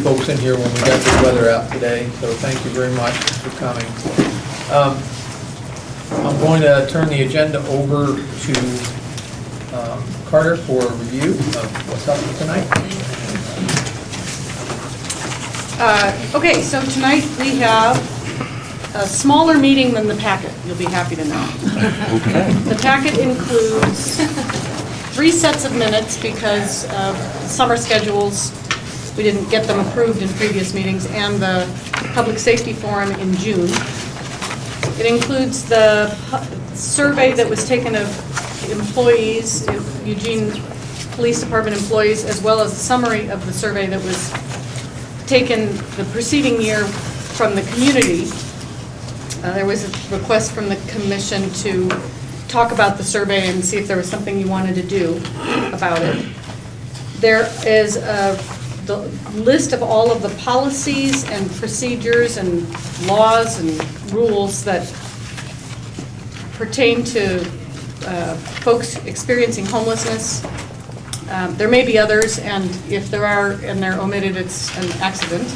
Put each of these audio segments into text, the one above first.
folks in here when we got the weather out today, so thank you very much for coming. I'm going to turn the agenda over to Carter for a review of what's up tonight. Okay, so tonight we have a smaller meeting than the packet, you'll be happy to know. Okay. The packet includes 3 sets of minutes because of summer schedules. We didn't get them approved in previous meetings, and the Public Safety Forum in June. It includes the survey that was taken of employees, Eugene Police Department employees, as well as a summary of the survey that was taken the preceding year from the community. There was a request from the commission to talk about the survey and see if there was something you wanted to do about it. There is the list of all of the policies and procedures and laws and rules that pertain to folks experiencing homelessness. There may be others, and if there are and they're omitted, it's an accident.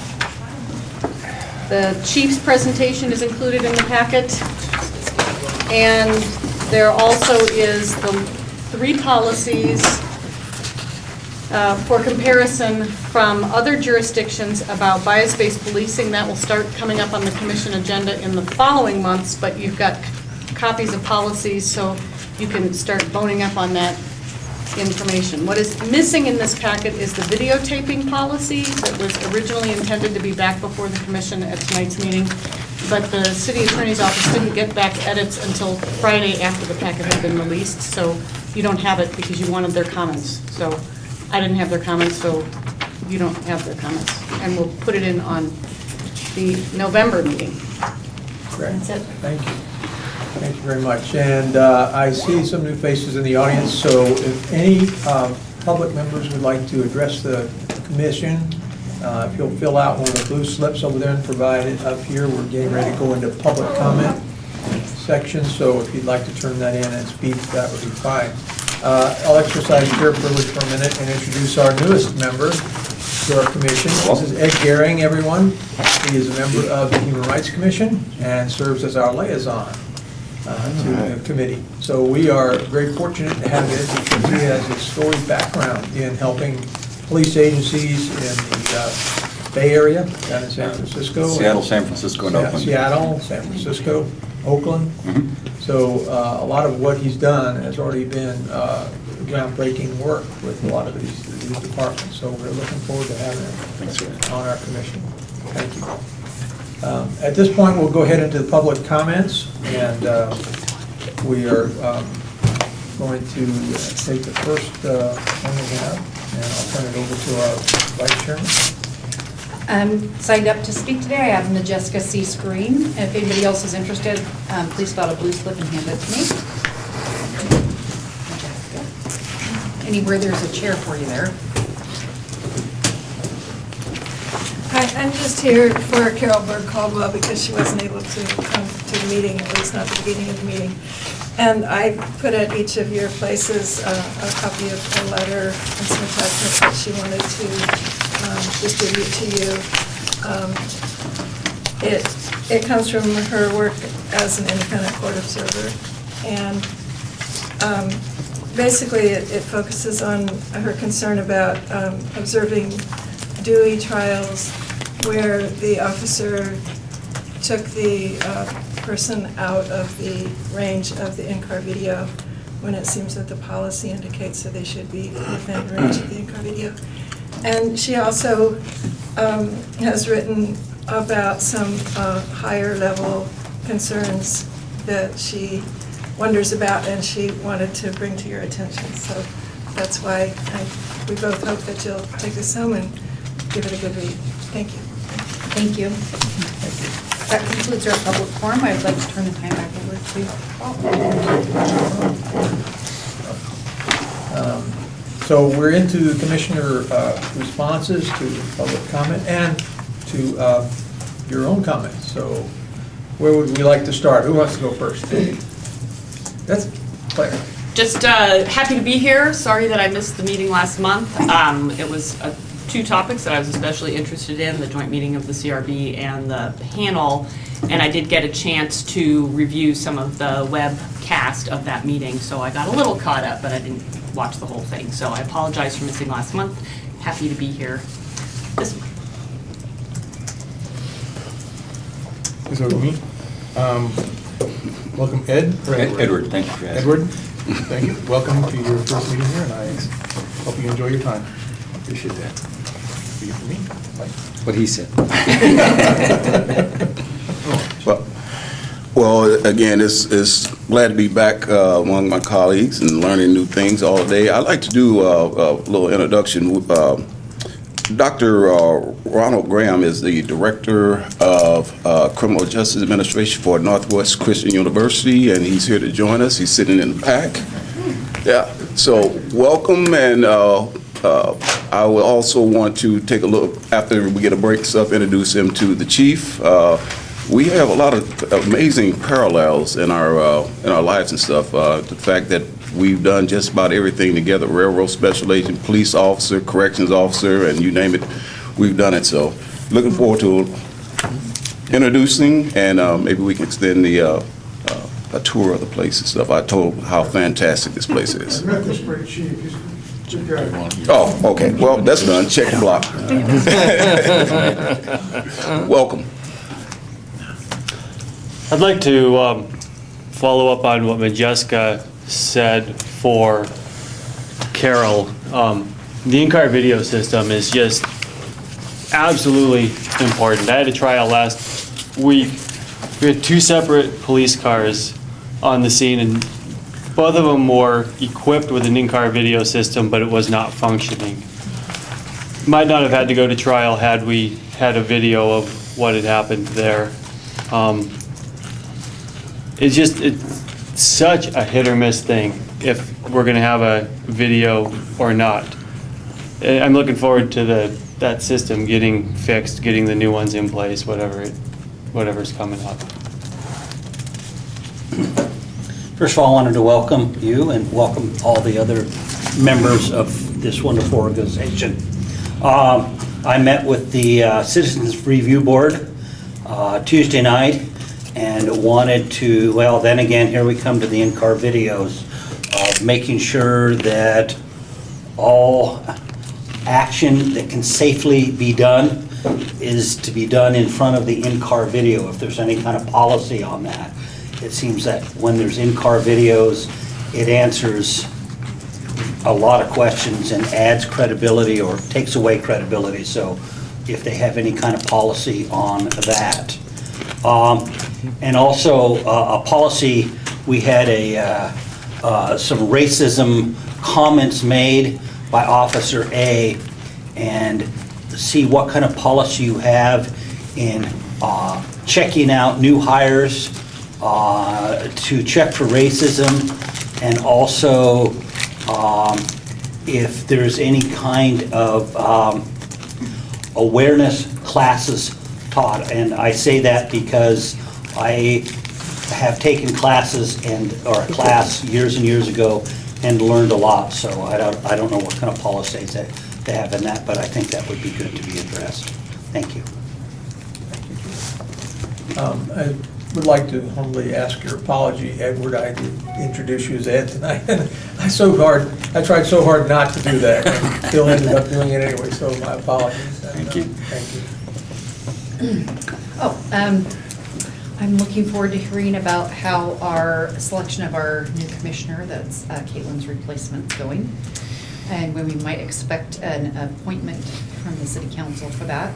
The chief's presentation is included in the packet, and there also is the 3 policies for comparison from other jurisdictions about bias-based policing. That will start coming up on the commission agenda in the following months, but you've got copies of policies, so you can start boning up on that information. What is missing in this packet is the videotaping policy that was originally intended to be back before the commission at tonight's meeting, but the city attorney's office didn't get back edits until Friday after the packet had been released, so you don't have it because you wanted their comments. So I didn't have their comments, so you don't have their comments. And we'll put it in on the November meeting. Great. That's it. Thank you. Thank you very much. And I see some new faces in the audience, so if any public members would like to address the commission, if you'll fill out one of the blue slips over there and provide it up here, we're getting ready to go into public comment section, so if you'd like to turn that in and speak, that would be fine. I'll exercise chair privilege for a minute and introduce our newest member to our commission. This is Ed Gehring, everyone. He is a member of the Human Rights Commission and serves as our liaison to the committee. So we are very fortunate to have Ed because he has a storied background in helping police agencies in the Bay Area, down in San Francisco. Seattle, San Francisco, and Oakland. Seattle, San Francisco, Oakland. Mm-hmm. So a lot of what he's done has already been groundbreaking work with a lot of these departments. So we're looking forward to having him on our commission. Thank you. At this point, we'll go ahead into the public comments, and we are going to take the first one we have, and I'll turn it over to our vice chairman. I'm signed up to speak today. I have Jessica C. Screen. If anybody else is interested, please fill out a blue slip and hand it to me. Jessica. Anywhere there's a chair for you there. Hi, I'm just here for Carol Berg-Caldwell because she wasn't able to come to the meeting, at least not the beginning of the meeting. And I put at each of your places a copy of a letter and some attachments that she wanted to distribute to you. It comes from her work as an independent court observer. And basically it focuses on her concern about observing Dewey trials where the officer took the person out of the range of the in-car video when it seems that the policy indicates that they should be within range of the in-car video. And she also has written about some higher level concerns that she wonders about and she wanted to bring to your attention. So that's why we both hope that you'll take this home and give it a good read. Thank you. Thank you. That concludes our public forum. I would like to turn the time back over to Paul. So we're into commissioner responses to public comment and to your own comments. So where would we like to start? Who wants to go first? That's Claire. Just happy to be here. Sorry that I missed the meeting last month. It was a two topics that I was especially interested in, the joint meeting of the CRB and the panel, and I did get a chance to review some of the webcast of that meeting, so I got a little caught up, but I didn't watch the whole thing. So I apologize for missing last month. Happy to be here this month. So me, welcome Ed. Edward, thank you for asking. Edward, thank you. Welcome to your first meeting here, and I hope you enjoy your time. Appreciate that. Be it for me. Bye. What he said. Well, again, it's glad to be back among my colleagues and learning new things all day. I'd like to do a little introduction. Dr. Ronald Graham is the Director of Criminal Justice Administration for Northwest Christian University, and he's here to join us. He's sitting in the back. Yeah, so welcome, and I will also want to take a look, after we get a break stuff, introduce him to the Chief. We have a lot of amazing parallels in our lives and stuff. The fact that we've done just about everything together, railroad special agent, police officer, corrections officer, and you name it, we've done it. So looking forward to introducing, and maybe we can extend a tour of the place and stuff. I told how fantastic this place is. I met this great chief. He's a good guy. Oh, okay. Well, that's done. Check the block. Welcome. I'd like to follow up on what Majeska said for Carol. The in-car video system is just absolutely important. I had a trial last week. We had two separate police cars on the scene, and both of them were equipped with an in-car video system, but it was not functioning. Might not have had to go to trial had we had a video of what had happened there. It's such a hit or miss thing if we're going to have a video or not. I'm looking forward to that system getting fixed, getting the new ones in place, whatever's coming up. First of all, I wanted to welcome you and welcome all the other members of this wonderful organization. I met with the Citizens Review Board Tuesday night and wanted to, well, then again, here we come to the in-car videos of making sure that all action that can safely be done is to be done in front of the in-car video. If there's any kind of policy on that, it seems that when there's in-car videos, it answers a lot of questions and adds credibility or takes away credibility. So if they have any kind of policy on that. And also a policy, we had some racism comments made by Officer A, and see what kind of policy you have in checking out new hires to check for racism, and also if there's any kind of awareness classes taught. And I say that because I have taken classes or a class years and years ago and learned a lot. So I don't know what kind of policies they have in that, but I think that would be good to be addressed. Thank you. I would like to humbly ask your apology, Edward. I did introduce you as Ed tonight. I tried so hard not to do that, and still ended up doing it anyway, so my apologies. Thank you. Thank you. I'm looking forward to hearing about how our selection of our new commissioner, that's Caitlin's replacement, is going, and when we might expect an appointment from the city council for that.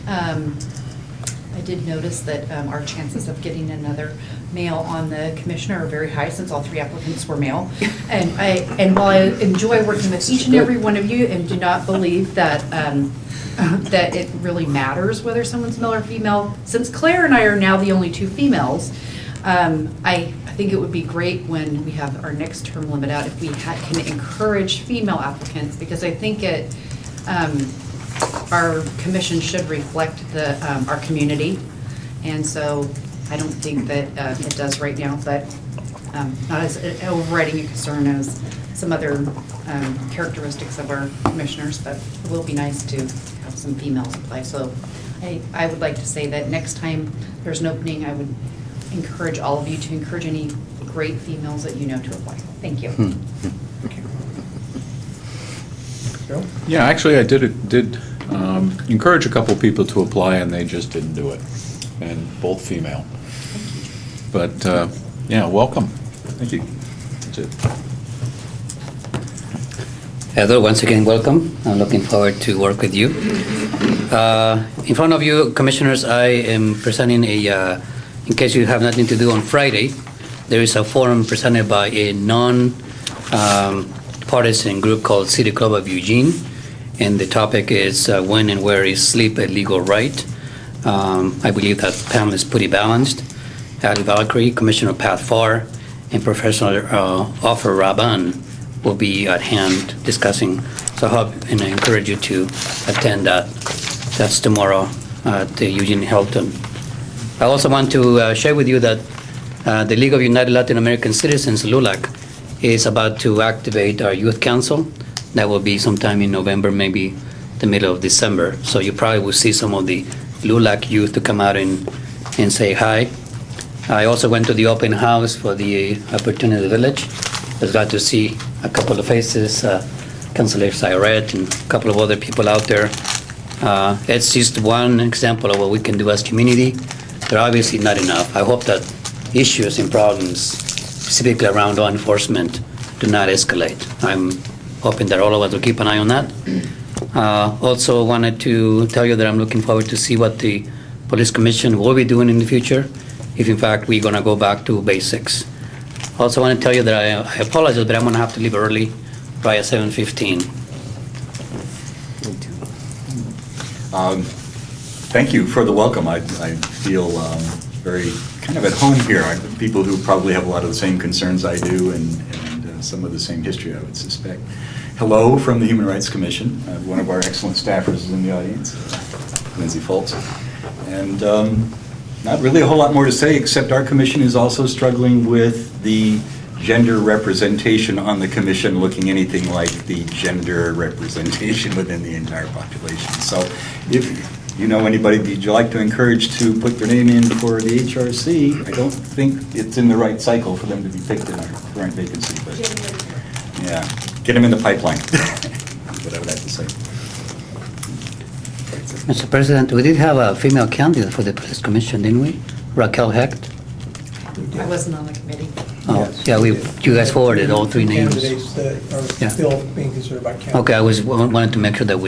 I did notice that our chances of getting another male on the commissioner are very high, since all three applicants were male. And while I enjoy working with each and every one of you and do not believe that that it really matters whether someone's male or female, since Claire and I are now the only two females, I think it would be great when we have our next term limit out if we can encourage female applicants, because I think our commission should reflect our community, and so I don't think that it does right now, but not as overriding a concern as some other characteristics of our commissioners, but it will be nice to have some females apply. So I would like to say that next time there's an opening, I would encourage all of you to encourage any great females that you know to apply. Thank you. Joe? Yeah, actually, I did encourage a couple people to apply, and they just didn't do it, and both female. But, yeah, welcome. Thank you. That's it. Heather, once again, welcome. I'm looking forward to work with you. In front of you, Commissioners, I am presenting in case you have nothing to do on Friday, there is a forum presented by a non-partisan group called City Club of Eugene, and the topic is when and where is sleep a legal right? I believe that panel is pretty balanced. Ali Valkyrie, Commissioner Pat Farr, and Professor Offer Raban will be at hand discussing. So I hope and I encourage you to attend that. That's tomorrow at the Eugene Hilton. I also want to share with you that the League of United Latin American Citizens, LULAC, is about to activate our youth council. That will be sometime in November, maybe the middle of December. So you probably will see some of the LULAC youth to come out and say hi. I also went to the open house for the Opportunity Village. I was glad to see a couple of faces, Councilor Sayret and a couple of other people out there. It's just one example of what we can do as community. They're obviously not enough. I hope that issues and problems, specifically around law enforcement, do not escalate. I'm hoping that all of us will keep an eye on that. Also wanted to tell you that I'm looking forward to see what the Police Commission will be doing in the future, if in fact we're going to go back to basics. Also want to tell you that I apologize, but I'm going to have to leave early by 7:15. Thank you for the welcome. I feel very kind of at home here. People who probably have a lot of the same concerns I do and some of the same history, I would suspect. Hello from the Human Rights Commission. One of our excellent staffers is in the audience, Lindsay Foltz. And not really a whole lot more to say, except our commission is also struggling with the gender representation on the commission looking anything like the gender representation within the entire population. So if you know anybody that you'd like to encourage to put their name in for the HRC, I don't think it's in the right cycle for them to be picked in our current vacancy. But yeah, get them in the pipeline. That's what I would have to say. Mr. President, we did have a female candidate for the Police Commission, didn't we? Raquel Hecht. I wasn't on the committee. Oh, Yes. yeah, you guys forwarded all three names. Candidates that are Yeah. still being considered by council. Okay, I wanted to make sure that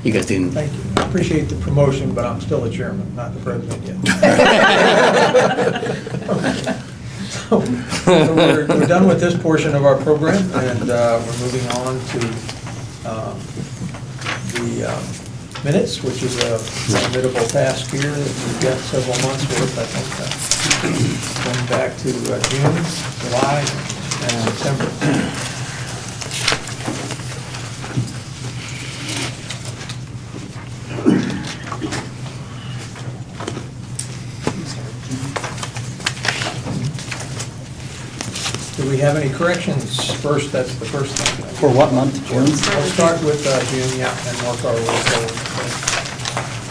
you guys didn't. Thank you. I appreciate the promotion, but I'm still the chairman, not the president yet. So we're done with this portion of our program, and we're moving on to the minutes, which is a formidable task here. We've got several months worth, I think, going back to June, July, and September. Do we have any corrections first? That's the first thing. For what month, June? We'll start with June, yeah, and work our way forward.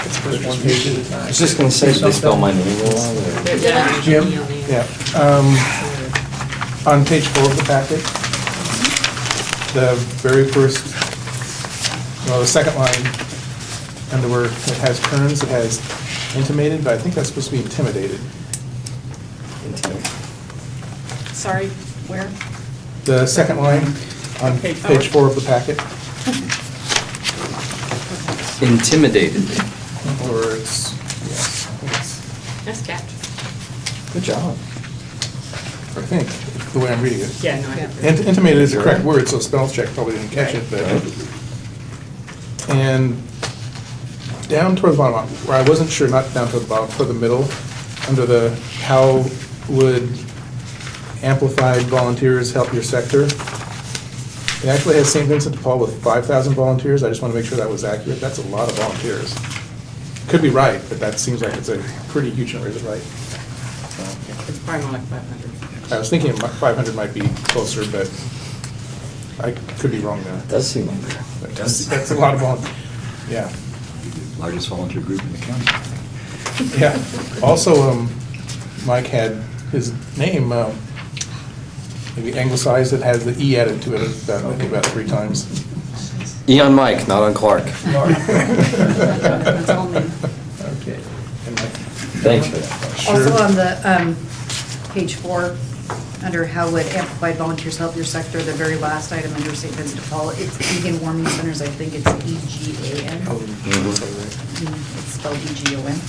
It's just one page at a time. I was just going to say, did they spell my name wrong? Jim? Yeah. On page 4 of the packet, the very first, the second line, under where it has terms, it has intimated, but I think that's supposed to be intimidated. Sorry, where? The second line on page 4 of the packet, Intimidated. or it's, yes, I think it's, Nice catch. good job. I think, the way I'm reading it. Yeah, no, I Intimated is the correct word, so spell check probably didn't catch it, but. And down toward the bottom, where I wasn't sure, not down toward the bottom, toward the middle, under the how would amplified volunteers help your sector? It actually has St. Vincent de Paul with 5,000 volunteers. I just want to make sure that was accurate. That's a lot of volunteers. Could be right, but that seems like it's a pretty huge number. Is it right? It's probably more like 500. I was thinking 500 might be closer, but I could be wrong there. Does seem like that. But That's a lot of volunteers. Yeah. Largest volunteer group in the county. Yeah. Also, Mike had his name maybe anglicized. It has the E added to it about 3 times. E on Mike, not on Clark. That's all me. Okay. And Mike- Thanks for that. Also Sure. on the page 4, under how would amplified volunteers help your sector, the very last item under St. Vincent de Paul, it's Egan Warming Centers, I think it's EGAN. Oh, It's spelled EGON.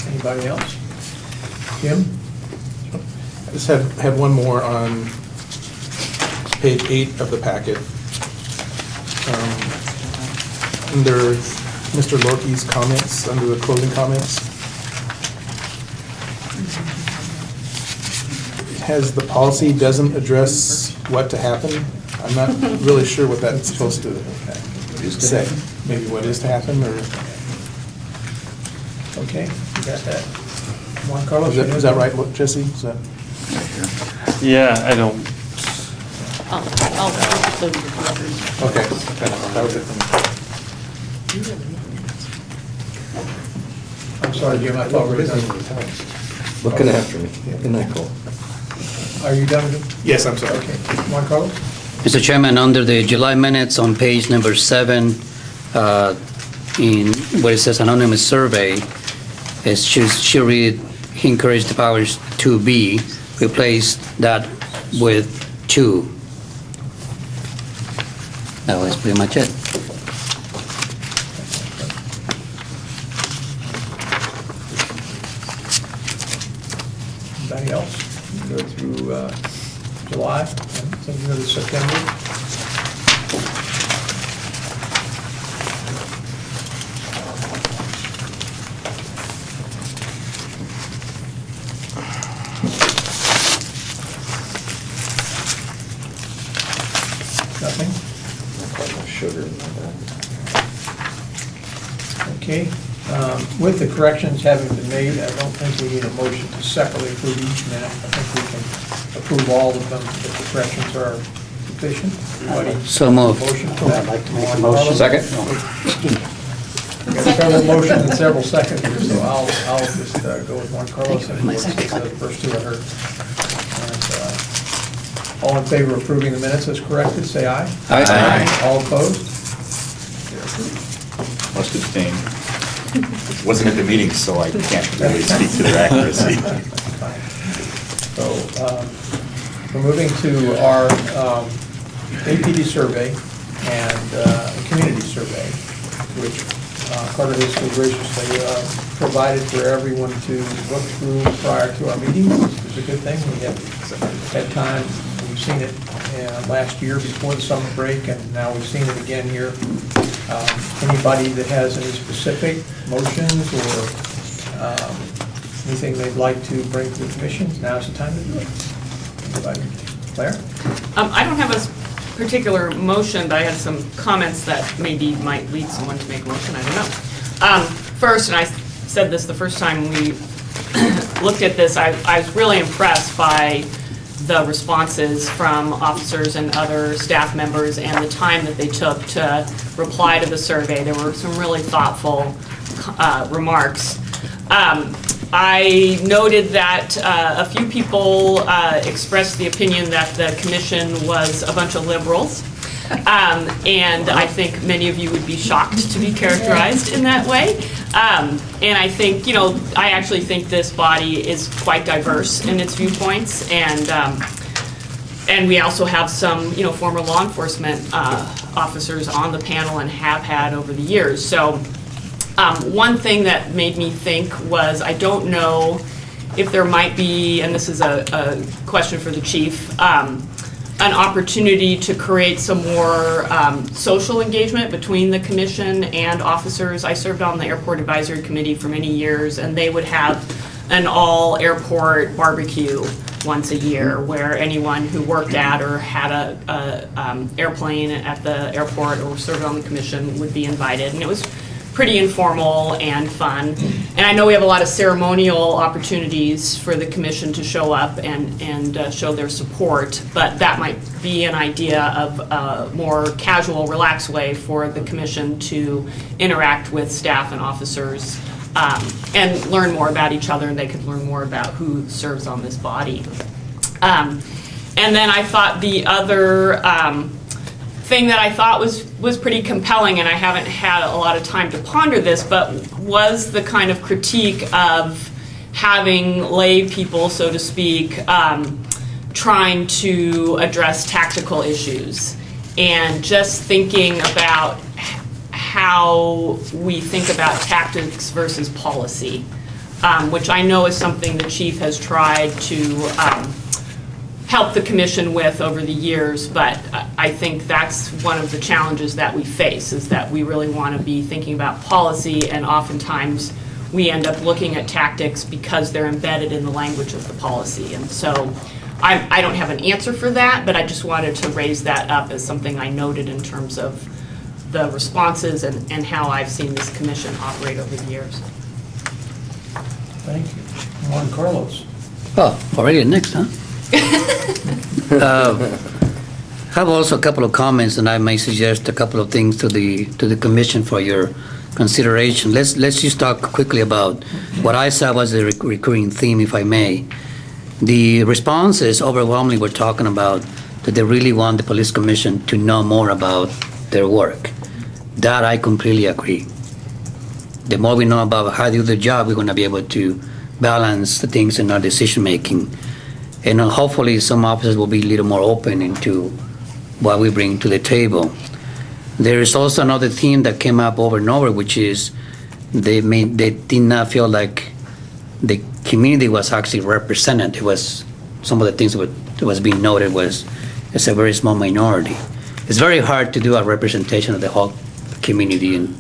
Anybody else? Jim? I just had one more on page 8 of the packet. Under Mr. Lorke's comments, under the closing comments. It has the policy doesn't address what to happen. I'm not really sure what that's supposed to say. Maybe what is to happen, or, Okay, you got that. Juan Carlos? is that right, what, Jesse? Is that? Yeah, I don't, I'll include the records. Okay, that was it for me. I'm sorry, Jim, I thought we were done. Looking after me. Good night, Cole. Are you done with it? Yes, I'm sorry. Okay. Juan Carlos? Mr. Chairman, under the July minutes on page number 7, in where it says anonymous survey, it should read, he encouraged the powers to be, replace that with to. That was pretty much it. Anybody else? Go through July, and something to September. Nothing? Sugar in my bag. Okay. With the corrections having been made, I don't think we need a motion to separately approve each minute. I think we can approve all of them if the corrections are sufficient. Everybody? So moved. Motion for that? I'd like to make a motion. Second? We got several motions and several seconds here, so I'll just go with Juan Carlos and look at the first two I heard. And, all in favor of approving the minutes as corrected, say aye. Aye. All opposed? Must abstain. Wasn't at the meeting, so I can't really speak to their accuracy. So, we're moving to our APD survey and community survey, which Carter has so graciously provided for everyone to look through prior to our meetings. It's a good thing. We have had time, we've seen it last year before the summer break, and now we've seen it again here. Anybody that has any specific motions or anything they'd like to bring to the commission, now's the time to do it. Anybody? Claire? I don't have a particular motion, but I had some comments that maybe might lead someone to make a motion, I don't know. First, and I said this the first time we looked at this, I was really impressed by the responses from officers and other staff members and the time that they took to reply to the survey. There were some really thoughtful remarks. I noted that a few people expressed the opinion that the commission was a bunch of liberals. And I think many of you would be shocked to be characterized in that way. And I think, I actually think this body is quite diverse in its viewpoints. And we also have some, former law enforcement officers on the panel and have had over the years. So one thing that made me think was, I don't know if there might be, and this is a question for the chief, an opportunity to create some more social engagement between the commission and officers. I served on the Airport Advisory Committee for many years, and they would have an all-airport barbecue once a year where anyone who worked at or had a airplane at the airport or served on the commission would be invited. And it was pretty informal and fun. And I know we have a lot of ceremonial opportunities for the commission to show up and show their support, but that might be an idea of a more casual, relaxed way for the commission to interact with staff and officers and learn more about each other, and they could learn more about who serves on this body. And then I thought the other thing that I thought was pretty compelling, and I haven't had a lot of time to ponder this, but was the kind of critique of having lay people, so to speak, trying to address tactical issues, and just thinking about how we think about tactics versus policy, which I know is something the chief has tried to help the commission with over the years, but I think that's one of the challenges that we face, is that we really want to be thinking about policy, and oftentimes we end up looking at tactics because they're embedded in the language of the policy. And so I don't have an answer for that, but I just wanted to raise that up as something I noted in terms of the responses and how I've seen this commission operate over the years. Thank you. Juan Carlos. Oh, already next, huh? Have also a couple of comments, and I may suggest a couple of things to the commission for your consideration. Let's just talk quickly about what I saw was a recurring theme, if I may. The responses overwhelmingly were talking about that they really want the police commission to know more about their work. That I completely agree. The more we know about how to do the job, we're going to be able to balance the things in our decision making. And hopefully some officers will be a little more open into what we bring to the table. There is also another theme that came up over and over, which is they did not feel like the community was actually represented. It was some of the things that was being noted was it's a very small minority. It's very hard to do a representation of the whole community, and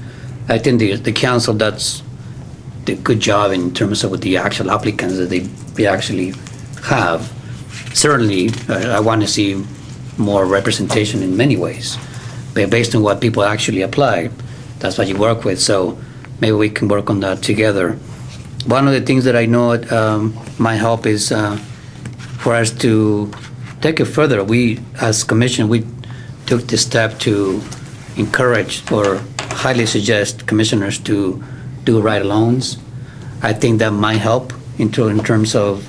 I think the council does the good job in terms of the actual applicants that they actually have. Certainly, I want to see more representation in many ways, but based on what people actually apply, that's what you work with. So maybe we can work on that together. One of the things that I know might help is for us to take it further. We, as commission, we took the step to encourage or highly suggest commissioners to do ride-alongs. I think that might help in terms of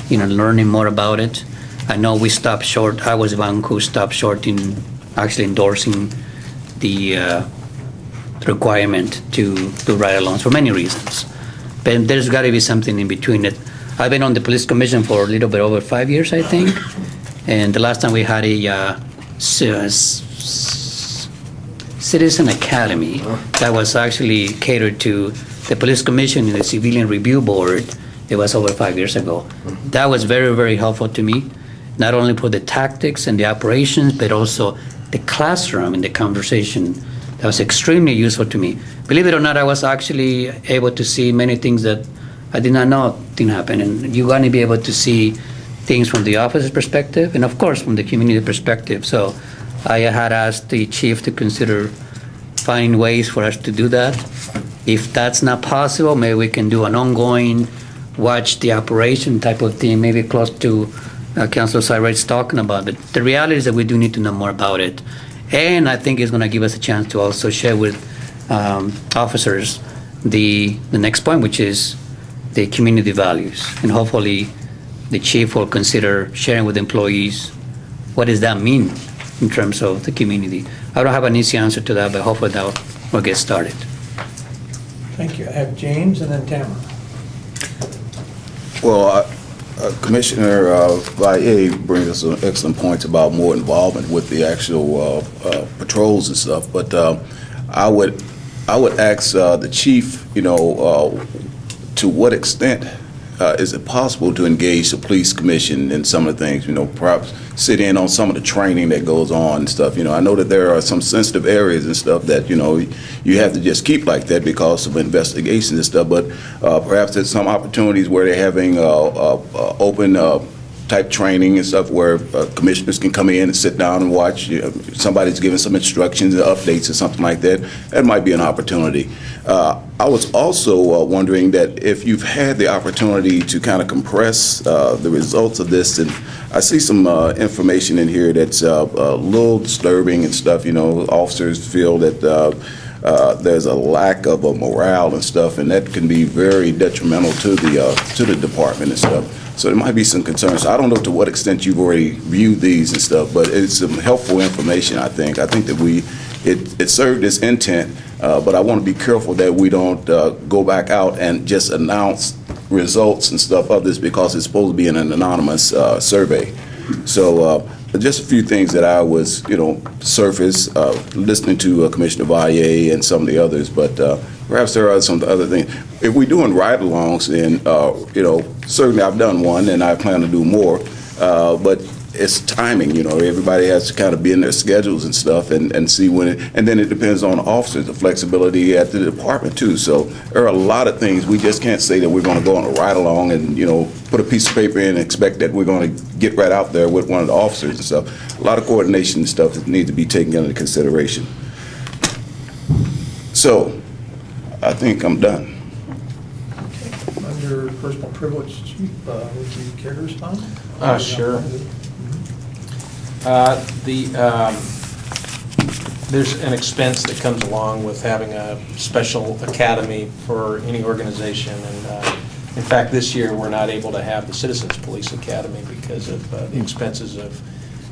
learning more about it. I know we stopped short. I was the one who stopped short in actually endorsing the requirement to do ride-alongs for many reasons. But there's got to be something in between it. I've been on the police commission for a little bit over 5 years, I think. And the last time we had a Citizen Academy that was actually catered to the police commission and the civilian review board. It was over 5 years ago. That was very, very helpful to me, not only for the tactics and the operations, but also the classroom and the conversation. That was extremely useful to me. Believe it or not, I was actually able to see many things that I did not know didn't happen. And you're going to be able to see things from the officer's perspective and, of course, from the community perspective. So I had asked the chief to consider finding ways for us to do that. If that's not possible, maybe we can do an ongoing watch the operation type of thing, maybe close to Councilor Cyright's talking about. But the reality is that we do need to know more about it. And I think it's going to give us a chance to also share with officers the next point, which is the community values. And hopefully the chief will consider sharing with employees what does that mean in terms of the community. I don't have an easy answer to that, but hopefully that will get started. Thank you. I have James and then Tamara. Well, Commissioner Valle brings us some excellent points about more involvement with the actual patrols and stuff. But I would ask the chief, to what extent is it possible to engage the police commission in some of the things? Perhaps sit in on some of the training that goes on and stuff. I know that there are some sensitive areas and stuff that you have to just keep like that because of investigations and stuff. But perhaps there's some opportunities where they're having open type training and stuff where commissioners can come in and sit down and watch. Somebody's giving some instructions and updates or something like that. That might be an opportunity. I was also wondering that if you've had the opportunity to kind of compress the results of this, and I see some information in here that's a little disturbing and stuff. Officers feel that there's a lack of a morale and stuff, and that can be very detrimental to the department and stuff. So there might be some concerns. So I don't know to what extent you've already viewed these and stuff, but it's some helpful information, I think. I think that it served its intent, but I want to be careful that we don't go back out and just announce results and stuff of this because it's supposed to be an anonymous survey. So just a few things that I was, surface, listening to Commissioner Valle and some of the others, but perhaps there are some other things. If we're doing ride-alongs, then, certainly I've done one and I plan to do more, but it's timing, everybody has to kind of be in their schedules and stuff and see when and then it depends on the officers, the flexibility at the department too. So there are a lot of things. We just can't say that we're going to go on a ride-along and, put a piece of paper in and expect that we're going to get right out there with one of the officers and stuff. A lot of coordination and stuff that needs to be taken into consideration. So I think I'm done. Okay. Under personal privilege, Chief, would you care to respond? Sure. There's an expense that comes along with having a special academy for any organization, and in fact, this year we're not able to have the Citizens Police Academy because of the expenses of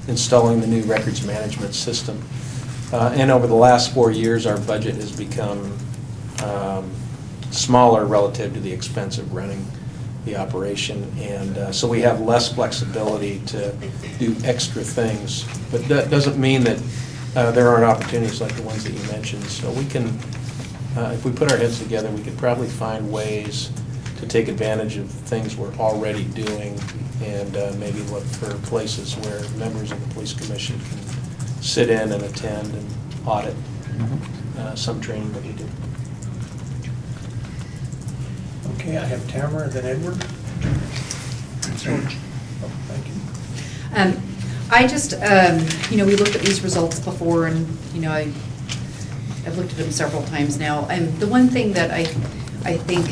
installing the new records management system. And over the last 4 years, our budget has become smaller relative to the expense of running the operation, and so we have less flexibility to do extra things. But that doesn't mean that there aren't opportunities like the ones that you mentioned. So we can, if we put our heads together, we could probably find ways to take advantage of things we're already doing and maybe look for places where members of the police commission can sit in and attend and audit some training that we do. Okay, I have Tamara, then Edward. Oh, thank you. I just, we looked at these results before, and, I've looked at them several times now. And the one thing that I think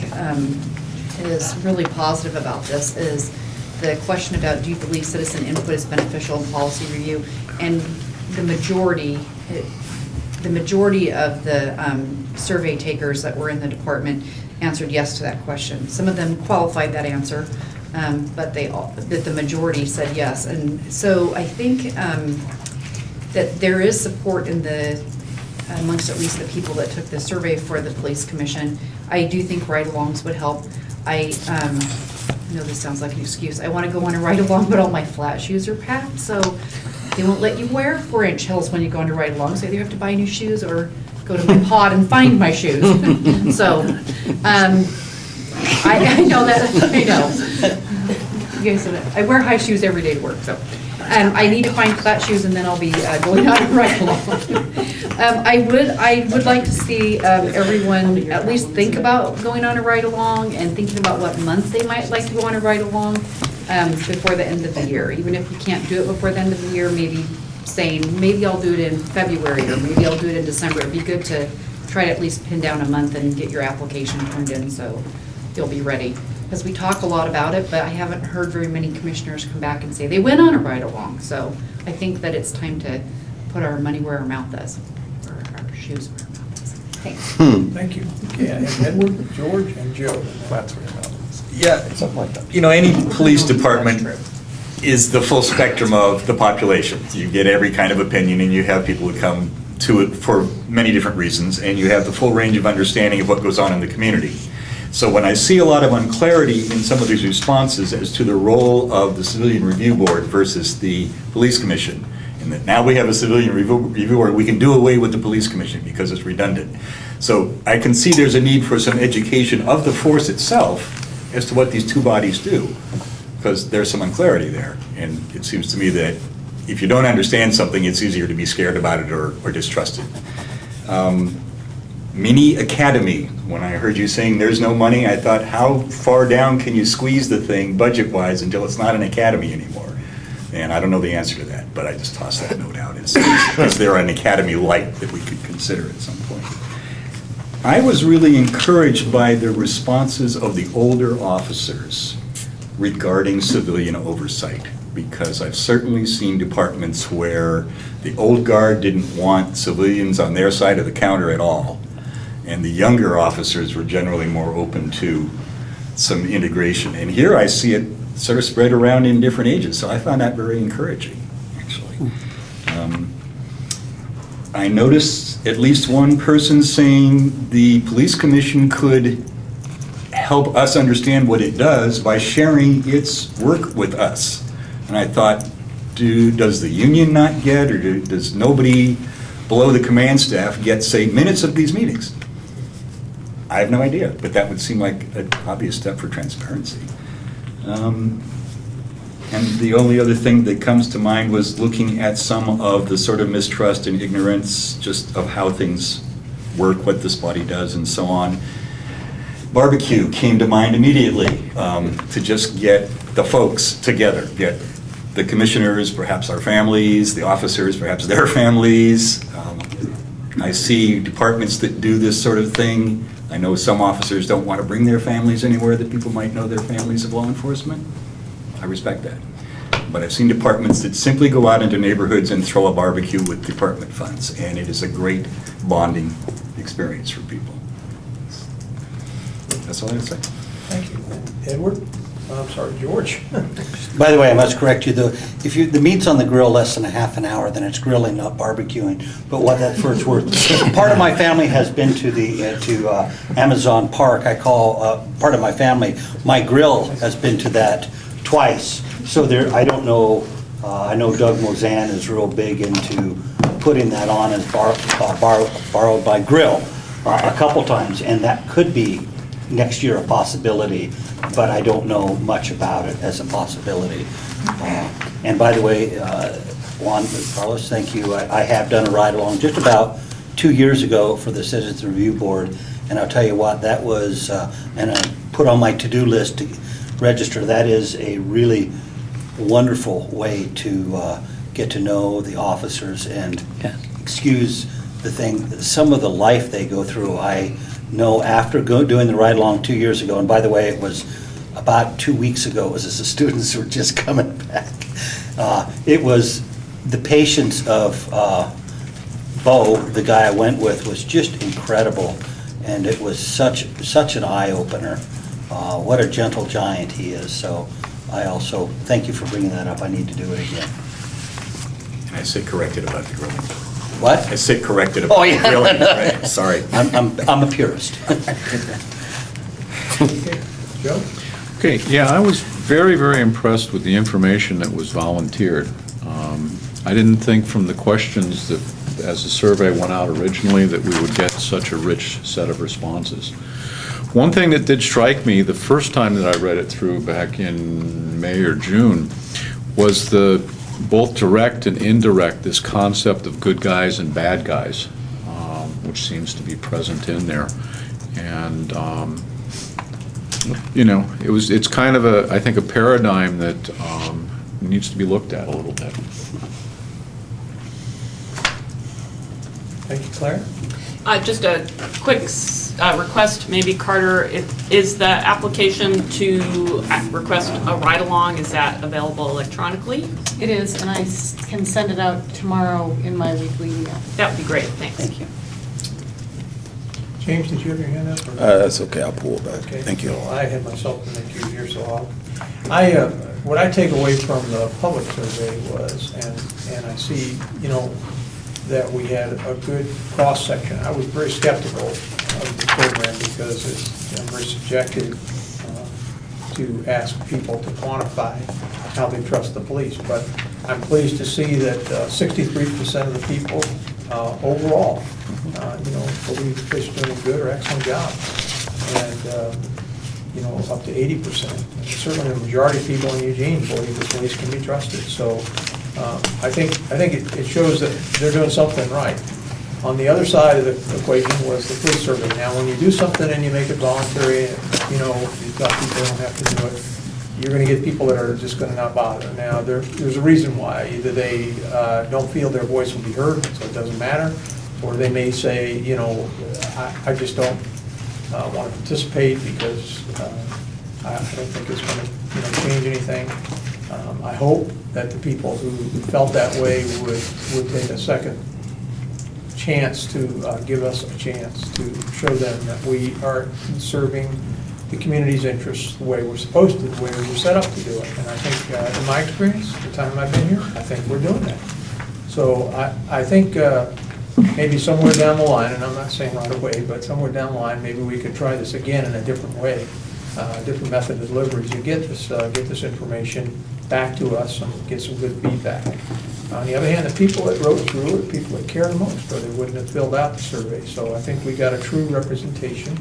is really positive about this is the question about, do you believe citizen input is beneficial in policy review? And the majority of the survey takers that were in the department answered yes to that question. Some of them qualified that answer, but the majority said yes. And so I think that there is support in amongst at least the people that took the survey for the police commission. I do think ride-alongs would help. I know this sounds like an excuse. I want to go on a ride-along, but all my flat shoes are packed, so they won't let you wear 4-inch heels when you go on a ride-along. So either you have to buy new shoes or go to my pod and find my shoes. So, I know that, I know. You guys know that. I wear high shoes every day to work, so. I need to find flat shoes and then I'll be going on a ride-along. I would like to see everyone at least think about going on a ride-along and thinking about what month they might like to go on a ride-along before the end of the year. Even if we can't do it before the end of the year, maybe saying, maybe I'll do it in February or maybe I'll do it in December. It'd be good to try to at least pin down a month and get your application turned in so you'll be ready. Because we talk a lot about it, but I haven't heard very many commissioners come back and say they went on a ride-along. So I think that it's time to put our money where our mouth is, or our shoes where our mouth is. Thanks. Thank you. Okay, I have Edward, George, and Joe. That's where your mouth is. Yeah, Something like that. Any police department is the full spectrum of the population. You get every kind of opinion, and you have people who come to it for many different reasons, and you have the full range of understanding of what goes on in the community. So when I see a lot of unclarity in some of these responses as to the role of the Civilian Review Board versus the Police Commission, and that now we have a Civilian Review Board, we can do away with the Police Commission because it's redundant. So I can see there's a need for some education of the force itself as to what these two bodies do, because there's some unclarity there. And it seems to me that if you don't understand something, it's easier to be scared about it or distrust it. mini academy. When I heard you saying there's no money, I thought, how far down can you squeeze the thing budget-wise until it's not an academy anymore? And I don't know the answer to that, but I just tossed that note out. Is there an academy light that we could consider at some point? I was really encouraged by the responses of the older officers regarding civilian oversight, because I've certainly seen departments where the old guard didn't want civilians on their side of the counter at all, and the younger officers were generally more open to some integration. And here I see it sort of spread around in different ages, so I found that very encouraging, actually. I noticed at least one person saying the police commission could help us understand what it does by sharing its work with us. And I thought, does the union not get, or does nobody below the command staff get, say, minutes of these meetings? I have no idea, but that would seem like an obvious step for transparency. And the only other thing that comes to mind was looking at some of the sort of mistrust and ignorance just of how things work, what this body does, and so on. Barbecue came to mind immediately, to just get the folks together, get the commissioners, perhaps our families, the officers, perhaps their families. I see departments that do this sort of thing. I know some officers don't want to bring their families anywhere that people might know their families of law enforcement. I respect that. But I've seen departments that simply go out into neighborhoods and throw a barbecue with department funds, and it is a great bonding experience for people. That's all I have to say. Thank you. Edward? I'm sorry, George? By the way, I must correct you, the meat's on the grill less than a half an hour, then it's grilling, not barbecuing, but what that for it's worth. Part of my family has been to Amazon Park. I call part of my family, my grill has been to that twice. So there, I don't know, I know Doug Mozan is real big into putting that on as borrowed by grill a couple times, and that could be next year a possibility, but I don't know much about it as a possibility. And by the way, Juan, Carlos, thank you. I have done a ride-along just about 2 years ago for the Citizens Review Board, and I'll tell you what, that was, and I put on my to-do list to register, that is a really wonderful way to get to know the officers and excuse the thing, some of the life they go through. I know after doing the ride-along 2 years ago, and by the way, it was about 2 weeks ago, it was as the students were just coming back. It was the patience of Bo, the guy I went with, was just incredible, and it was such an eye-opener. What a gentle giant he is. So I also thank you for bringing that up. I need to do it again. And I sit corrected about the grilling. What? I sit corrected about the grilling. Right. Sorry. I'm a purist. Joe? Okay, yeah, I was very, very impressed with the information that was volunteered. I didn't think from the questions that, as the survey went out originally, that we would get such a rich set of responses. One thing that did strike me the first time that I read it through back in May or June was the both direct and indirect, this concept of good guys and bad guys, which seems to be present in there. And you know, it's kind of I think a paradigm that needs to be looked at a little bit. Thank you, Claire. Just a quick request, maybe Carter, is the application to request a ride-along, is that available electronically? It is, and I can send it out tomorrow in my weekly email. That would be great, thanks. Thank you. James, did you have your hand up? Or? That's okay, I'll pull it back. Okay. Thank you. So I had myself in the queue here, so what I take away from the public survey was, and I see, you know, that we had a good cross-section. I was very skeptical of the program because it's very subjective to ask people to quantify how they trust the police. But I'm pleased to see that 63% of the people overall, you know, believe the police are doing a good or excellent job. And, you know, up to 80%. And certainly the majority of people in Eugene believe the police can be trusted. So I think it shows that they're doing something right. On the other side of the equation was the police survey. Now, when you do something and you make it voluntary, you know, you've got people who don't have to do it, you're gonna get people that are just gonna not bother. Now, there's a reason why. Either they don't feel their voice will be heard, so it doesn't matter, or they may say, you know, I just don't want to participate because I don't think it's going to, you know, change anything. I hope that the people who felt that way would take a second chance to give us a chance to show them that we are serving the community's interests the way we're supposed to, the way we were set up to do it. And I think, in my experience, the time I've been here, I think we're doing that. So I think maybe somewhere down the line, and I'm not saying right away, but somewhere down the line, maybe we could try this again in a different way, a different method of delivery to get this information back to us and get some good feedback. On the other hand, the people that wrote through it, people that care the most, or they wouldn't have filled out the survey. So I think we got a true representation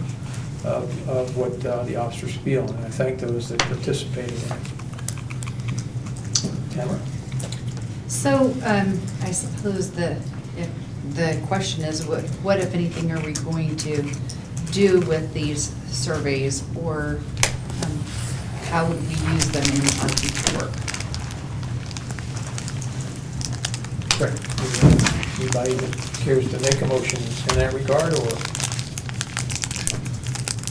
of what the officers feel, and I thank those that participated in it. Tamara? So I suppose the question is, what if anything are we going to do with these surveys, or how would we use them in our future work? Correct. Anybody that cares to make a motion in that regard, or?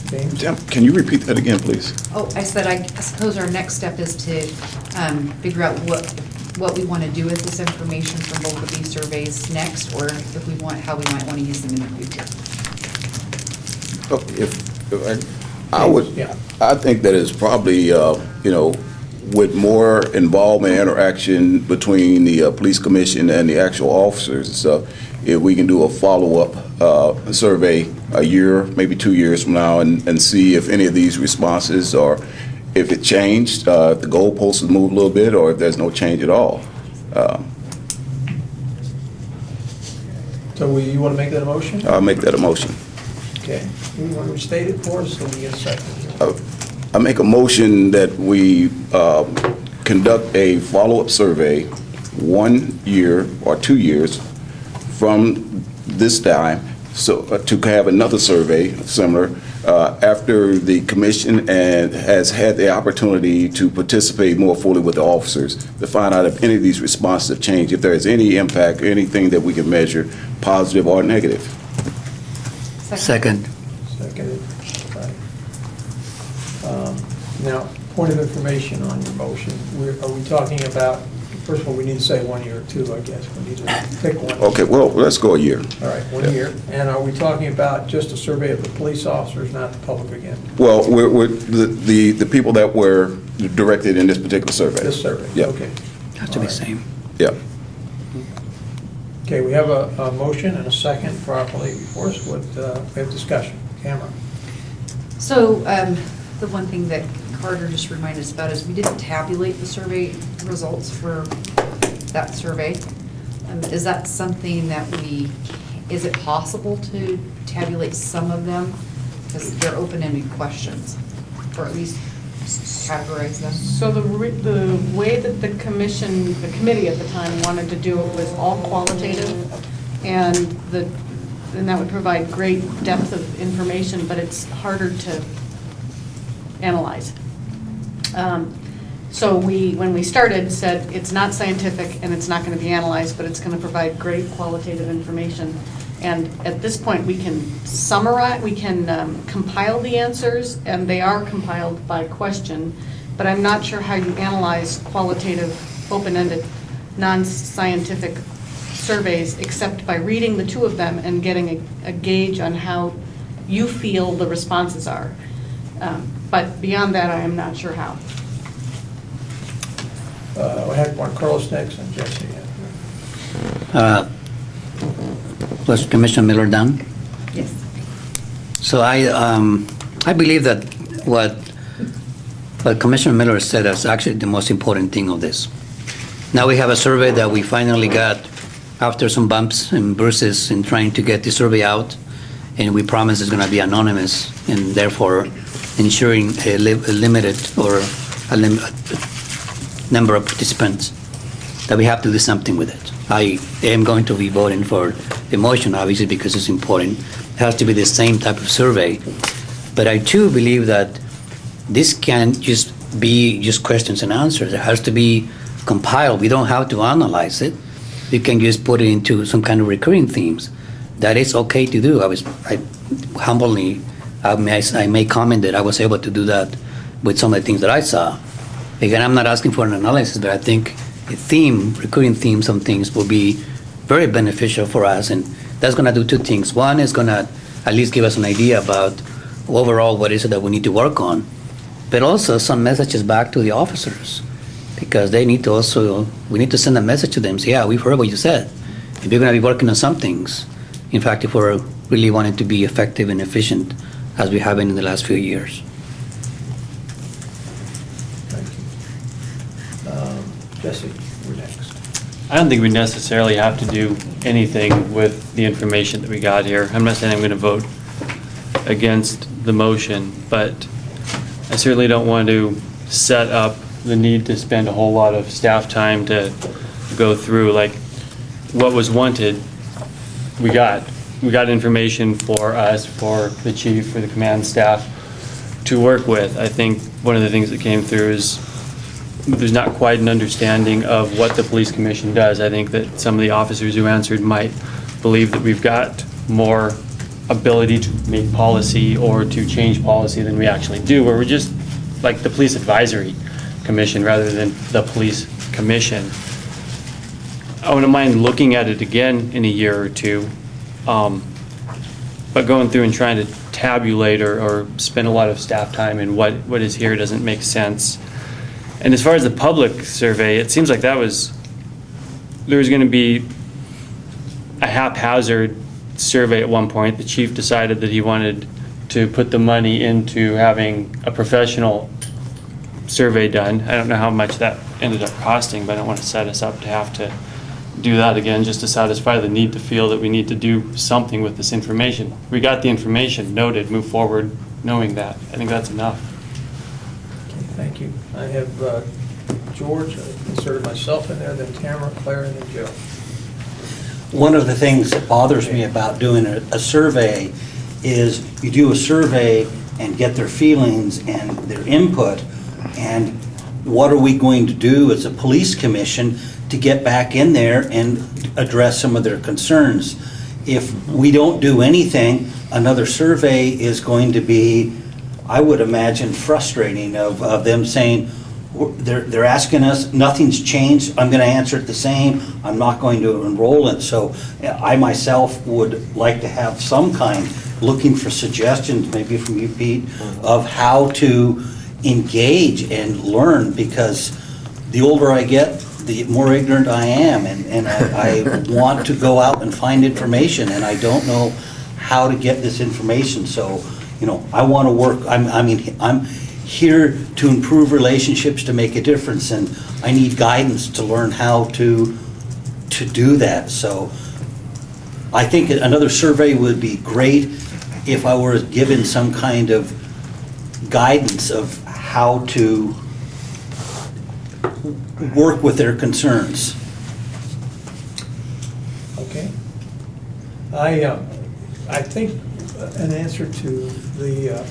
James? Tim, can you repeat that again, please? Oh, I said, I suppose our next step is to figure out what we want to do with this information from both of these surveys next, or if we want, how we might want to use them in the future. I think that it's probably, you know, with more involvement and interaction between the police commission and the actual officers and stuff, if we can do a follow-up survey a year, maybe 2 years from now, and see if any of these responses, or if it changed, if the goalposts have moved a little bit, or if there's no change at all. So you want to make that a motion? I'll make that a motion. Okay. You want to restate it for us so we get a second? I make a motion that we conduct a follow-up survey 1 year or 2 years from this time, so to have another survey similar after the commission and has had the opportunity to participate more fully with the officers to find out if any of these responses have changed, if there is any impact, anything that we can measure, positive or negative. Second. Seconded. Right. Now, point of information on your motion, are we talking about, first of all, we need to say 1 year or 2, I guess. We need to pick one. Okay, well, let's go a year. All right, 1 year. And are we talking about just a survey of the police officers, not the public again? Well, we're the people that were directed in this particular survey. This survey? Yeah. Okay. Has to be same. Yeah. Okay, we have a motion and a second properly before us. We have discussion. Cameron? So the one thing that Carter just reminded us about is we didn't tabulate the survey results for that survey. Is that something that is it possible to tabulate some of them? Because they're open-ended questions, or at least categorize them. So the way that the committee at the time wanted to do it was all qualitative, and that would provide great depth of information, but it's harder to analyze. So when we started, said it's not scientific and it's not going to be analyzed, but it's going to provide great qualitative information. And at this point, we can summarize, we can compile the answers, and they are compiled by question, but I'm not sure how you analyze qualitative, open-ended, non-scientific surveys except by reading the two of them and getting a gauge on how you feel the responses are. But beyond that, I am not sure how. We had one, Carlos next, and Jesse. Was Commissioner Miller done? Yes. So I believe that what Commissioner Miller said is actually the most important thing of this. Now we have a survey that we finally got after some bumps and bruises in trying to get the survey out, and we promise it's going to be anonymous, and therefore ensuring a limited or a number of participants, that we have to do something with it. I am going to be voting for the motion, obviously, because it's important. It has to be the same type of survey. But I too believe that this can't just be just questions and answers. It has to be compiled. We don't have to analyze it. We can just put it into some kind of recurring themes. That is okay to do. I humbly, I may comment that I was able to do that with some of the things that I saw. Again, I'm not asking for an analysis, but I think a theme, recurring theme, some things will be very beneficial for us, and that's going to do two things. One is going to at least give us an idea about overall what is it that we need to work on, but also some messages back to the officers, because they need to also, we need to send a message to them, say, yeah, we've heard what you said. If you're going to be working on some things, in fact, if we're really wanting to be effective and efficient as we have been in the last few years. Jesse, you're next. I don't think we necessarily have to do anything with the information that we got here. I'm not saying I'm going to vote against the motion, but I certainly don't want to set up the need to spend a whole lot of staff time to go through, like, what was wanted, we got. We got information for us, for the chief, for the command staff to work with. I think one of the things that came through is there's not quite an understanding of what the police commission does. I think that some of the officers who answered might believe that we've got more ability to make policy or to change policy than we actually do, where we're just like the police advisory commission rather than the police commission. I wouldn't mind looking at it again in a year or two, but going through and trying to tabulate or spend a lot of staff time in what is here doesn't make sense. And as far as the public survey, it seems like there was going to be a haphazard survey at one point. The chief decided that he wanted to put the money into having a professional survey done. I don't know how much that ended up costing, but I don't want to set us up to have to do that again just to satisfy the need to feel that we need to do something with this information. We got the information, noted, move forward knowing that. I think that's enough. Thank you. I have George, I inserted myself in there, then Tamara, Claire, and then Joe. One of the things that bothers me about doing a survey is you do a survey and get their feelings and their input, and what are we going to do as a police commission to get back in there and address some of their concerns? If we don't do anything, another survey is going to be, I would imagine, frustrating of them saying, they're asking us, nothing's changed, I'm going to answer it the same, I'm not going to enroll it. So I myself would like to have some kind, looking for suggestions, maybe from you, Pete, of how to engage and learn, because the older I get, the more ignorant I am, and I want to go out and find information, and I don't know how to get this information. So, you know, I want to work, I'm here to improve relationships, to make a difference, and I need guidance to learn how to do that. So I think another survey would be great if I were given some kind of guidance of how to work with their concerns. Okay. I think an answer to the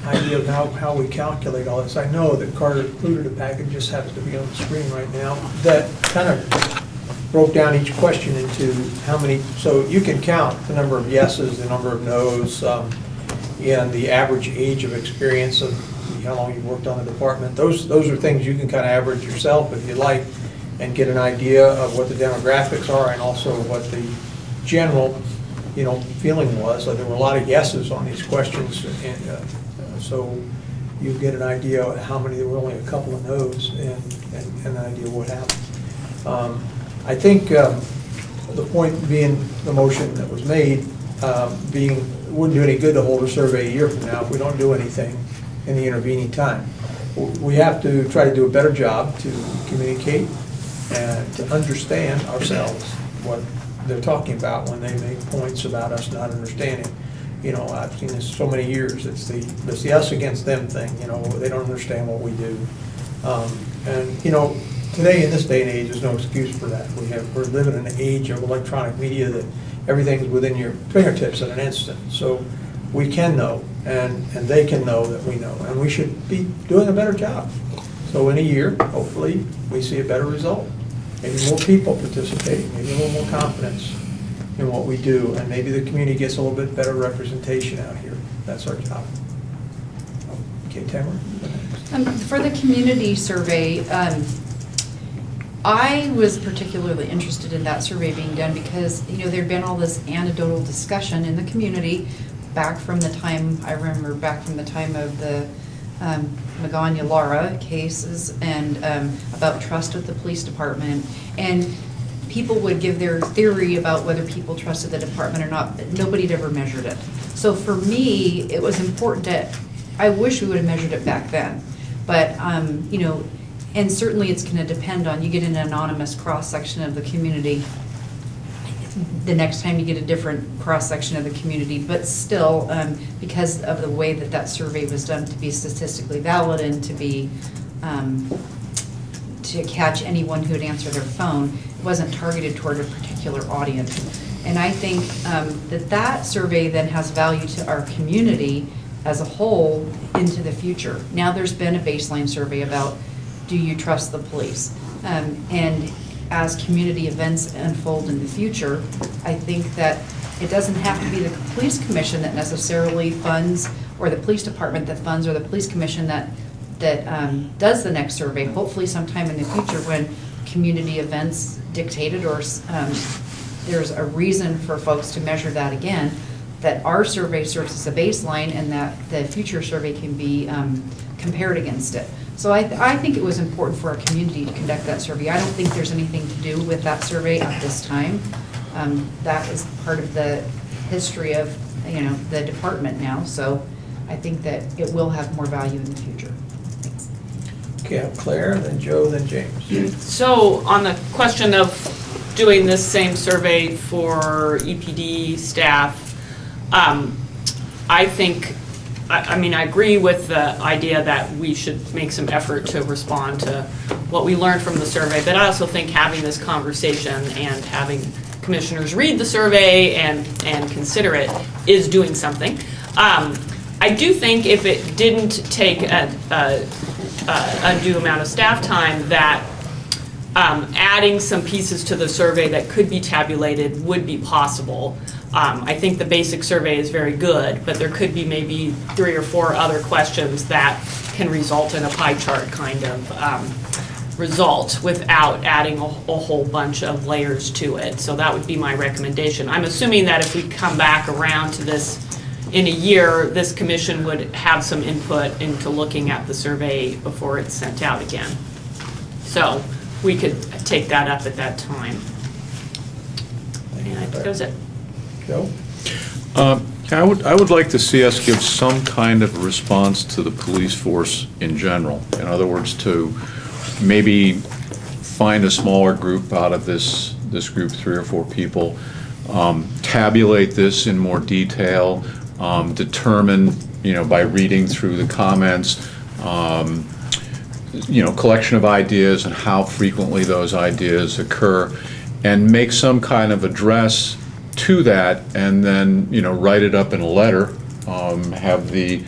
idea of how we calculate all this, I know that Carter included a package, just happens to be on the screen right now, that kind of broke down each question into how many, so you can count the number of yeses, the number of nos, and the average age of experience of how long you've worked on the department. Those are things you can kind of average yourself if you like, and get an idea of what the demographics are and also what the general, feeling was. Like there were a lot of yeses on these questions, and so you get an idea of how many. There were only a couple of nos, and an idea of what happened. I think the point being the motion that was made being it wouldn't do any good to hold a survey a year from now if we don't do anything in the intervening time. We have to try to do a better job to communicate and to understand ourselves what they're talking about when they make points about us not understanding. I've seen this so many years. It's the us against them thing. They don't understand what we do. And to today, in this day and age, there's no excuse for that. We're living in an age of electronic media that everything's within your fingertips in an instant. So we can know, and they can know that we know, and we should be doing a better job. So in a year, hopefully, we see a better result. Maybe more people participating, maybe a little more confidence in what we do, and maybe the community gets a little bit better representation out here. That's our job. Okay, Tamara? For the community survey, I was particularly interested in that survey being done because, there'd been all this anecdotal discussion in the community back from the time of the Magana-Lara cases and about trust with the police department. And people would give their theory about whether people trusted the department or not, but nobody had ever measured it. So for me, it was important I wish we would have measured it back then. But, and certainly it's going to depend on, you get an anonymous cross-section of the community, the next time you get a different cross-section of the community, but still, because of the way that survey was done to be statistically valid and to be, to catch anyone who would answer their phone, it wasn't targeted toward a particular audience. And I think that survey then has value to our community as a whole into the future. Now there's been a baseline survey about, do you trust the police? And as community events unfold in the future, I think that it doesn't have to be the police commission that necessarily funds, or the police department that funds, or the police commission that does the next survey. Hopefully sometime in the future when community events dictated, or there's a reason for folks to measure that again, that our survey serves as a baseline and that the future survey can be compared against it. So I think it was important for our community to conduct that survey. I don't think there's anything to do with that survey at this time. That is part of the history of the department now. So I think that it will have more value in the future. Thanks. Okay, I'm Claire, then Joe, then James. So on the question of doing this same survey for EPD staff, I think, I agree with the idea that we should make some effort to respond to what we learned from the survey, but I also think having this conversation and having commissioners read the survey and consider it is doing something. I do think if it didn't take an undue amount of staff time, that adding some pieces to the survey that could be tabulated would be possible. I think the basic survey is very good, but there could be maybe 3 or 4 other questions that can result in a pie chart kind of result without adding a whole bunch of layers to it. So that would be my recommendation. I'm assuming that if we come back around to this in a year, this commission would have some input into looking at the survey before it's sent out again. So we could take that up at that time. And I think that was it. Joe? I would like to see us give some kind of response to the police force in general. In other words, to maybe find a smaller group out of this group, 3 or 4 people, tabulate this in more detail, determine, by reading through the comments, collection of ideas and how frequently those ideas occur, and make some kind of address to that, and then write it up in a letter, have the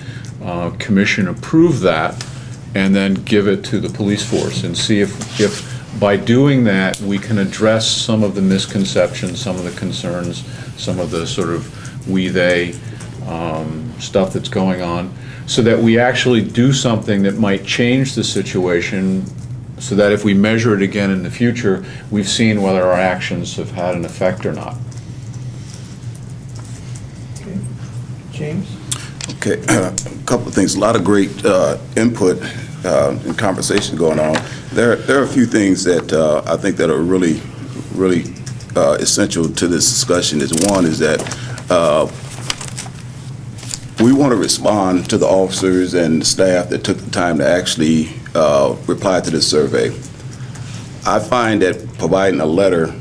commission approve that, and then give it to the police force and see if by doing that we can address some of the misconceptions, some of the concerns, some of the sort of we-they stuff that's going on, so that we actually do something that might change the situation, so that if we measure it again in the future, we've seen whether our actions have had an effect or not. Okay. James? Okay, a couple of things. A lot of great input and conversation going on. There are a few things that I think that are really essential to this discussion. One is that we want to respond to the officers and the staff that took the time to actually reply to this survey. I find that providing a letter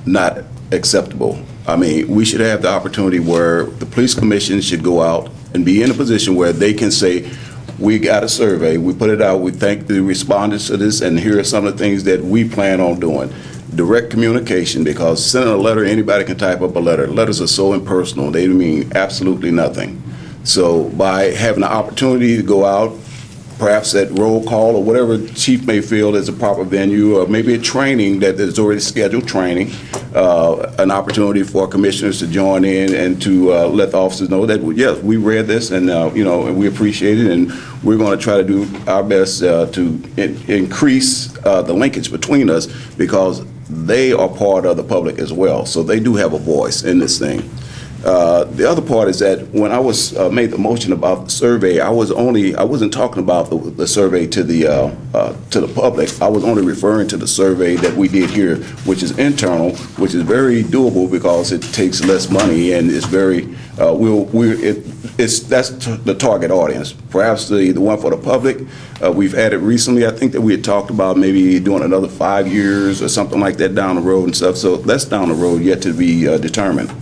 not acceptable. I mean, we should have the opportunity where the police commission should go out and be in a position where they can say, we got a survey, we put it out, we thank the respondents to this, and here are some of the things that we plan on doing. Direct communication, because sending a letter, anybody can type up a letter. Letters are so impersonal, they mean absolutely nothing. So by having the opportunity to go out, perhaps at roll call or whatever chief may feel is a proper venue, or maybe a training that is already scheduled training, an opportunity for commissioners to join in and to let the officers know that, yes, we read this and, and we appreciate it, and we're going to try to do our best to increase the linkage between us, because they are part of the public as well. So they do have a voice in this thing. The other part is that when I was made the motion about the survey, I wasn't talking about the survey to the public. I was only referring to the survey that we did here, which is internal, which is very doable because it takes less money and it's very that's the target audience. Perhaps the one for the public we've added recently. I think that we had talked about maybe doing another 5 years or something like that down the road and stuff. So that's down the road, yet to be determined.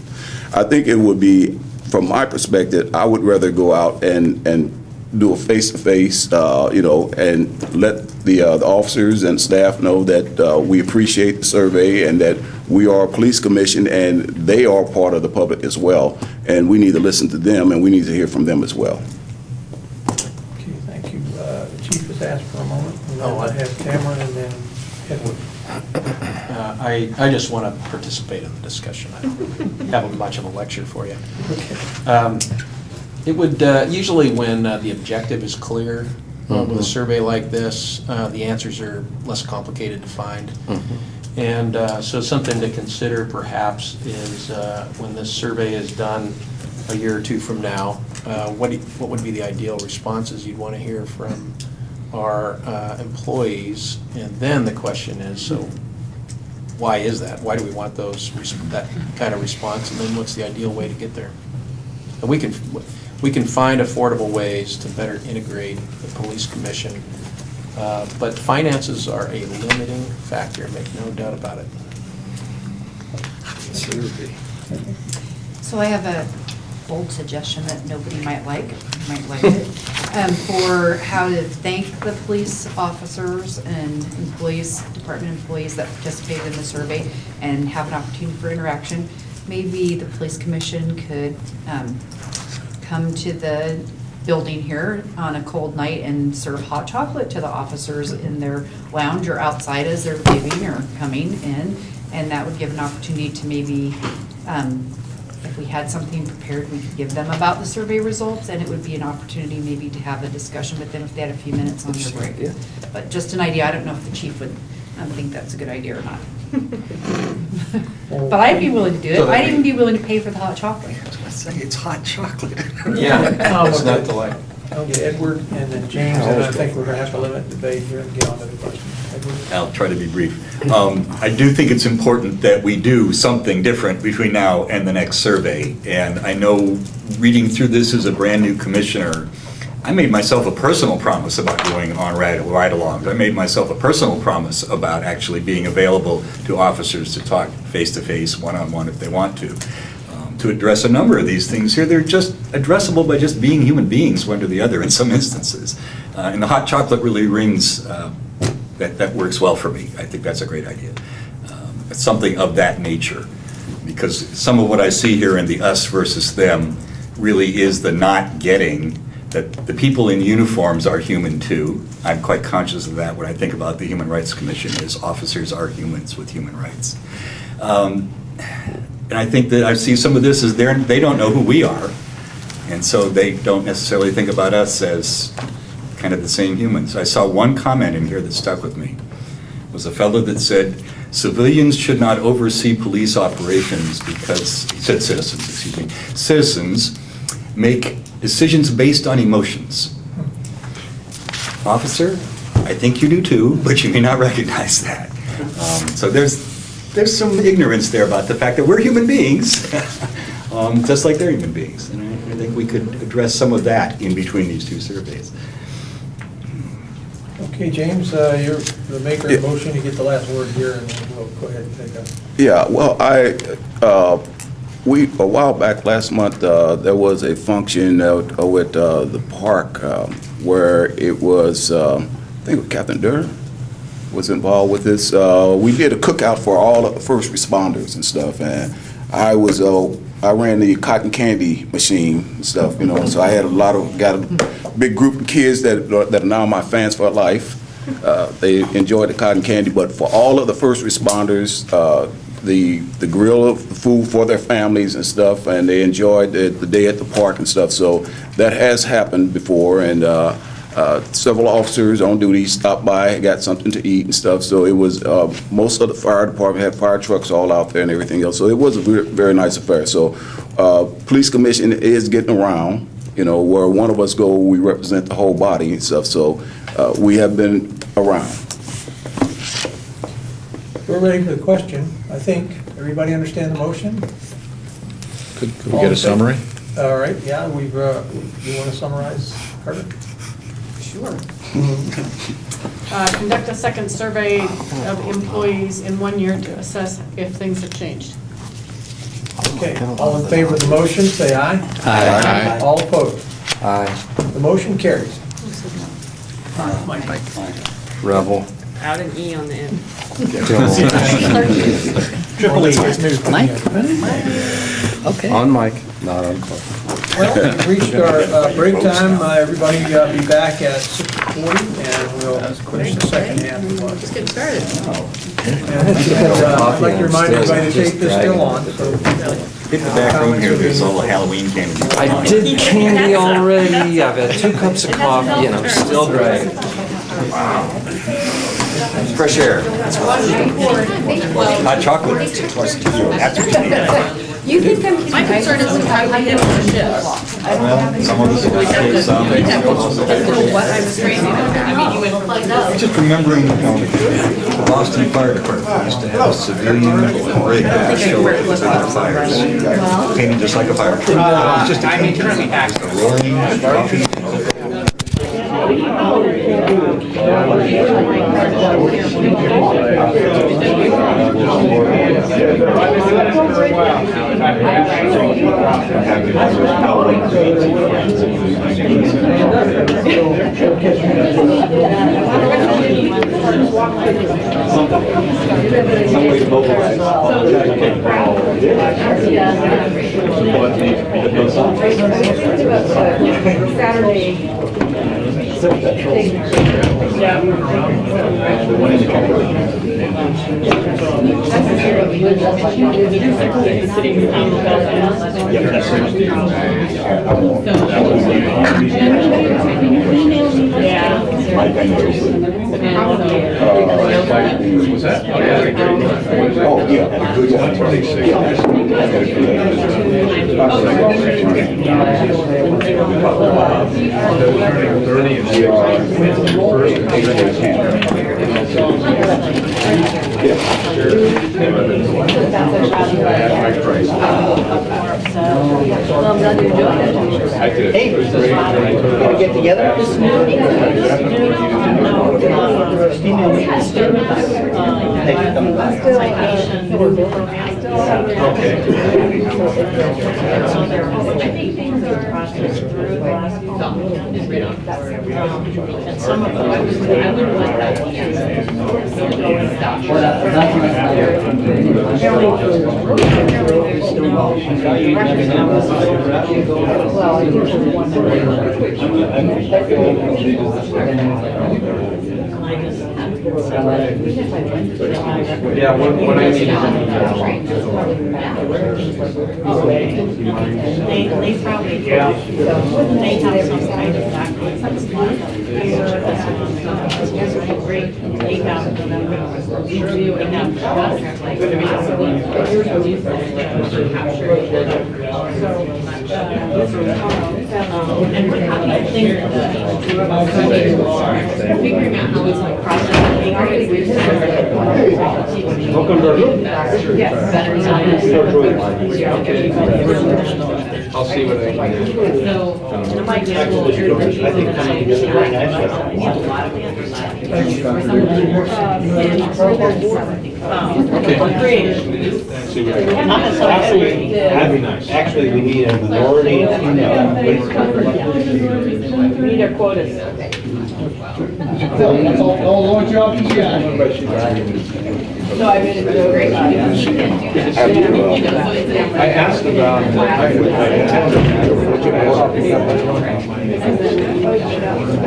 I think it would be, from my perspective, I would rather go out and do a face-to-face, and let the officers and staff know that we appreciate the survey and that we are a police commission and they are part of the public as well. And we need to listen to them and we need to hear from them as well. Okay, thank you. The chief has asked for a moment. And then I have Cameron and then Edward. I just want to participate in the discussion. I don't have much of a lecture for you. It would, usually when the objective is clear with a survey like this, the answers are less complicated to find. And so something to consider perhaps is when this survey is done a year or two from now, what would be the ideal responses you'd want to hear from our employees? And then the question is, so why is that? Why do we want that kind of response? And then what's the ideal way to get there? And we can find affordable ways to better integrate the police commission, but finances are a limiting factor, make no doubt about it. So I have a bold suggestion that nobody might like it, for how to thank the police officers and employees, department employees that participated in the survey and have an opportunity for interaction. Maybe the police commission could come to the building here on a cold night and serve hot chocolate to the officers in their lounge or outside as they're leaving or coming in. And that would give an opportunity to maybe, if we had something prepared, we could give them about the survey results, and it would be an opportunity maybe to have a discussion with them if they had a few minutes on their break. But just an idea, I don't know if the chief would think that's a good idea or not. But I'd be willing to do it. I'd even be willing to pay for the hot chocolate. It's hot chocolate. Yeah, it's not delightful. Okay, Edward and then James, and I think we're going to have to limit debate here and get on to the question. Edward? I'll try to be brief. I do think it's important that we do something different between now and the next survey. And I know, reading through this as a brand-new commissioner, I made myself a personal promise about going on ride-alongs. I made myself a personal promise about actually being available to officers to talk face-to-face, one-on-one if they want to address a number of these things here. They're just addressable by just being human beings, one to the other in some instances. And the hot chocolate really rings, that works well for me. I think that's a great idea. It's something of that nature, because some of what I see here in the us versus them really is the not getting that the people in uniforms are human too. I'm quite conscious of that. When I think about the Human Rights Commission, is officers are humans with human rights. And I think that I see some of this as they don't know who we are, and so they don't necessarily think about us as kind of the same humans. I saw one comment in here that stuck with me. It was a fellow that said, civilians should not oversee police operations because, he said citizens, excuse me, citizens make decisions based on emotions. Officer, I think you do too, but you may not recognize that. So there's some ignorance there about the fact that we're human beings, just like they're human beings. And I think we could address some of that in between these two surveys. Okay, James, you're the maker of the motion. You get the last word here, and then we'll go ahead and take a... Yeah, well, A while back, last month, there was a function with the park where it was, I think Captain Durr was involved with this. We did a cookout for all the first responders and stuff, and I ran the cotton candy machine and stuff, so I had got a big group of kids that are now my fans for life. They enjoyed the cotton candy, but for all of the first responders, the grill of food for their families and stuff, and they enjoyed the day at the park and stuff. So that has happened before, and several officers on duty stopped by, got something to eat and stuff. So it was, most of the fire department had fire trucks all out there and everything else. So it was a very nice affair. So police commission is getting around, where one of us go, we represent the whole body and stuff. So we have been around. We're ready for the question. I think everybody understand the motion? Could we get a summary? All right, yeah, you want to summarize, Carter? Sure. Conduct a second survey of employees in 1 year to assess if things have changed. Okay, all in favor of the motion, say aye. Aye. All opposed? Aye. The motion carries. Rebel. Out an E on the end. Triple E. Mike? Okay. On mic, not on clock. Well, we've reached our break time. Everybody be back at 6:40, and we'll finish the second half of lunch. Just getting started. And I'd like to remind everybody to take this still on, so. Hit the back room here, there's all the Halloween candy. I did candy already, I've had 2 cups of coffee, and I'm still dry. Fresh air. Hot chocolate. That's what you need. My concern is the time we have on shifts. Some of us will take some. What I was crazy about. I mean, you went. Just remembering, the Boston Fire Department used to have a civilian rig that show up with fires, painted just like a fire truck. It was just a roaring coffee. Hey, gonna get together? Yeah, when I need They probably, they have some kind of document that's like, great, they have, they have, like, and I think figuring out how it's like processing. Welcome to our group. Yes. Better. I'll see what I can do. So, in my school, there's a people that I really like, we have a lot of answers. For some of them, creative. That'd be nice. Actually, we need a minority of female. We need our quotas. That's all the job he's got. No, I really do a great job. I asked about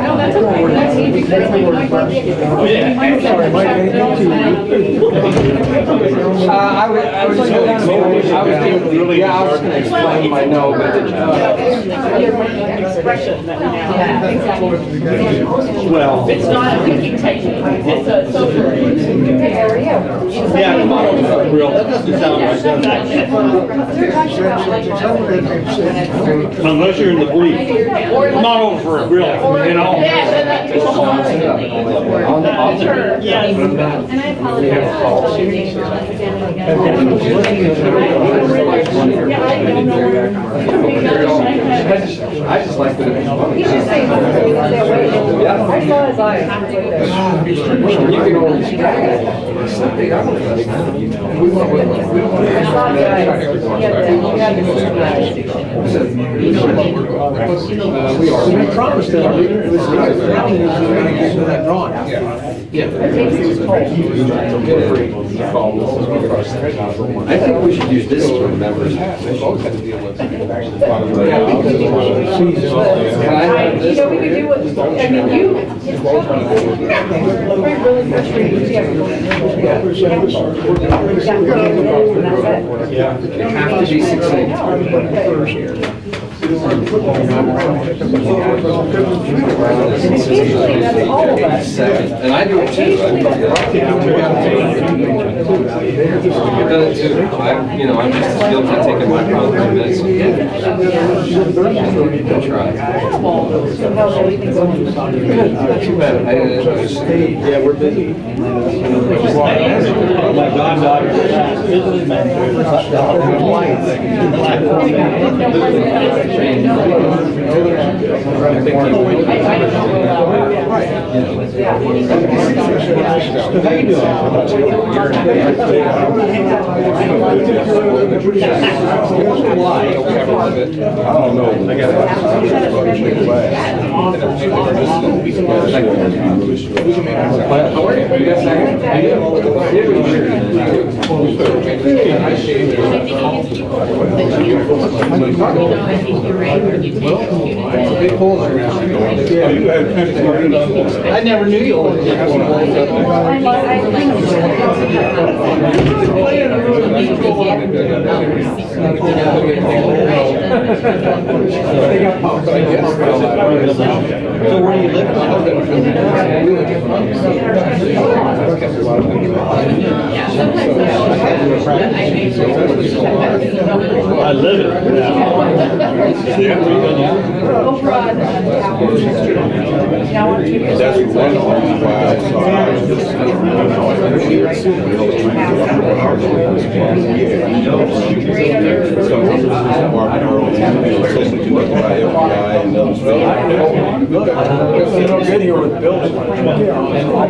No, that's okay. That's easy. Sorry, Mike, anything I was going to explain my no, but Expression that we now have. Well, It's not a thinking technique, it's a social. yeah, come on over for a grill. That doesn't sound right, does it? Unless you're in the bleed. Not over for a grill, you know? And I I just like that it's funny. I saw his eyes. You can always We promised that we was going to get to that drawing. I think we should use this to remember. Can I have this? We could do what, I mean, you. Really frustrating. You have to be succinct. And I do it too. I've done it too. I'm just as guilty of taking my 3 minutes. Try. Too bad. Yeah, we're busy. My goddaughter visited I don't know. I I never knew you were. So where do you live? I live it That's one reason why Good here with buildings.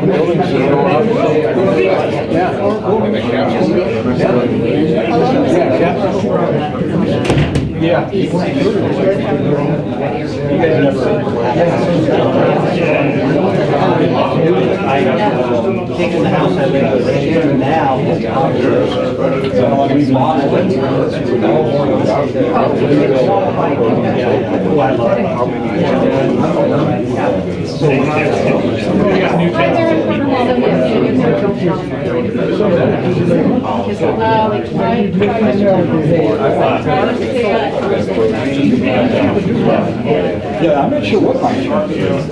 Buildings are going up. Yeah. Taking the house I live in now. Yeah, I'm not sure what my charge is.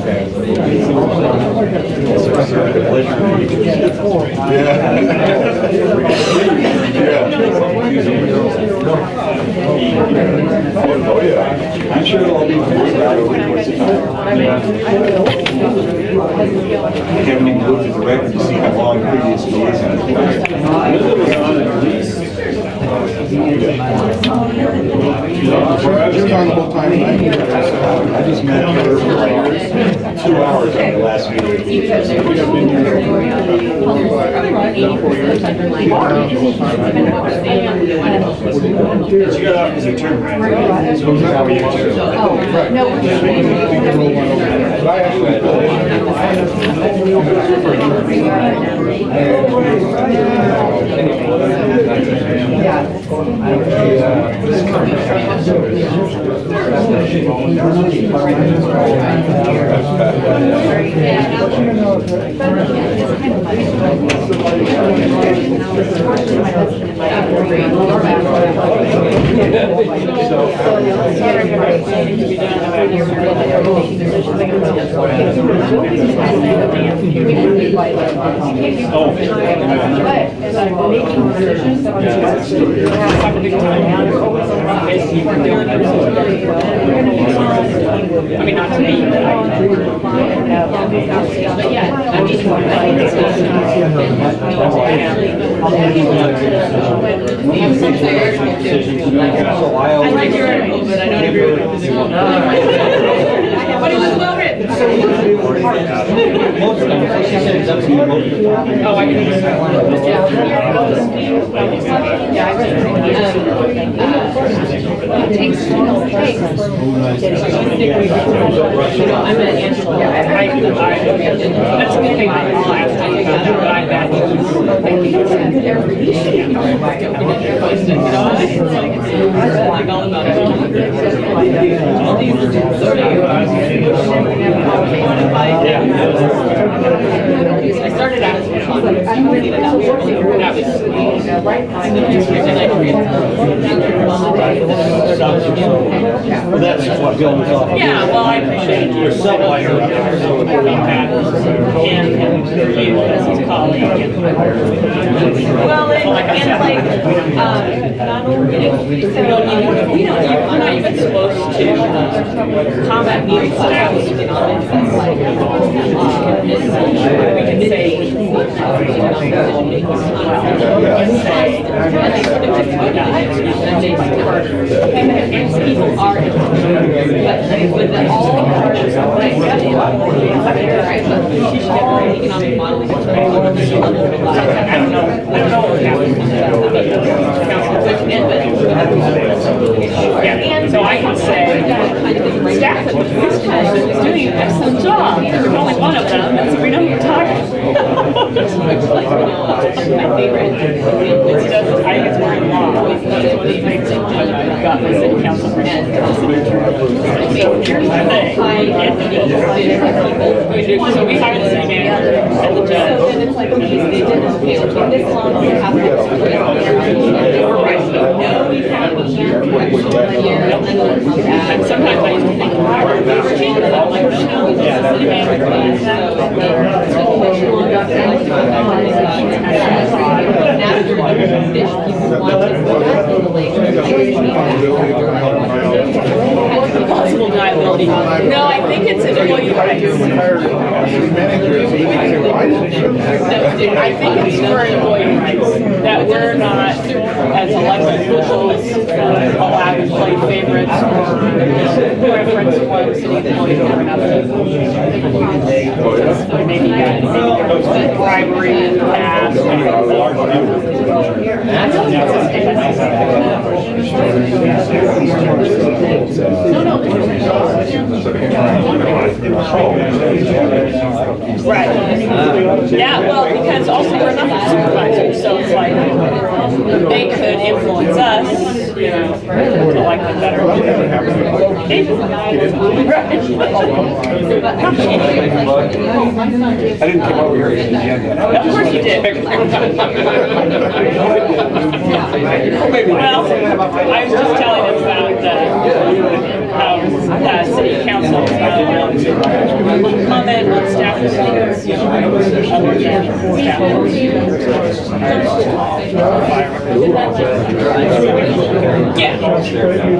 Oh, yeah. I'm sure it'll all be right over the course of time. You haven't even looked at the record to see how long previous meetings have been. I just met her for like 2 hours on the last meeting. She got off as a turn right. So how are you I mean, not to me, but yeah, I like your article, but I don't agree with your position. But it was well written. Oh, I can. I'm an Angela. That's a good thing. I'll ask you what I bet. Like all about I started out as a yeah, well, I appreciate your and as his colleague. Well, and like, not only, you're not even supposed to combat needs that we can say, and people are, but with all economic modeling, I don't know what happened. And so I can say, staff at the police department is doing an excellent job. There's only one of them, and so we know who you're talking about. My favorite. I think it's more in law. That's one of the things I got my city council for. Here's the thing. So we hired the city manager and the judge. So then it's like, okay, they did this long, we have to no, we can't. And sometimes I used to think, we're changing it. I'm like, no, it's just the city Possible liability. No, I think it's employee rights. I think it's for employee rights, that we're not, as elected officials, allowed to play favorites or preference one city employee over another. Maybe there's bribery in the past. Right. Yeah, well, because also we're not supervisors, so it's like they could influence us, you know, to like them better. I didn't come over here to the agenda. Of course you did. Well, I was just telling them about how city council comment on staff decisions. Yeah.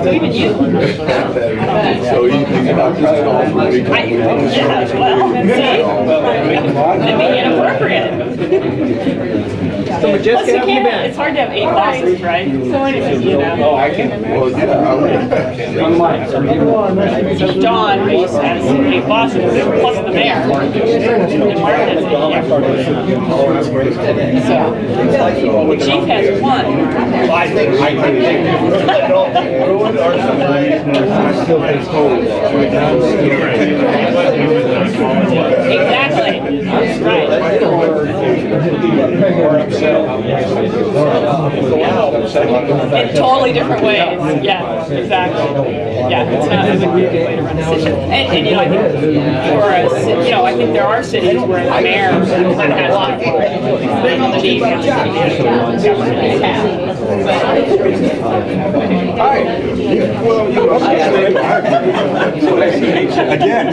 So even you. So you think about this? Yeah, well, see, it'd be inappropriate. Plus, you can't, it's hard to have 8 bosses, right? So anyway, you know. I can. Well, So John has 8 bosses, plus the mayor. And Mark has 8. So, the chief has 1. I think Exactly. That's right. In totally different ways. Yeah, exactly. Yeah, it's not a good way to run a city. And you know, I think for us, you know, I think there are cities where the mayor has a lot of responsibility. But the chief has Again.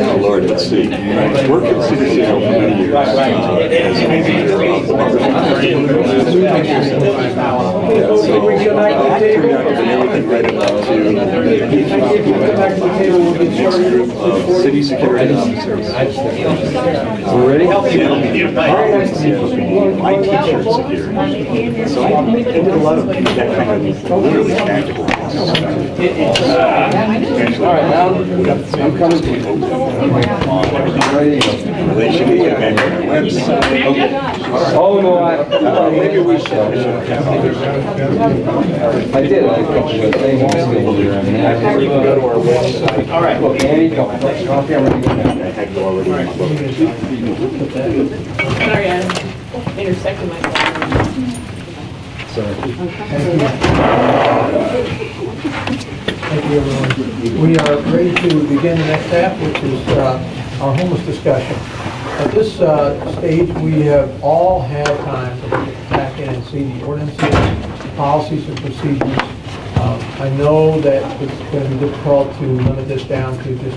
Oh, Lord, let's see. Worked at City Center for many years. City security officers. We're ready? My teacher is security. So I did a lot of that kind of really tangible things. All right, now I'm coming to you. Relationship and website. Oh, no, maybe we should. I did. I think we can go to our website. All right. Look, Annie, go. Off camera. Sorry, I intersected myself. Thank you, everyone. We are ready to begin the next half, which is our homeless discussion. At this stage, we have all had time to look back in and see the ordinances, policies, and procedures. I know that it's going to be difficult to limit this down to just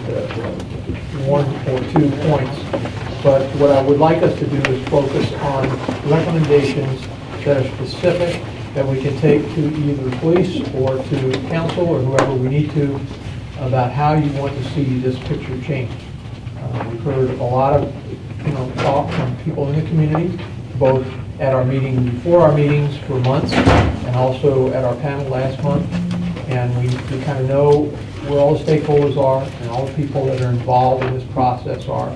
1 or 2 points, but what I would like us to do is focus on recommendations that are specific, that we can take to either police or to council or whoever we need to about how you want to see this picture change. We've heard a lot of talk from people in the community, both at our meeting, before our meetings for months, and also at our panel last month. And we kind of know where all the stakeholders are and all the people that are involved in this process are.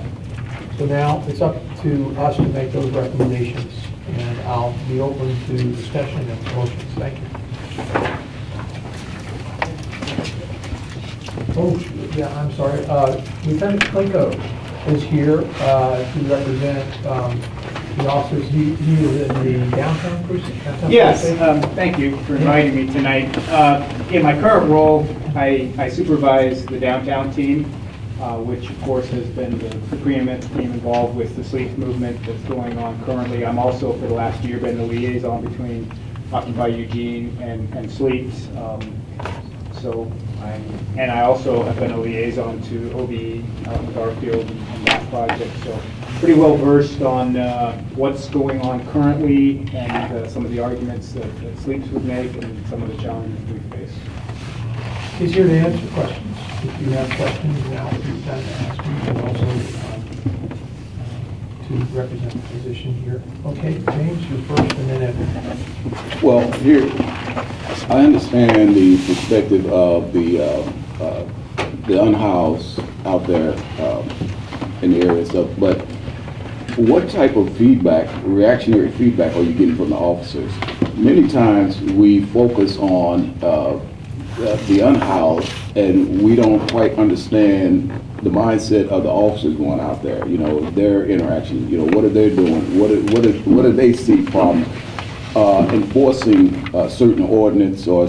So now it's up to us to make those recommendations. And I'll be open to discussion and motions. Thank you. Oh, yeah, I'm sorry. Lieutenant Clinko is here to represent the officers. He is in the downtown precinct. Yes, thank you for inviting me tonight. In my current role, I supervise the downtown team, which of course has been the preeminent team involved with the sleep movement that's going on currently. I'm also, for the last year, been the liaison between Occupy Eugene and Sleeps. I also have been a liaison to OBE out in Garfield and that project. So pretty well versed on what's going on currently and some of the arguments that Sleeps would make and some of the challenges we face. He's here to answer questions. If you have questions, now is the time to ask him, and also to represent the position here. Okay, James, you're first, and then Evan. Well, here, I understand the perspective of the unhoused out there in the area and stuff, but what type of feedback, reactionary feedback, are you getting from the officers? Many times we focus on the unhoused, and we don't quite understand the mindset of the officers going out there. Their interaction. What are they doing? What do they see from enforcing certain ordinance or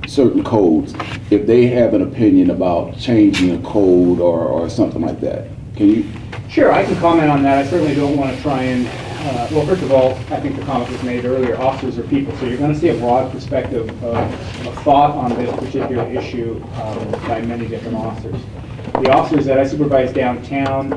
certain codes? If they have an opinion about changing a code or something like that, can you? Sure, I can comment on that. I certainly don't want to try and, well, first of all, I think the comment was made earlier, officers are people, so you're going to see a broad perspective of thought on this particular issue by many different officers. The officers that I supervise downtown,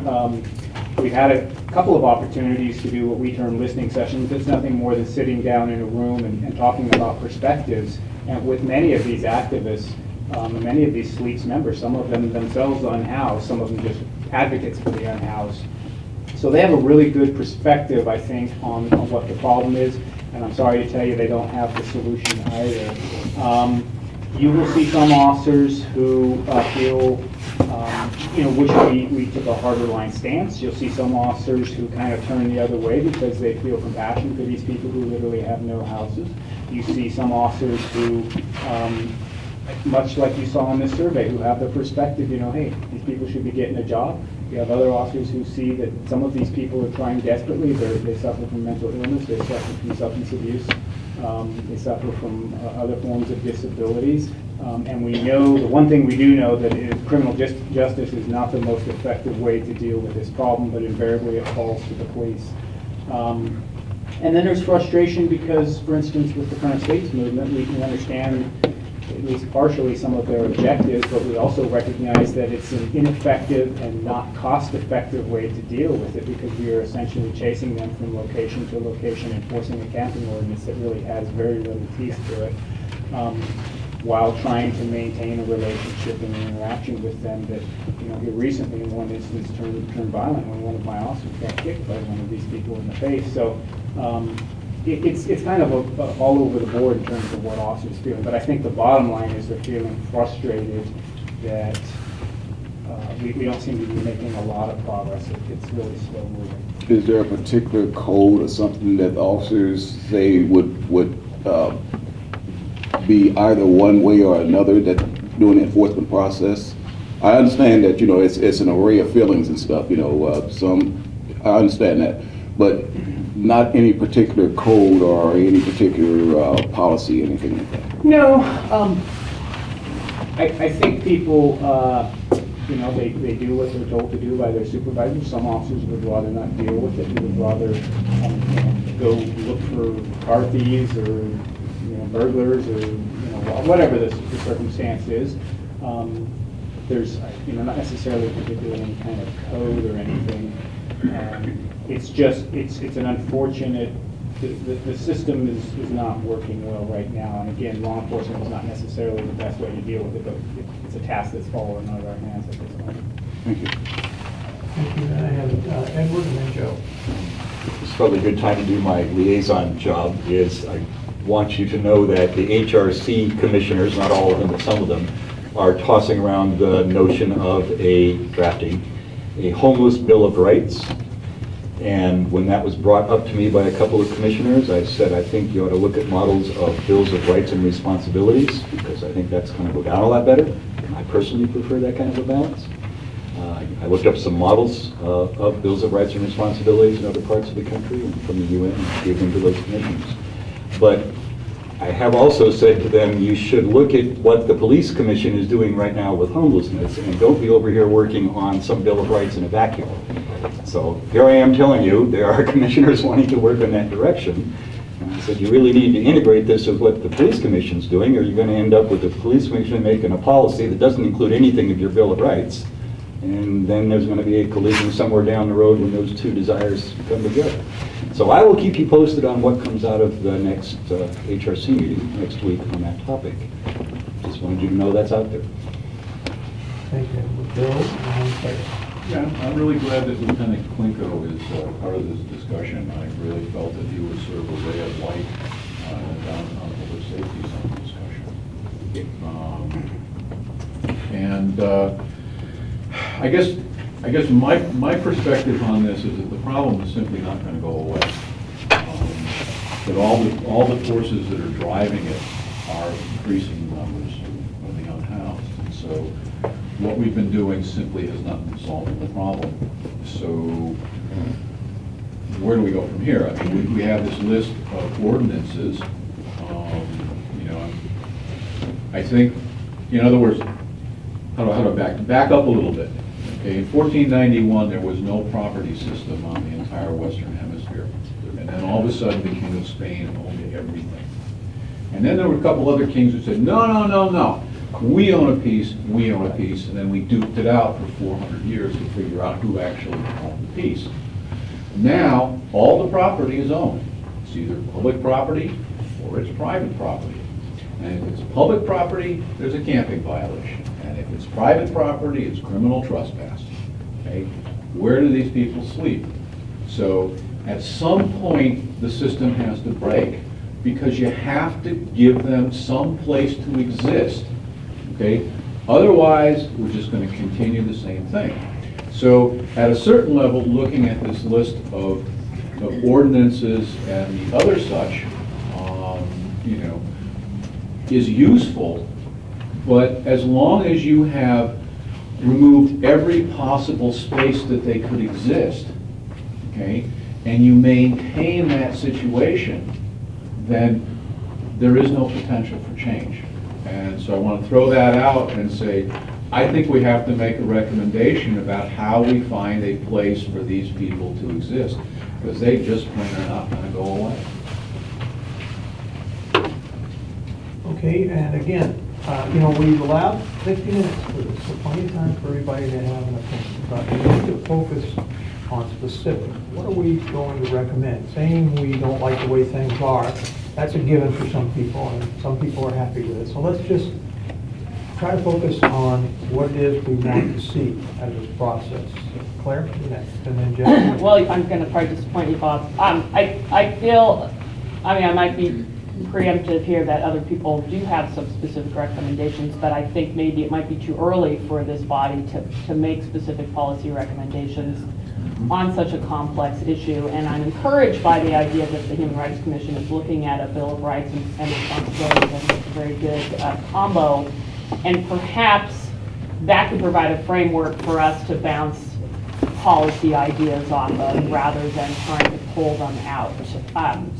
we've had a couple of opportunities to do what we term listening sessions. It's nothing more than sitting down in a room and talking about perspectives. And with many of these activists, and many of these Sleeps members, some of them themselves unhoused, some of them just advocates for the unhoused, So they have a really good perspective, I think, on what the problem is, and I'm sorry to tell you they don't have the solution either. You will see some officers who feel, wish we took a harder line stance. You'll see some officers who kind of turn the other way because they feel compassion for these people who literally have no houses. You see some officers who, much like you saw in this survey, who have the perspective, hey, these people should be getting a job. You have other officers who see that some of these people are trying desperately. They suffer from mental illness, they suffer from substance abuse, they suffer from other forms of disabilities. And we know, the one thing we do know, that criminal justice is not the most effective way to deal with this problem, but invariably it falls to the police. And then there's frustration because, for instance, with the current states movement, we can understand at least partially some of their objectives, but we also recognize that it's an ineffective and not cost-effective way to deal with it because we are essentially chasing them from location to location, enforcing a camping ordinance that really has very little teeth to it, while trying to maintain a relationship and an interaction with them that, here recently in one instance turned violent when one of my officers got kicked by one of these people in the face. So it's kind of all over the board in terms of what officers are feeling. But I think the bottom line is they're feeling frustrated that we don't seem to be making a lot of progress. It's really slow moving. Is there a particular code or something that officers say would be either one way or another that during the enforcement process? I understand that, it's an array of feelings and stuff, I understand that, but not any particular code or any particular policy, anything like that. No, I think people, they do what they're told to do by their supervisors. Some officers would rather not deal with it. They would rather go look for car thieves or burglars or whatever the circumstance is. There's not necessarily particularly any kind of code or anything. It's just it's an unfortunate. The system is not working well right now, and again, law enforcement is not necessarily the best way to deal with it, but it's a task that's fallen out of our hands at this point. Thank you. Thank you. And I have Edward and then Joe. It's probably a good time to do my liaison job. I want you to know that the HRC commissioners, not all of them, but some of them, are tossing around the notion of drafting a homeless bill of rights. And when that was brought up to me by a couple of commissioners, I said, I think you ought to look at models of bills of rights and responsibilities, because I think that's going to go down a lot better. I personally prefer that kind of a balance. I looked up some models of bills of rights and responsibilities in other parts of the country and from the UN and gave them to those commissioners. But I have also said to them, you should look at what the police commission is doing right now with homelessness, and don't be over here working on some bill of rights in a vacuum. So here I am telling you, there are commissioners wanting to work in that direction. And I said, you really need to integrate this with what the police commission's doing, or you're going to end up with the police commission making a policy that doesn't include anything of your bill of rights. And then there's going to be a collision somewhere down the road when those two desires come together. So I will keep you posted on what comes out of the next HRC meeting next week on that topic. Just wanted you to know that's out there. Thank you. Bill and Claire. Yeah, I'm really glad that Lieutenant Klinko is part of this discussion. I really felt that he was sort of a ray of light down on public safety discussion. I guess my perspective on this is that the problem is simply not going to go away. That all the forces that are driving it are increasing the numbers of the unhoused. And so what we've been doing simply has not been solving the problem. So where do we go from here? I mean, we have this list of ordinances. I think, in other words, how to back up a little bit. Okay, in 1491, there was no property system on the entire Western Hemisphere. And then all of a sudden, the King of Spain owned everything. And then there were a couple other kings who said, no. We own a piece, and then we duked it out for 400 years to figure out who actually owned the piece. Now, all the property is owned. It's either public property or it's private property. And if it's public property, there's a camping violation. And if it's private property, it's criminal trespass. Okay? Where do these people sleep? So at some point, the system has to break, because you have to give them some place to exist, okay? Otherwise, we're just going to continue the same thing. So at a certain level, looking at this list of ordinances and the other such, you know, is useful, but as long as you have removed every possible space that they could exist, okay, and you maintain that situation, then there is no potential for change. And so I want to throw that out and say, I think we have to make a recommendation about how we find a place for these people to exist, because they just plain are not going to go away. Okay, and again, you know, we've allowed 50 minutes for this, so plenty of time for everybody to have an opinion. But we need to focus on specific. What are we going to recommend? Saying we don't like the way things are, that's a given for some people, and some people are happy with it. So let's just try to focus on what it is we want to see out of this process. Claire, you're next, and then Jeff. Well, I'm going to probably disappoint you, Bob. I feel, I mean, I might be preemptive here that other people do have some specific recommendations, but I think maybe it might be too early for this body to make specific policy recommendations on such a complex issue. And I'm encouraged by the idea that the Human Rights Commission is looking at a Bill of Rights and responsibilities. I think it's a very good combo. And perhaps that could provide a framework for us to bounce policy ideas off of rather than trying to pull them out.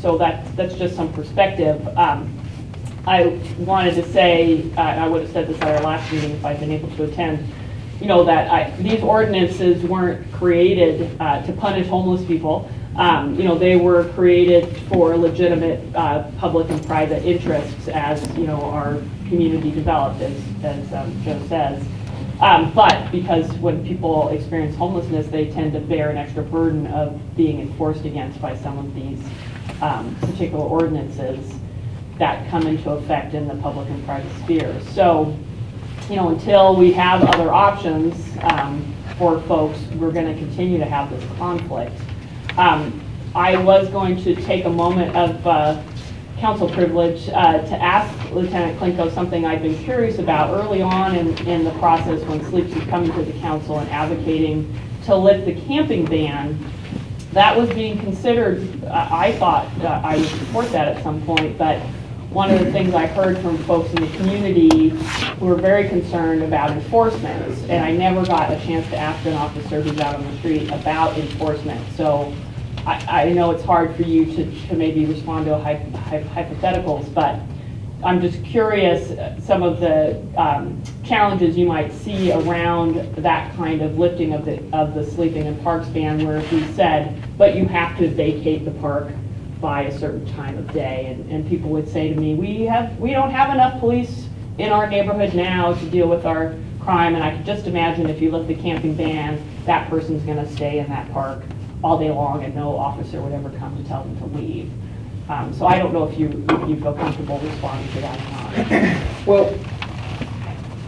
So that's just some perspective. I wanted to say, I would have said this at our last meeting if I'd been able to attend, you know, that these ordinances weren't created to punish homeless people. You know, they were created for legitimate public and private interests as, you know, our community developed, as Joe says. But because when people experience homelessness, they tend to bear an extra burden of being enforced against by some of these particular ordinances that come into effect in the public and private spheres. So, you know, until we have other options for folks, we're going to continue to have this conflict. I was going to take a moment of council privilege to ask Lieutenant Klinko something I've been curious about early on in the process when Sleeps was coming to the council and advocating to lift the camping ban. That was being considered. I thought I would support that at some point, but one of the things I heard from folks in the community who were very concerned about enforcement, and I never got a chance to ask an officer who's out on the street about enforcement. So I know it's hard for you to maybe respond to hypotheticals, but I'm just curious some of the challenges you might see around that kind of lifting of the sleeping in parks ban, where if we said, but you have to vacate the park by a certain time of day, and people would say to me, we don't have enough police in our neighborhood now to deal with our crime, and I could just imagine if you lift the camping ban, that person's going to stay in that park all day long and no officer would ever come to tell them to leave. So I don't know if you feel comfortable responding to that or not. Well,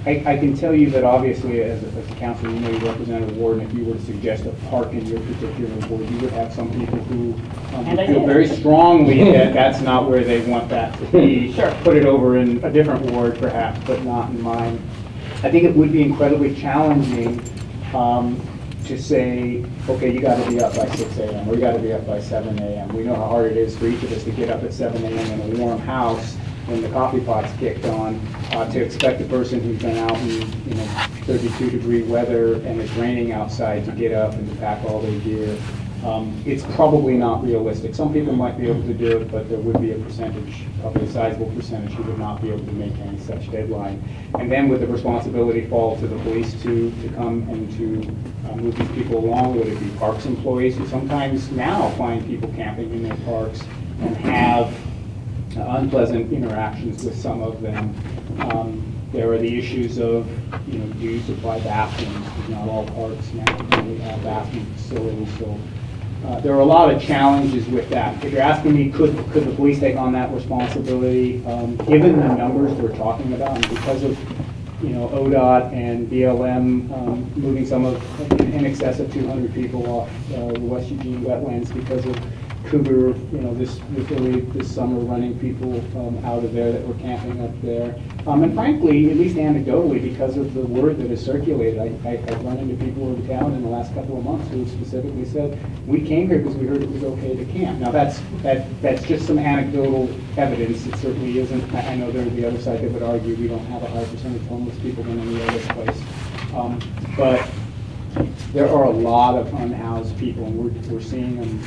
I can tell you that obviously as a councilor, you know, you represent a ward, and if you were to suggest a park in your particular ward, you would have some people who feel very strongly that that's not where they want that to be. Sure. Put it over in a different ward perhaps, but not in mine. I think it would be incredibly challenging to say, okay, you got to be up by 6 a.m. or you got to be up by 7 a.m. We know how hard it is for each of us to get up at 7 a.m. in a warm house when the coffee pot's kicked on, to expect a person who's been out in 32-degree weather and it's raining outside to get up and to pack all their gear. It's probably not realistic. Some people might be able to do it, but there would be a percentage, probably a sizable percentage, who would not be able to make any such deadline. And then would the responsibility fall to the police to come and to move these people along? Would it be parks employees who sometimes now find people camping in their parks and have unpleasant interactions with some of them? There are the issues of, do you supply bathrooms? Because not all parks now really have bathroom facilities. So there are a lot of challenges with that. If you're asking me, could the police take on that responsibility, given the numbers we're talking about, and because of ODOT and BLM moving some of, in excess of 200 people off the West Eugene wetlands because of cougar, this summer running people out of there that were camping up there. And frankly, at least anecdotally, because of the word that has circulated, I've run into people in town in the last couple of months who specifically said, we came here because we heard it was okay to camp. Now that's just some anecdotal evidence. It certainly isn't. I know there's the other side that would argue we don't have a higher percentage of homeless people than any other place. But there are a lot of unhoused people, and we're seeing them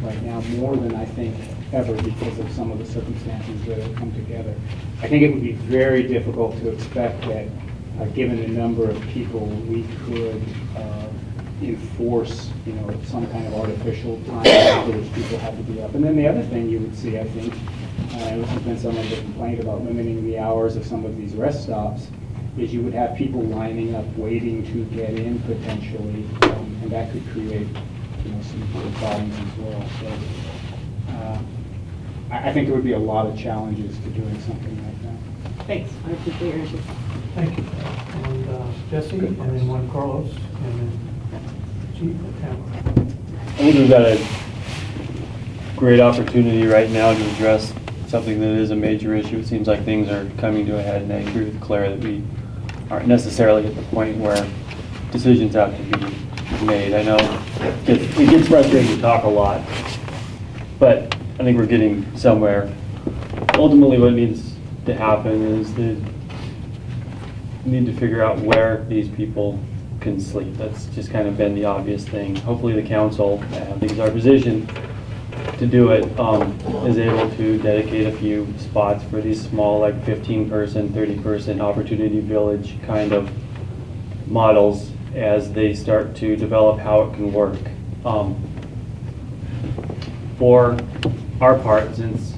right now more than I think ever because of some of the circumstances that have come together. I think it would be very difficult to expect that, given the number of people, we could enforce, some kind of artificial time for which people have to be up. And then the other thing you would see, I think, which has been some of the complaint about limiting the hours of some of these rest stops, is you would have people lining up waiting to get in potentially, and that could create some problems as well. So I think there would be a lot of challenges to doing something like that. Thanks. I appreciate your answer. Thank you. And Jesse, and then one Carlos, and then Chief Tamara. I think we've got a great opportunity right now to address something that is a major issue. It seems like things are coming to a head, and I agree with Claire that we aren't necessarily at the point where decisions have to be made. I know it gets frustrating to talk a lot, but I think we're getting somewhere. Ultimately, what needs to happen is that we need to figure out where these people can sleep. That's just kind of been the obvious thing. Hopefully the council, I think it's our position to do it, is able to dedicate a few spots for these small, like 15-person, 30-person opportunity village kind of models as they start to develop how it can work. For our part, since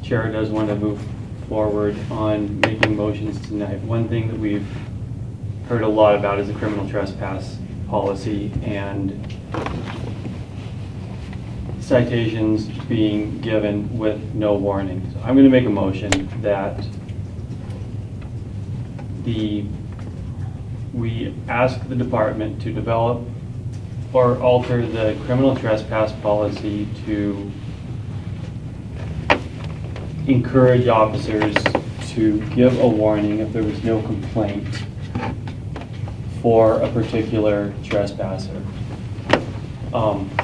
Chair does want to move forward on making motions tonight, one thing that we've heard a lot about is the criminal trespass policy and citations being given with no warning. So I'm going to make a motion that we ask the department to develop or alter the criminal trespass policy to encourage officers to give a warning if there was no complaint for a particular trespasser.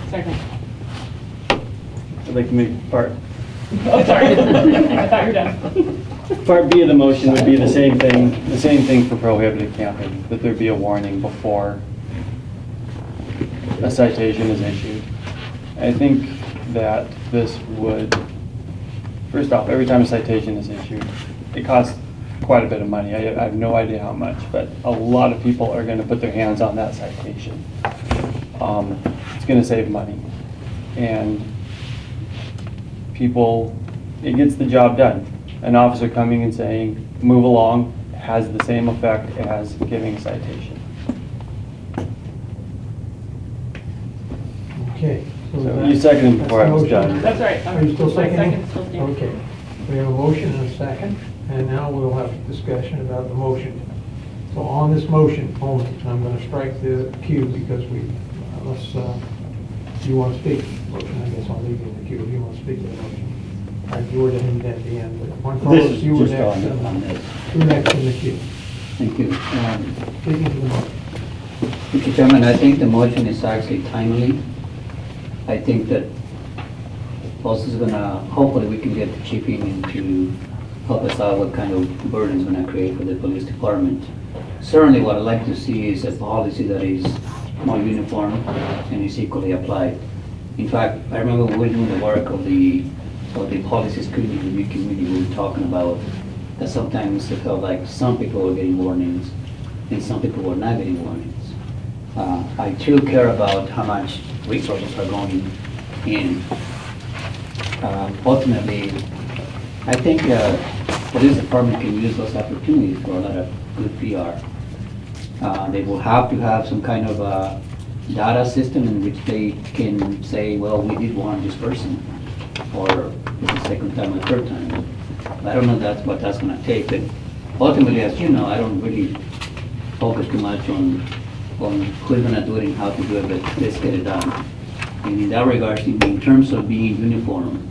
Second. I'd like to make part. Oh, sorry. I thought you were done. Part B of the motion would be the same thing for prohibited camping, that there be a warning before a citation is issued. I think that this would, first off, every time a citation is issued, it costs quite a bit of money. I have no idea how much, but a lot of people are going to put their hands on that citation. It's going to save money. And it gets the job done. An officer coming and saying, move along, has the same effect as giving a citation. Okay. So you seconded before I was done. That's right. Are you still seconding? My second still stands. Okay. We have a motion and a second, and now we'll have discussion about the motion. So on this motion only, and I'm going to strike the queue because unless you want to speak, motion, I guess I'll leave you in the queue if you want to speak to the motion. All right, you were at the end, but Juan Carlos, you were next. You were next in the queue. Thank you. Speaking to the motion. Mr. Chairman, I think the motion is actually timely. I think that also is gonna, hopefully we can get the chief in to help us out what kind of burden it's gonna create for the police department. Certainly what I'd like to see is a policy that is more uniform and is equally applied. In fact, I remember when we were doing the work of the policy screening review committee, we were talking about that sometimes it felt like some people were getting warnings and some people were not getting warnings. I too care about how much resources are going in. Ultimately, I think the police department can use those opportunities for a lot of good PR. They will have to have some kind of a data system in which they can say, well, we did warn this person, or the second time or third time. I don't know what that's gonna take, but ultimately, as you know, I don't really focus too much on who's gonna do it and how to do it, but let's get it done. And in that regard, in terms of being uniform,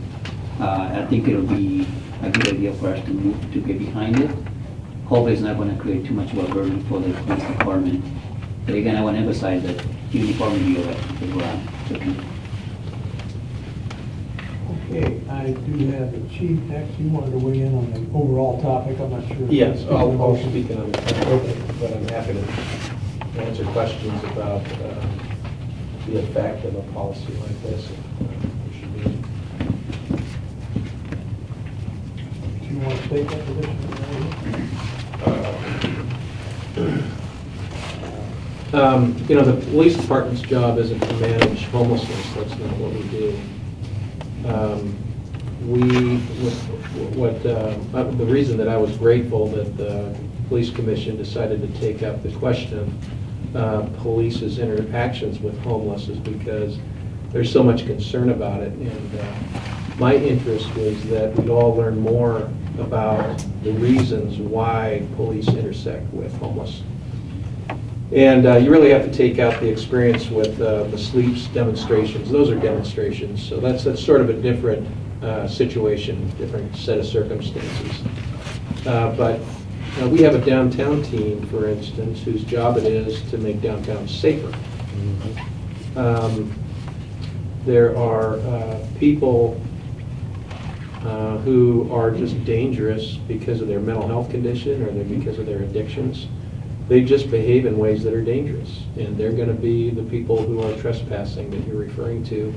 I think it'll be a good idea for us to get behind it. Hopefully, it's not gonna create too much of a burden for the police department. But again, I want to emphasize that uniformity is what I'm looking for. Okay, I do have the chief next. You wanted to weigh in on the overall topic. I'm not sure. Yes, I'll speak on the topic, but I'm happy to answer questions about the effect of a policy like this. Do you want to take that position? The police department's job isn't to manage homelessness. That's not what we do. The reason that I was grateful that the police commission decided to take up the question of police's interactions with homeless is because there's so much concern about it. And my interest was that we'd all learn more about the reasons why police intersect with homeless. And you really have to take out the experience with the sleeps demonstrations. Those are demonstrations, so that's sort of a different situation, different set of circumstances. But we have a downtown team, for instance, whose job it is to make downtown safer. There are people who are just dangerous because of their mental health condition or because of their addictions. They just behave in ways that are dangerous, and they're going to be the people who are trespassing that you're referring to.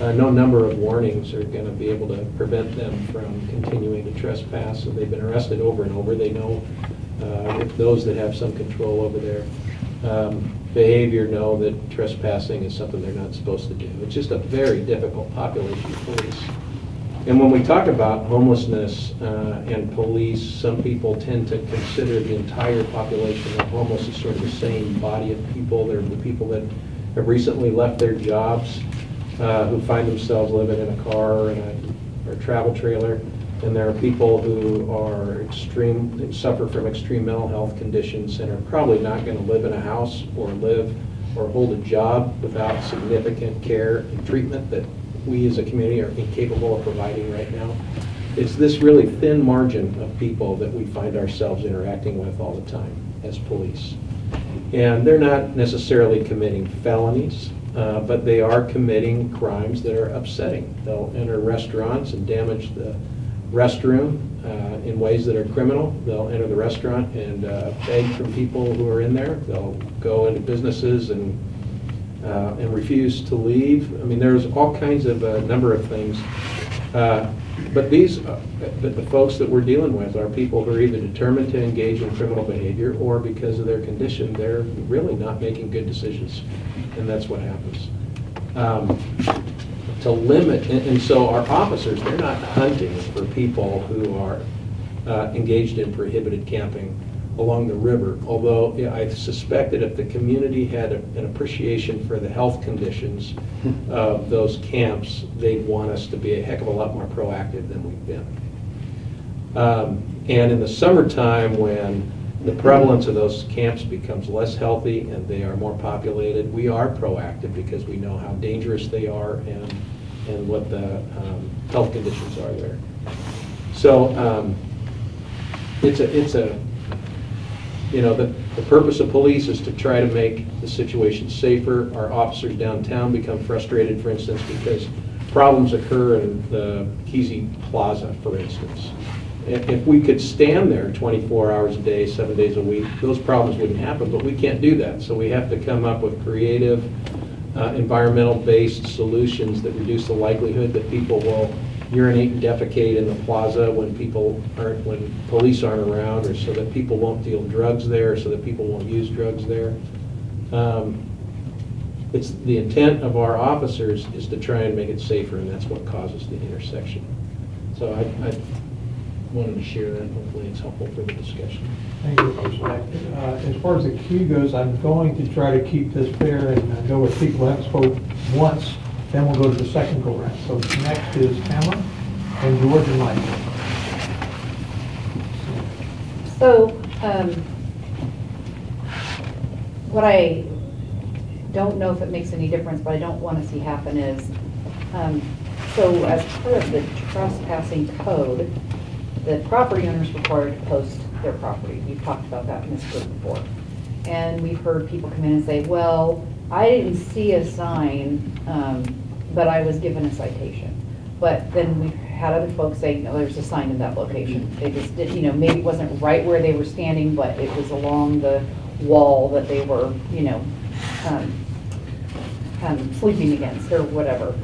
No number of warnings are going to be able to prevent them from continuing to trespass. So they've been arrested over and over. They know if those that have some control over their behavior know that trespassing is something they're not supposed to do. It's just a very difficult population to police. And when we talk about homelessness and police, some people tend to consider the entire population of homeless as sort of the same body of people. They're the people that have recently left their jobs, who find themselves living in a car or a travel trailer. And there are people who are suffer from extreme mental health conditions and are probably not going to live in a house or hold a job without significant care and treatment that we as a community are incapable of providing right now. It's this really thin margin of people that we find ourselves interacting with all the time as police. And they're not necessarily committing felonies, but they are committing crimes that are upsetting. They'll enter restaurants and damage the restroom in ways that are criminal. They'll enter the restaurant and beg from people who are in there. They'll go into businesses and refuse to leave. I mean, there's all kinds of number of things. But the folks that we're dealing with are people who are either determined to engage in criminal behavior or because of their condition, they're really not making good decisions. And that's what happens. To limit, and so our officers, they're not hunting for people who are engaged in prohibited camping along the river, although I suspect that if the community had an appreciation for the health conditions of those camps, they'd want us to be a heck of a lot more proactive than we've been. And in the summertime, when the prevalence of those camps becomes less healthy and they are more populated, we are proactive because we know how dangerous they are and what the health conditions are there. So the purpose of police is to try to make the situation safer. Our officers downtown become frustrated, for instance, because problems occur in the Kesey Plaza, for instance. If we could stand there 24 hours a day, 7 days a week, those problems wouldn't happen, but we can't do that. So we have to come up with creative, environmental-based solutions that reduce the likelihood that people will urinate and defecate in the plaza when police aren't around, or so that people won't deal drugs there, so that people won't use drugs there. It's the intent of our officers is to try and make it safer, and that's what causes the intersection. So I wanted to share that. Hopefully it's helpful for the discussion. Thank you, perspective. As far as the queue goes, I'm going to try to keep this fair and go with people who haven't spoke once. Then we'll go to the second go round. So next is Pamela and George and Mike. So, what I don't know if it makes any difference, but I don't want to see happen is, so as part of the trespassing code, the property owner is required to post their property. We've talked about that in this group before. And we've heard people come in and say, well, I didn't see a sign, but I was given a citation. But then we've had other folks say, no, there's a sign in that location. They just did, maybe it wasn't right where they were standing, but it was along the wall that they were, sleeping against or whatever.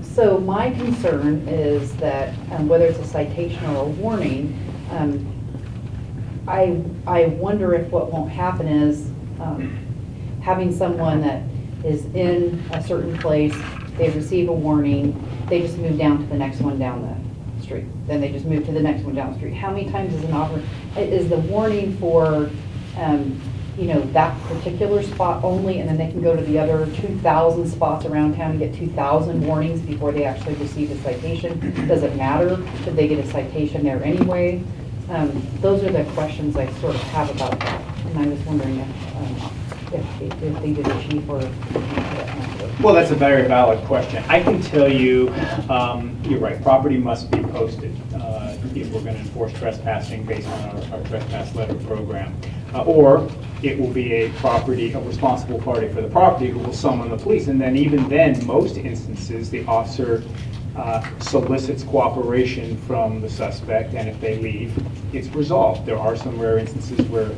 So my concern is that whether it's a citation or a warning, I wonder if what won't happen is having someone that is in a certain place, they receive a warning, they just move down to the next one down the street. Then they just move to the next one down the street. How many times is the warning for that particular spot only, and then they can go to the other 2,000 spots around town and get 2,000 warnings before they actually receive a citation? Does it matter? Should they get a citation there anyway? Those are the questions I sort of have about that, and I was wondering if they did a chief or. Well, that's a very valid question. I can tell you, you're right, property must be posted if we're going to enforce trespassing based on our trespass letter program. Or it will be a responsible party for the property who will summon the police. And then even then, most instances, the officer solicits cooperation from the suspect, and if they leave, it's resolved. There are some rare instances where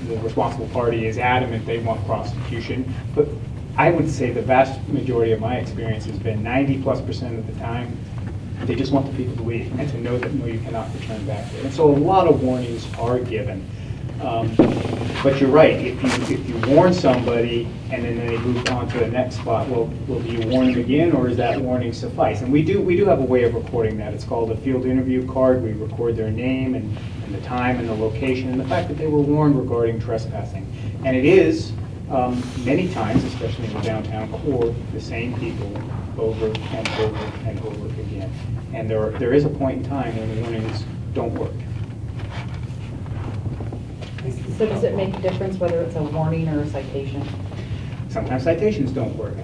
the responsible party is adamant they want prosecution, but I would say the vast majority of my experience has been 90+% of the time, they just want the people to leave and to know that, no, you cannot return back there. And so a lot of warnings are given. But you're right, if you warn somebody and then they move on to the next spot, well, do you warn them again, or does that warning suffice? And we do have a way of recording that. It's called a field interview card. We record their name and the time and the location and the fact that they were warned regarding trespassing. And it is, many times, especially in the downtown core, the same people over and over and over again. And there is a point in time when the warnings don't work. So does it make a difference whether it's a warning or a citation? Sometimes citations don't work.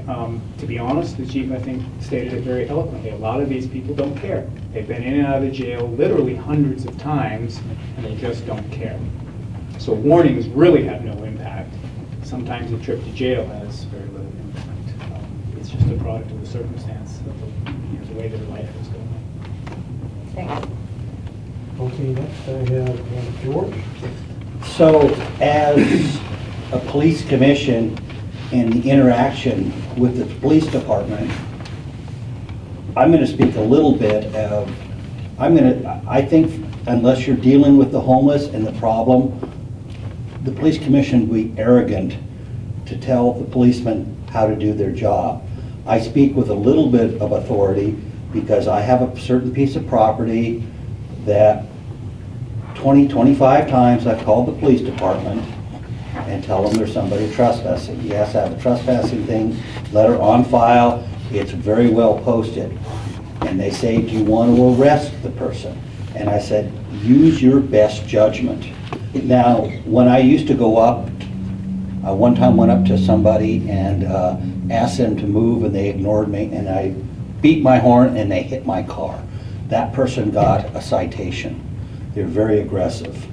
To be honest, the chief, I think, stated it very eloquently. A lot of these people don't care. They've been in and out of the jail literally hundreds of times, and they just don't care. So warnings really have no impact. Sometimes a trip to jail has very little impact. It's just a product of the circumstance of the way their life is going. Thanks. Okay, next I have George. So as a police commission and the interaction with the police department, I'm going to speak a little bit of, I think unless you're dealing with the homeless and the problem, the police commission would be arrogant to tell the policemen how to do their job. I speak with a little bit of authority because I have a certain piece of property that 20, 25 times I've called the police department and tell them there's somebody trespassing. Yes, I have a trespassing letter on file. It's very well posted. And they say, do you want to arrest the person? And I said, use your best judgment. Now, when I used to go up, I one time went up to somebody and asked them to move, and they ignored me, and I beat my horn and they hit my car. That person got a citation. They're very aggressive.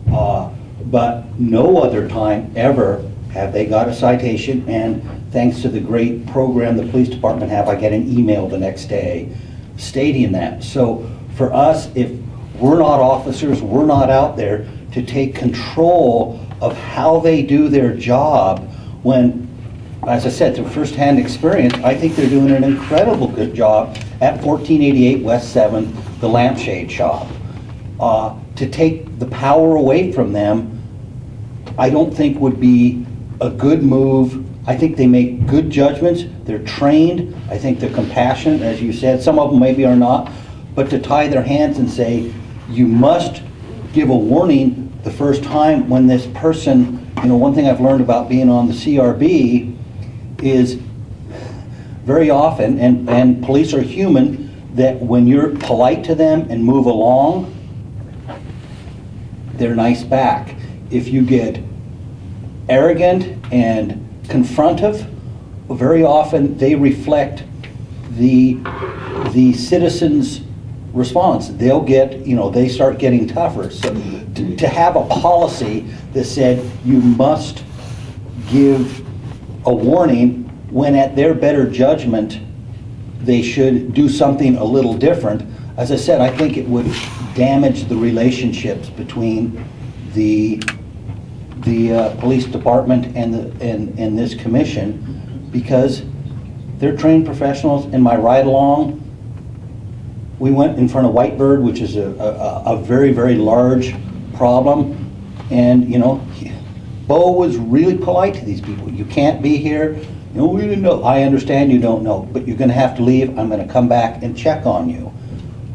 But no other time ever have they got a citation, and thanks to the great program the police department have, I get an email the next day stating that. So for us, if we're not officers, we're not out there to take control of how they do their job when, as I said, through firsthand experience, I think they're doing an incredible good job at 1488 West 7th, the lampshade shop. To take the power away from them, I don't think would be a good move. I think they make good judgments. They're trained. I think they're compassionate, as you said. Some of them maybe are not. But to tie their hands and say, you must give a warning the first time when this person, one thing I've learned about being on the CRB is very often, and police are human, that when you're polite to them and move along, they're nice back. If you get arrogant and confrontive, very often they reflect the citizens' response. They'll get, they start getting tougher. So to have a policy that said you must give a warning when at their better judgment they should do something a little different, as I said, I think it would damage the relationships between the police department and this commission, because they're trained professionals. In my ride-along, we went in front of Whitebird, which is a very, very large problem, and Bo was really polite to these people. You can't be here. No, we didn't know. I understand you don't know, but you're going to have to leave. I'm going to come back and check on you.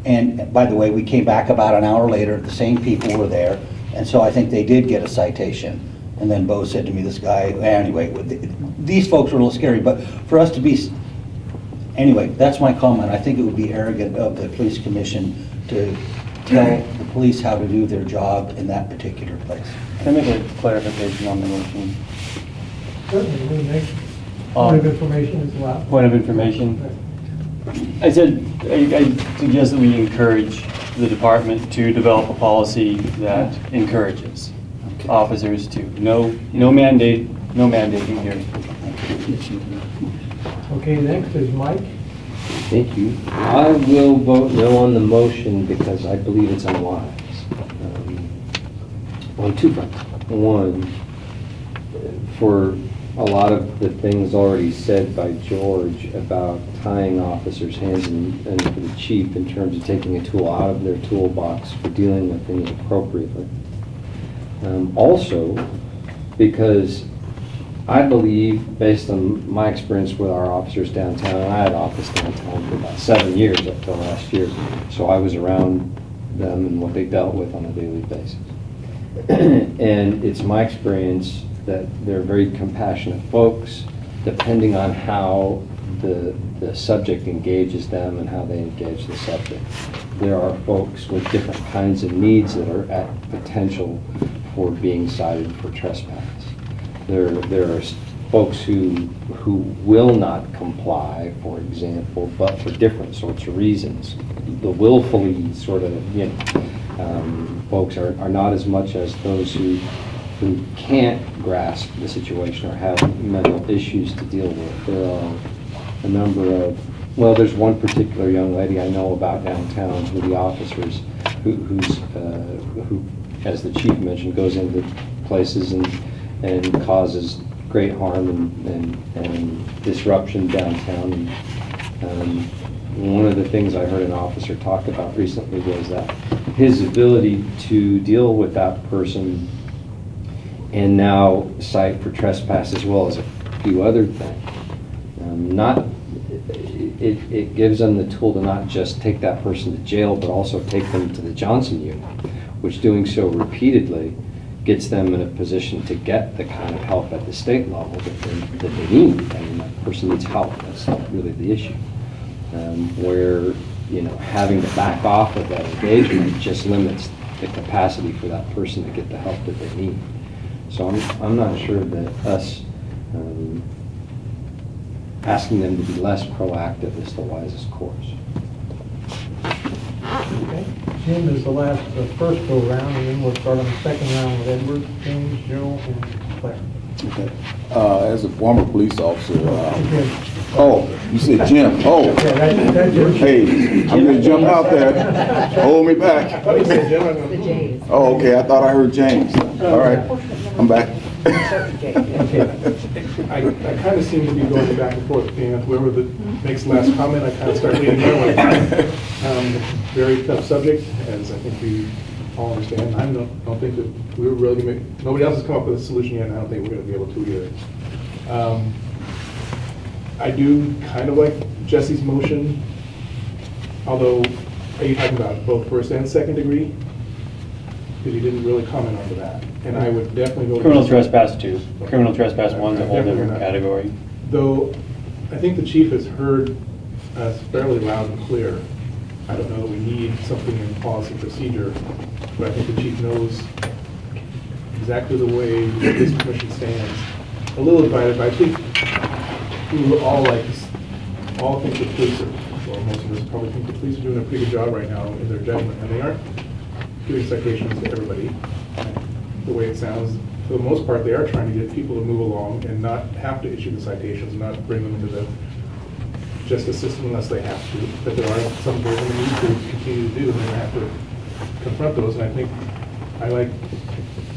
And by the way, we came back about an hour later. The same people were there, and so I think they did get a citation. And then Bo said to me, this guy, anyway, these folks were a little scary, but for us to be, anyway, that's my comment. I think it would be arrogant of the police commission to tell the police how to do their job in that particular place. Can I make a clarification on the motion? Certainly, point of information is allowed. Point of information. I said, I suggest that we encourage the department to develop a policy that encourages officers to. No mandating here. Okay, next is Mike. Thank you. I will vote no on the motion because I believe it's unwise. On two fronts. One, for a lot of the things already said by George about tying officers' hands and for the chief in terms of taking a tool out of their toolbox for dealing with things appropriately. Also, because I believe, based on my experience with our officers downtown, and I had office downtown for about 7 years up till last year, so I was around them and what they dealt with on a daily basis. And it's my experience that they're very compassionate folks, depending on how the subject engages them and how they engage the subject. There are folks with different kinds of needs that are at potential for being cited for trespass. There are folks who will not comply, for example, but for different sorts of reasons. The willfully sort of, folks are not as much as those who can't grasp the situation or have mental issues to deal with. There are a number of, well, there's one particular young lady I know about downtown who the officers, who, as the chief mentioned, goes into places and causes great harm and disruption downtown. And one of the things I heard an officer talk about recently was that his ability to deal with that person and now cite for trespass as well as a few other things. It gives them the tool to not just take that person to jail, but also take them to the Johnson unit, which doing so repeatedly gets them in a position to get the kind of help at the state level that they need. I mean, that person needs help. That's really the issue. Where, having to back off of that engagement just limits the capacity for that person to get the help that they need. So I'm not sure that us asking them to be less proactive is the wisest course. Okay. Jim is the first go round, and then we'll start on the second round with Edward, James, Joe, and Claire. Okay. As a former police officer, you said Jim. Oh, hey, I'm gonna jump out there. Hold me back. Oh, okay. I thought I heard James. All right, I'm back. I kind of seem to be going back and forth, whoever makes the last comment, I kind of start leaning their way. Very tough subject, as I think we all understand. I don't think that we're really going to nobody else has come up with a solution yet, and I don't think we're going to be able to either. I do kind of like Jesse's motion, although, are you talking about both first and second degree? Because he didn't really comment on that. And I would definitely go... Criminal trespass 2. Criminal trespass 1 is a whole different category. Though, I think the chief has heard us fairly loud and clear. I don't know that we need something in policy procedure, but I think the chief knows exactly the way that this commission stands. A little divided, but I think we would all all think the police are, well, most of us probably think the police are doing a pretty good job right now in their judgment, and they aren't giving citations to everybody. The way it sounds, for the most part, they are trying to get people to move along and not have to issue the citations, not bring them into the justice system unless they have to. But there are some they're going to need to continue to do, and they're going to have to confront those. And I think I like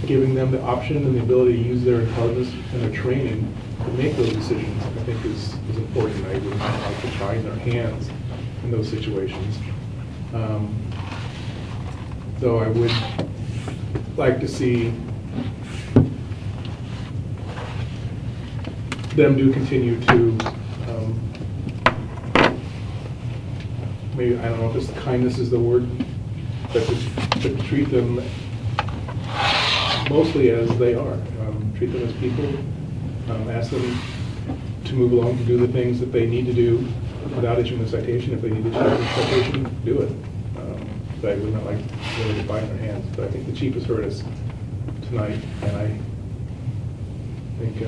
giving them the option and the ability to use their intelligence and their training to make those decisions. I think is important. I would not like to try in their hands in those situations. So I would like to see them do continue to, maybe, I don't know if this kindness is the word, but to treat them mostly as they are. Treat them as people, ask them to move along to do the things that they need to do without issuing a citation. If they need to issue a citation, do it. But I would not like really to bind their hands. But I think the chief has heard us tonight, and I think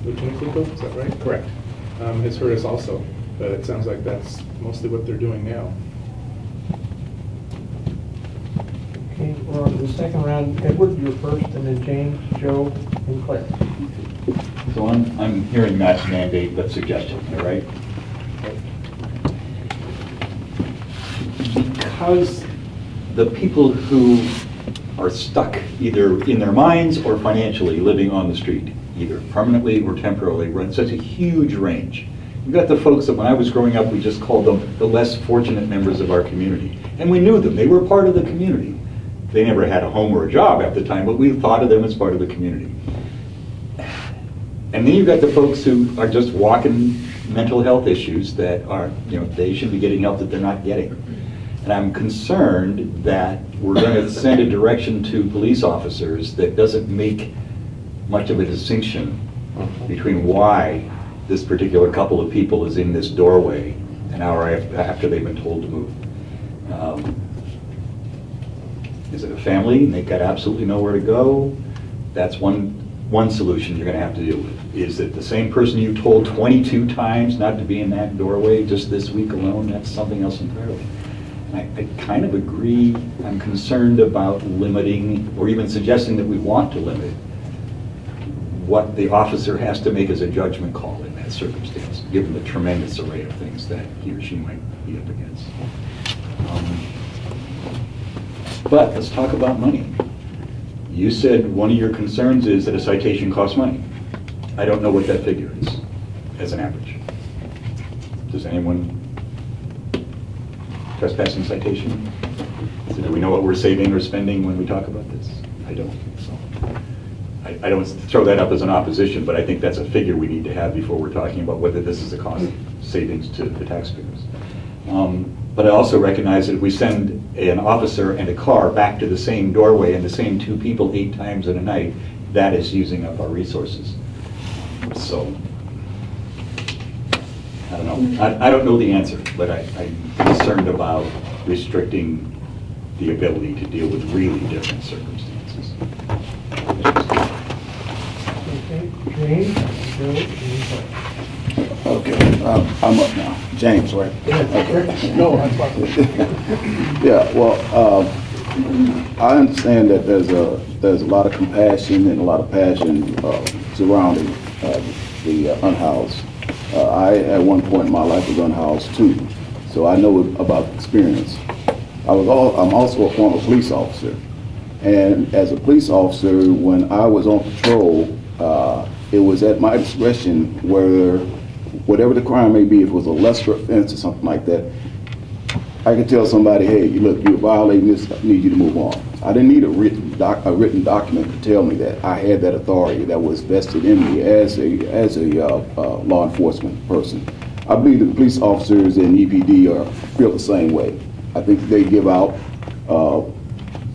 Lieutenant Clico, is that right? Correct. Has heard us also, but it sounds like that's mostly what they're doing now. Okay, we're on to the second round. Edward, you're first, and then James, Joe, and Claire. So I'm hearing not mandate, but suggestion, all right? Because the people who are stuck either in their minds or financially living on the street, either permanently or temporarily, run such a huge range. You've got the folks that when I was growing up, we just called them the less fortunate members of our community. And we knew them, they were part of the community. They never had a home or a job at the time, but we thought of them as part of the community. And then you've got the folks who are just walking mental health issues that are, they should be getting help that they're not getting. And I'm concerned that we're going to send a direction to police officers that doesn't make much of a distinction between why this particular couple of people is in this doorway an hour after they've been told to move. Is it a family and they've got absolutely nowhere to go? That's one solution you're going to have to deal with. Is that the same person you told 22 times not to be in that doorway just this week alone? That's something else entirely. I kind of agree. I'm concerned about limiting, or even suggesting that we want to limit, what the officer has to make as a judgment call in that circumstance, given the tremendous array of things that he or she might be up against. But let's talk about money. You said one of your concerns is that a citation costs money. I don't know what that figure is as an average. Does anyone? Trespassing citation? So do we know what we're saving or spending when we talk about this? I don't. So I don't throw that up as an opposition, but I think that's a figure we need to have before we're talking about whether this is a cost savings to the taxpayers. But I also recognize that if we send an officer and a car back to the same doorway and the same two people 8 times in a night, that is using up our resources. So I don't know. I don't know the answer, but I'm concerned about restricting the ability to deal with really different circumstances. Okay, James, Joe, and Claire. Okay, I'm up now. James, right? Okay. No, I'm fine. Yeah, well, I understand that there's a lot of compassion and a lot of passion surrounding the unhoused. I, at one point in my life, was unhoused too, so I know about the experience. I'm also a former police officer, and as a police officer, when I was on patrol, it was at my discretion whether, whatever the crime may be, if it was a lesser offense or something like that, I could tell somebody, hey, look, you're violating this, I need you to move on. I didn't need a written document to tell me that. I had that authority that was vested in me as a law enforcement person. I believe that police officers and EPD feel the same way. I think they give out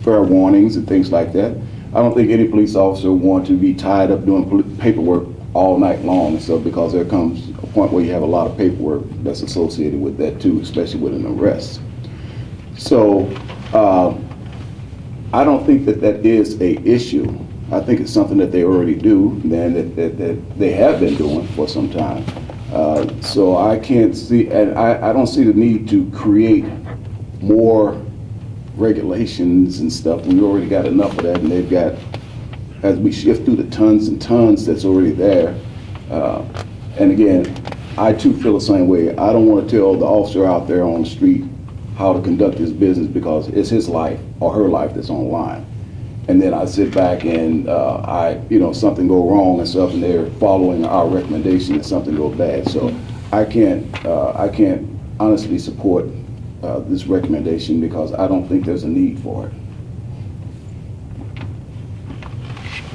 fair warnings and things like that. I don't think any police officer want to be tied up doing paperwork all night long and stuff, because there comes a point where you have a lot of paperwork that's associated with that too, especially with an arrest. So I don't think that that is a issue. I think it's something that they already do, and that they have been doing for some time. So I can't see, and I don't see the need to create more regulations and stuff. We already got enough of that, and they've got, as we shift through the tons and tons that's already there. And again, I too feel the same way. I don't want to tell the officer out there on the street how to conduct his business because it's his life or her life that's on the line. And then I sit back and something go wrong and stuff, and they're following our recommendation and something go bad. So I can't honestly support this recommendation because I don't think there's a need for it.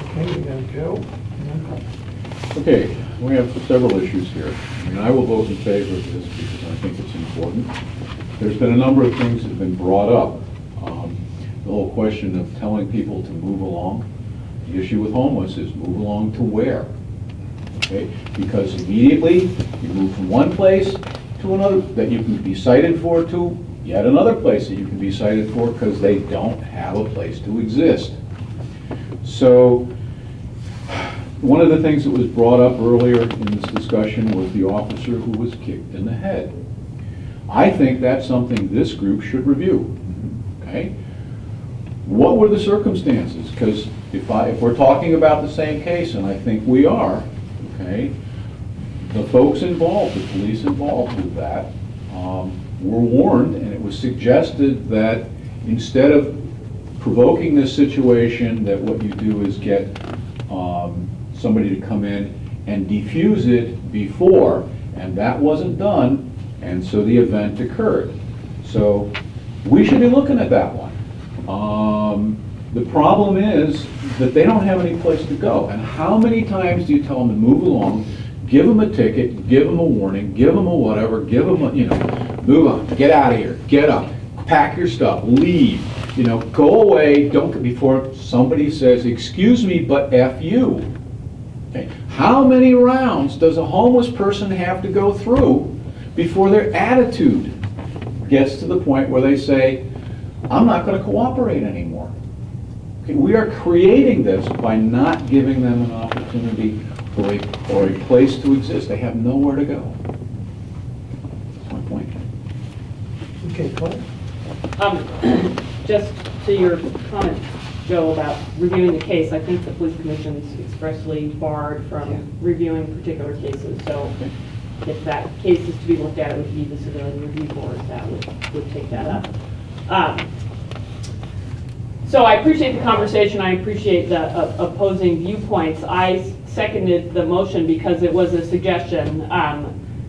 Okay, we got Joe. Okay, we have several issues here. I mean, I will vote in favor of this because I think it's important. There's been a number of things that have been brought up. The whole question of telling people to move along. The issue with homeless is move along to where? Okay, because immediately you move from one place to another that you can be cited for to yet another place that you can be cited for because they don't have a place to exist. So one of the things that was brought up earlier in this discussion was the officer who was kicked in the head. I think that's something this group should review. Okay? What were the circumstances? Because if we're talking about the same case, and I think we are, okay, the folks involved, the police involved with that, were warned, and it was suggested that instead of provoking this situation, that what you do is get somebody to come in and defuse it before, and that wasn't done, and so the event occurred. So we should be looking at that one. The problem is that they don't have any place to go. And how many times do you tell them to move along, give them a ticket, give them a warning, give them a whatever, give them a, move on, get out of here, get up, pack your stuff, leave, go away, don't, before somebody says, excuse me, but F you. Okay. How many rounds does a homeless person have to go through before their attitude gets to the point where they say, I'm not going to cooperate anymore? Okay, we are creating this by not giving them an opportunity for a place to exist. They have nowhere to go. That's my point. Okay, Claire? Just to your comment, Joe, about reviewing the case, I think the police commission is expressly barred from reviewing particular cases. So if that case is to be looked at, it would be the civilian review board that would take that up. So I appreciate the conversation. I appreciate the opposing viewpoints. I seconded the motion because it was a suggestion,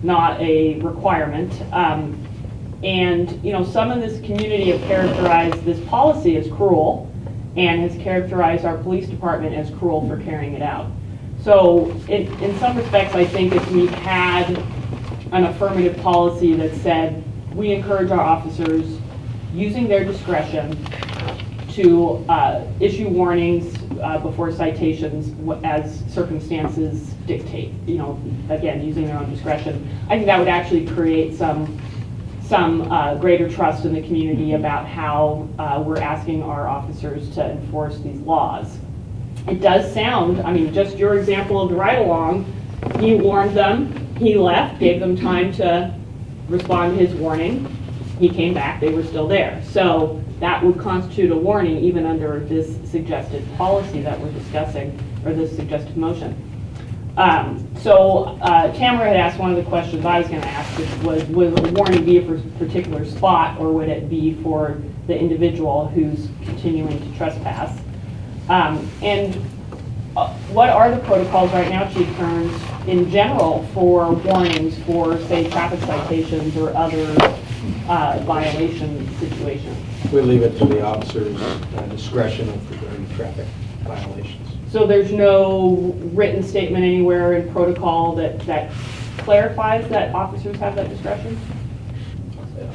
not a requirement. And some in this community have characterized this policy as cruel and has characterized our police department as cruel for carrying it out. So in some respects, I think if we had an affirmative policy that said we encourage our officers using their discretion to issue warnings before citations as circumstances dictate, again, using their own discretion, I think that would actually create some greater trust in the community about how we're asking our officers to enforce these laws. It does sound, just your example of the ride-along, he warned them, he left, gave them time to respond to his warning, he came back, they were still there. So that would constitute a warning even under this suggested policy that we're discussing, or this suggested motion. Tamara had asked one of the questions I was going to ask, which was, would a warning be for a particular spot, or would it be for the individual who's continuing to trespass? What are the protocols right now, Chief Kearns, in general for warnings for, say, traffic citations or other violation situations? We leave it to the officer's discretion regarding traffic violations. So there's no written statement anywhere in protocol that clarifies that officers have that discretion?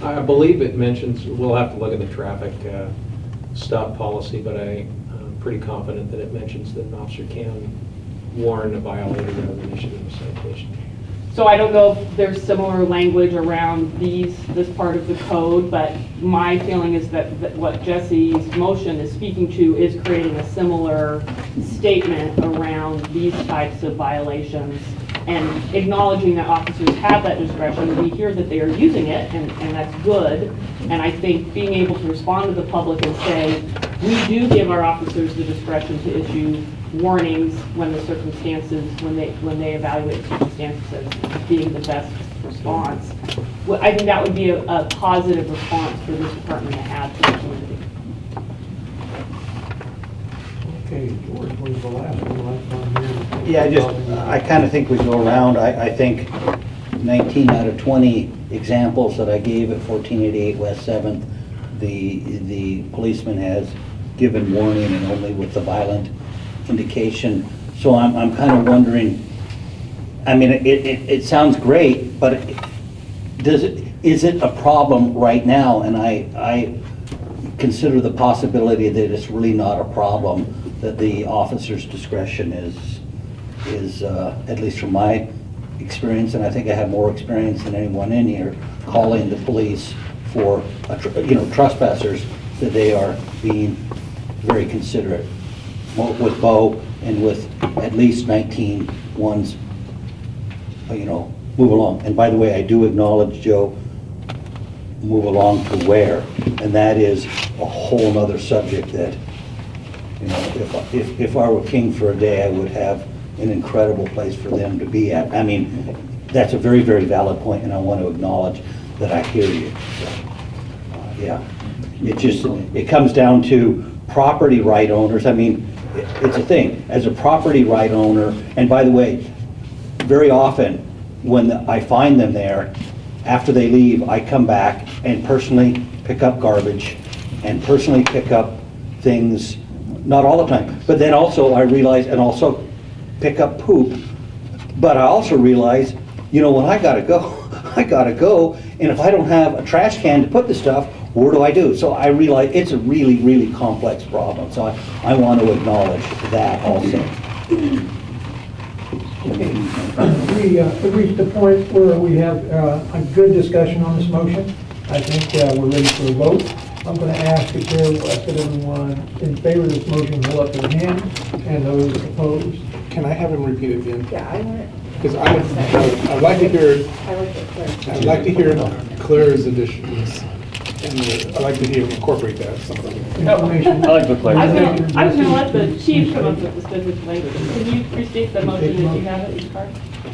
I believe it mentions, we'll have to look at the traffic stop policy, but I'm pretty confident that it mentions that an officer can warn a violator rather than issue them a citation. So I don't know if there's similar language around this part of the code, but my feeling is that what Jesse's motion is speaking to is creating a similar statement around these types of violations and acknowledging that officers have that discretion. We hear that they are using it, and that's good. And I think being able to respond to the public and say, we do give our officers the discretion to issue warnings when the circumstances, when they evaluate circumstances as being the best response. Well, I think that would be a positive response for this department to have to the community. Okay, George was the last one. Yeah, I kind of think we go around. I think 19 out of 20 examples that I gave at 1488 West 7th, the policeman has given warning and only with the violent indication. So I'm kind of wondering, I mean, it sounds great, but is it a problem right now? And I consider the possibility that it's really not a problem, that the officer's discretion is at least from my experience, and I think I have more experience than anyone in here, calling the police for, trespassers, that they are being very considerate with Bo and with at least 19 ones, move along. And by the way, I do acknowledge, Joe, move along to where, and that is a whole nother subject that, if I were king for a day, I would have an incredible place for them to be at. I mean, that's a very, very valid point, and I want to acknowledge that I hear you. Yeah, it comes down to property right owners. I mean, it's a thing. As a property right owner, and by the way, very often when I find them there, after they leave, I come back and personally pick up garbage and personally pick up things, not all the time, but then also I realize, and also pick up poop, but I also realize, when I gotta go, I gotta go, and if I don't have a trash can to put the stuff, what do I do? So I realize it's a really, really complex problem, so I want to acknowledge that also. Okay, we reached the point where we have a good discussion on this motion. I think we're ready for a vote. I'm going to ask the chair will ask that everyone in favor of this motion hold up their hand, and those opposed. Can I have him repeat it again? Yeah, I want it. Because I'd like to hear Claire's additions, and I'd like to hear him incorporate that. Information. I like the Claire. I was going to let the chief come up with the specific language. Can you restate the motion that you have at each part?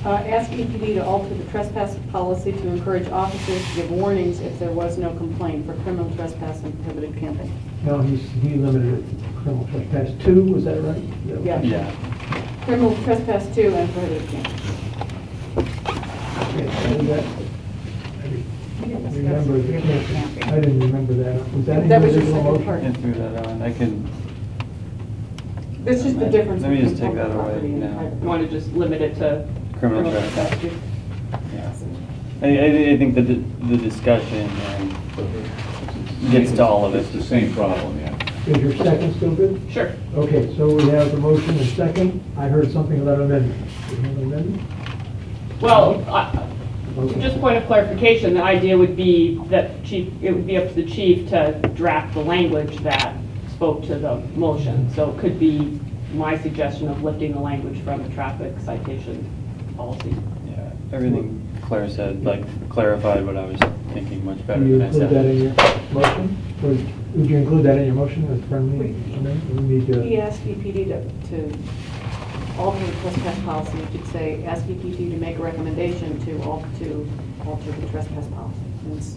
Ask EPD to alter the trespass policy to encourage officers to give warnings if there was no complaint for criminal trespass and prohibited camping. No, he limited it to criminal trespass 2, was that right? Yeah. Criminal trespass 2 and prohibited camping. Okay, I didn't remember that. Was that in That the was your original second motion? part. Can't figure that out. I can. This is the difference. Let me just between take that public away property and now. private. You want to just limit it to Criminal trespass. I think the discussion gets to all of it. It's the same problem, yeah. Is your second still good? Sure. Okay, so we have the motion and second. I heard something about amendment. Do you have an amendment? Well, just point of clarification, the idea would be that it would be up to the chief to draft the language that spoke to the motion. So it could be my suggestion of lifting the language from the traffic citation policy. Yeah, everything Claire said, clarified what I was thinking much better Do you than I include that in said. your motion? Or would you include that in your motion as friendly amendment? We need to. He asked EPD to alter the trespass policy. You could say, ask EPD to make a recommendation to alter the trespass policy. And it's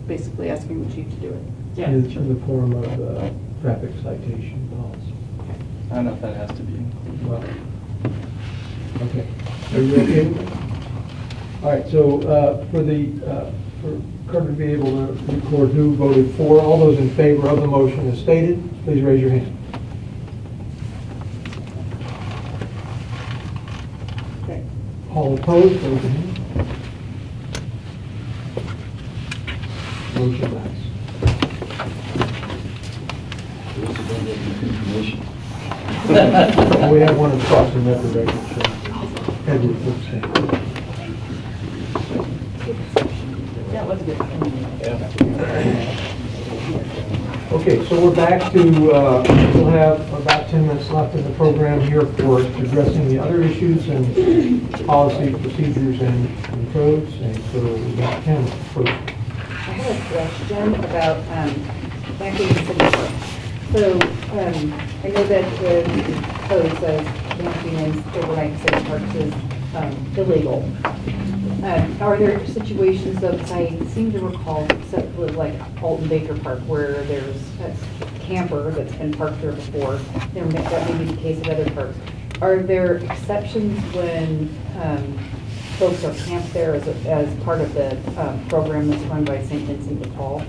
basically asking the chief to do it. Yeah. In the form of traffic citation policy. I don't know if that has to be included. Well, okay. Are you okay with it? All right, so for Carter to be able to record who voted for, all those in favor of the motion as stated, please raise your hand. Okay. All opposed, raise your hand. Motion passed. We have one across the record, so Edward, let's see. That was a good one. Okay, so we're back to, we'll have about 10 minutes left in the program here for addressing the other issues and policy, procedures, and codes. And so we've got Kim first. I have a question about camping in city park. So I know that the code says camping in overnight city parks is illegal. Are there situations, though, because I seem to recall, like Alton Baker Park, where there's a camper that's been parked there before, that may be the case at other parks. Are there exceptions when folks are camped there as part of the program that's run by St. Vincent de Paul?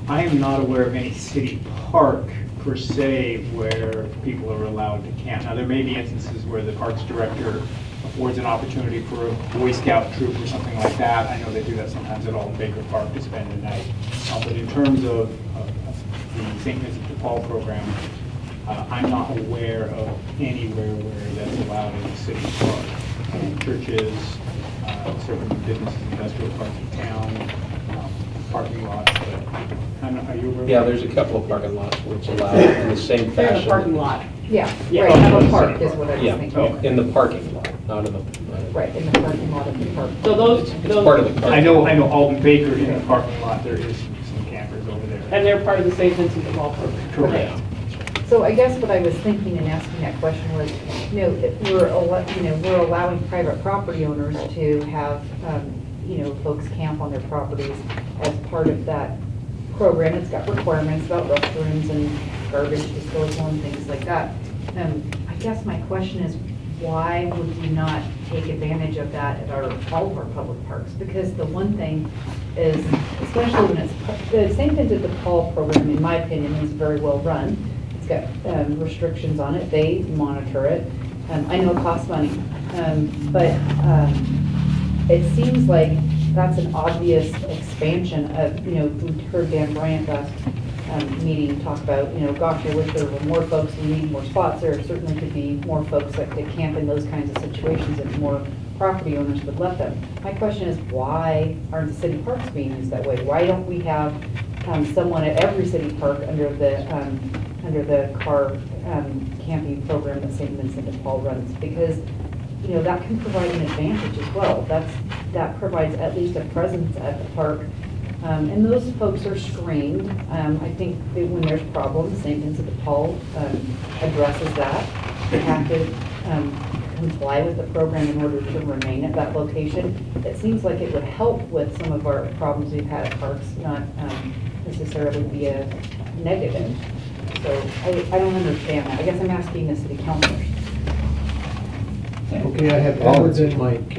I am not aware of any city park per se where people are allowed to camp. Now, there may be instances where the parks director affords an opportunity for a Boy Scout troop or something like that. I know they do that sometimes at Alton Baker Park to spend the night. But in terms of the St. Vincent de Paul program, I'm not aware of anywhere where that's allowed in the city park. Churches, certain businesses, industrial parts of town, parking lots, but are you aware? Yeah, there's a couple of parking lots where it's allowed in the same They're in fashion. a parking lot. Yeah, Yeah. right, have a park is what I was Yeah, thinking. in the parking lot, not in the. Right, in the parking lot of the park. So those, It's part of the park. I know Alton Baker in the parking lot, there is some campers over there. and they're part of the St. Vincent de Paul program. Correct. So I guess what I was thinking in asking that question was, if we're allowing private property owners to have, folks camp on their properties as part of that program. It's got requirements about restrooms and garbage disposal and things like that. I guess my question is, why would we not take advantage of that at all of our public parks? Because the one thing is, especially when the St. Vincent de Paul program, in my opinion, is very well run. It's got restrictions on it. They monitor it. I know it costs money, but it seems like that's an obvious expansion of, we heard Dan Bryant last meeting talk about, gosh, I wish there were more folks, we need more spots. There certainly could be more folks that could camp in those kinds of situations if more property owners would let them. My question is, why aren't the city parks being used that way? Why don't we have someone at every city park under the car camping program that St. Vincent de Paul runs? Because that can provide an advantage as well. That provides at least a presence at the park. And those folks are screened. I think that when there's problems, St. Vincent de Paul addresses that. They have to comply with the program in order to remain at that location. It seems like it would help with some of our problems we've had at parks, not necessarily be a negative. So I don't understand that. I guess I'm asking the city councilors. Okay, I have Edward and Mike.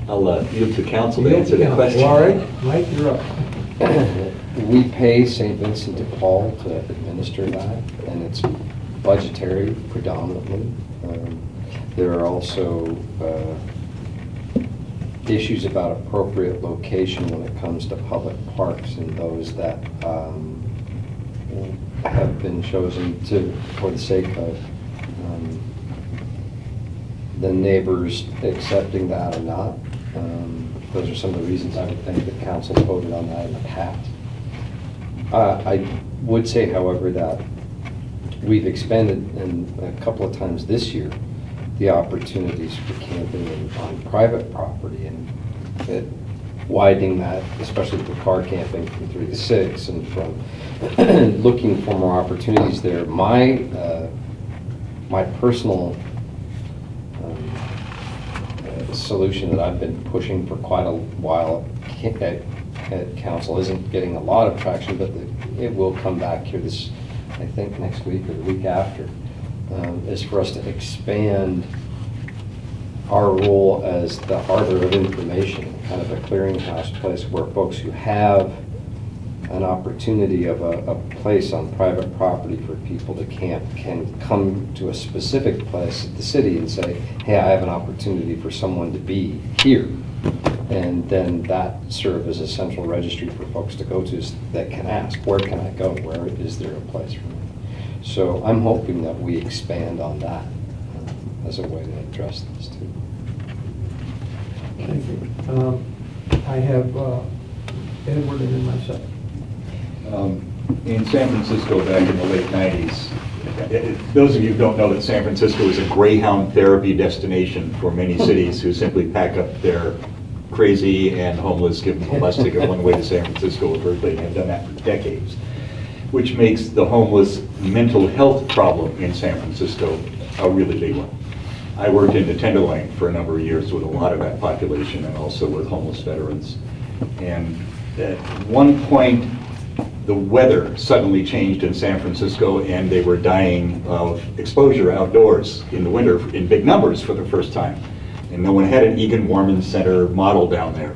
I'll yield to council to answer the question. All right, Mike, you're up. We pay St. Vincent de Paul to administer that, and it's budgetary predominantly. There are also issues about appropriate location when it comes to public parks, and those that have been chosen for the sake of the neighbors accepting that or not. Those are some of the reasons I would think that council voted on that in the past. I would say, however, that we've expanded a couple of times this year the opportunities for camping on private property, and widening that, especially for car camping from 3 to 6, and from looking for more opportunities there. My personal solution that I've been pushing for quite a while at council isn't getting a lot of traction, but it will come back here I think next week or the week after, is for us to expand our role as the harbor of information, kind of a clearinghouse place where folks who have an opportunity of a place on private property for people to camp can come to a specific place at the city and say, hey, I have an opportunity for someone to be here. And then that serve as a central registry for folks to go to that can ask, where can I go? Where is there a place for me? So I'm hoping that we expand on that as a way to address this too. Thank you. I have Edward and then myself. In San Francisco back in the late 90s, those of you who don't know that San Francisco is a Greyhound therapy destination for many cities who simply pack up their crazy and homeless, give them a bus ticket one way to San Francisco or Berkeley, and have done that for decades, which makes the homeless mental health problem in San Francisco a really big one. I worked in the Tenderloin for a number of years with a lot of that population and also with homeless veterans. And at one point, the weather suddenly changed in San Francisco and they were dying of exposure outdoors in the winter in big numbers for the first time. And no one had an Egan Warman Center model down there.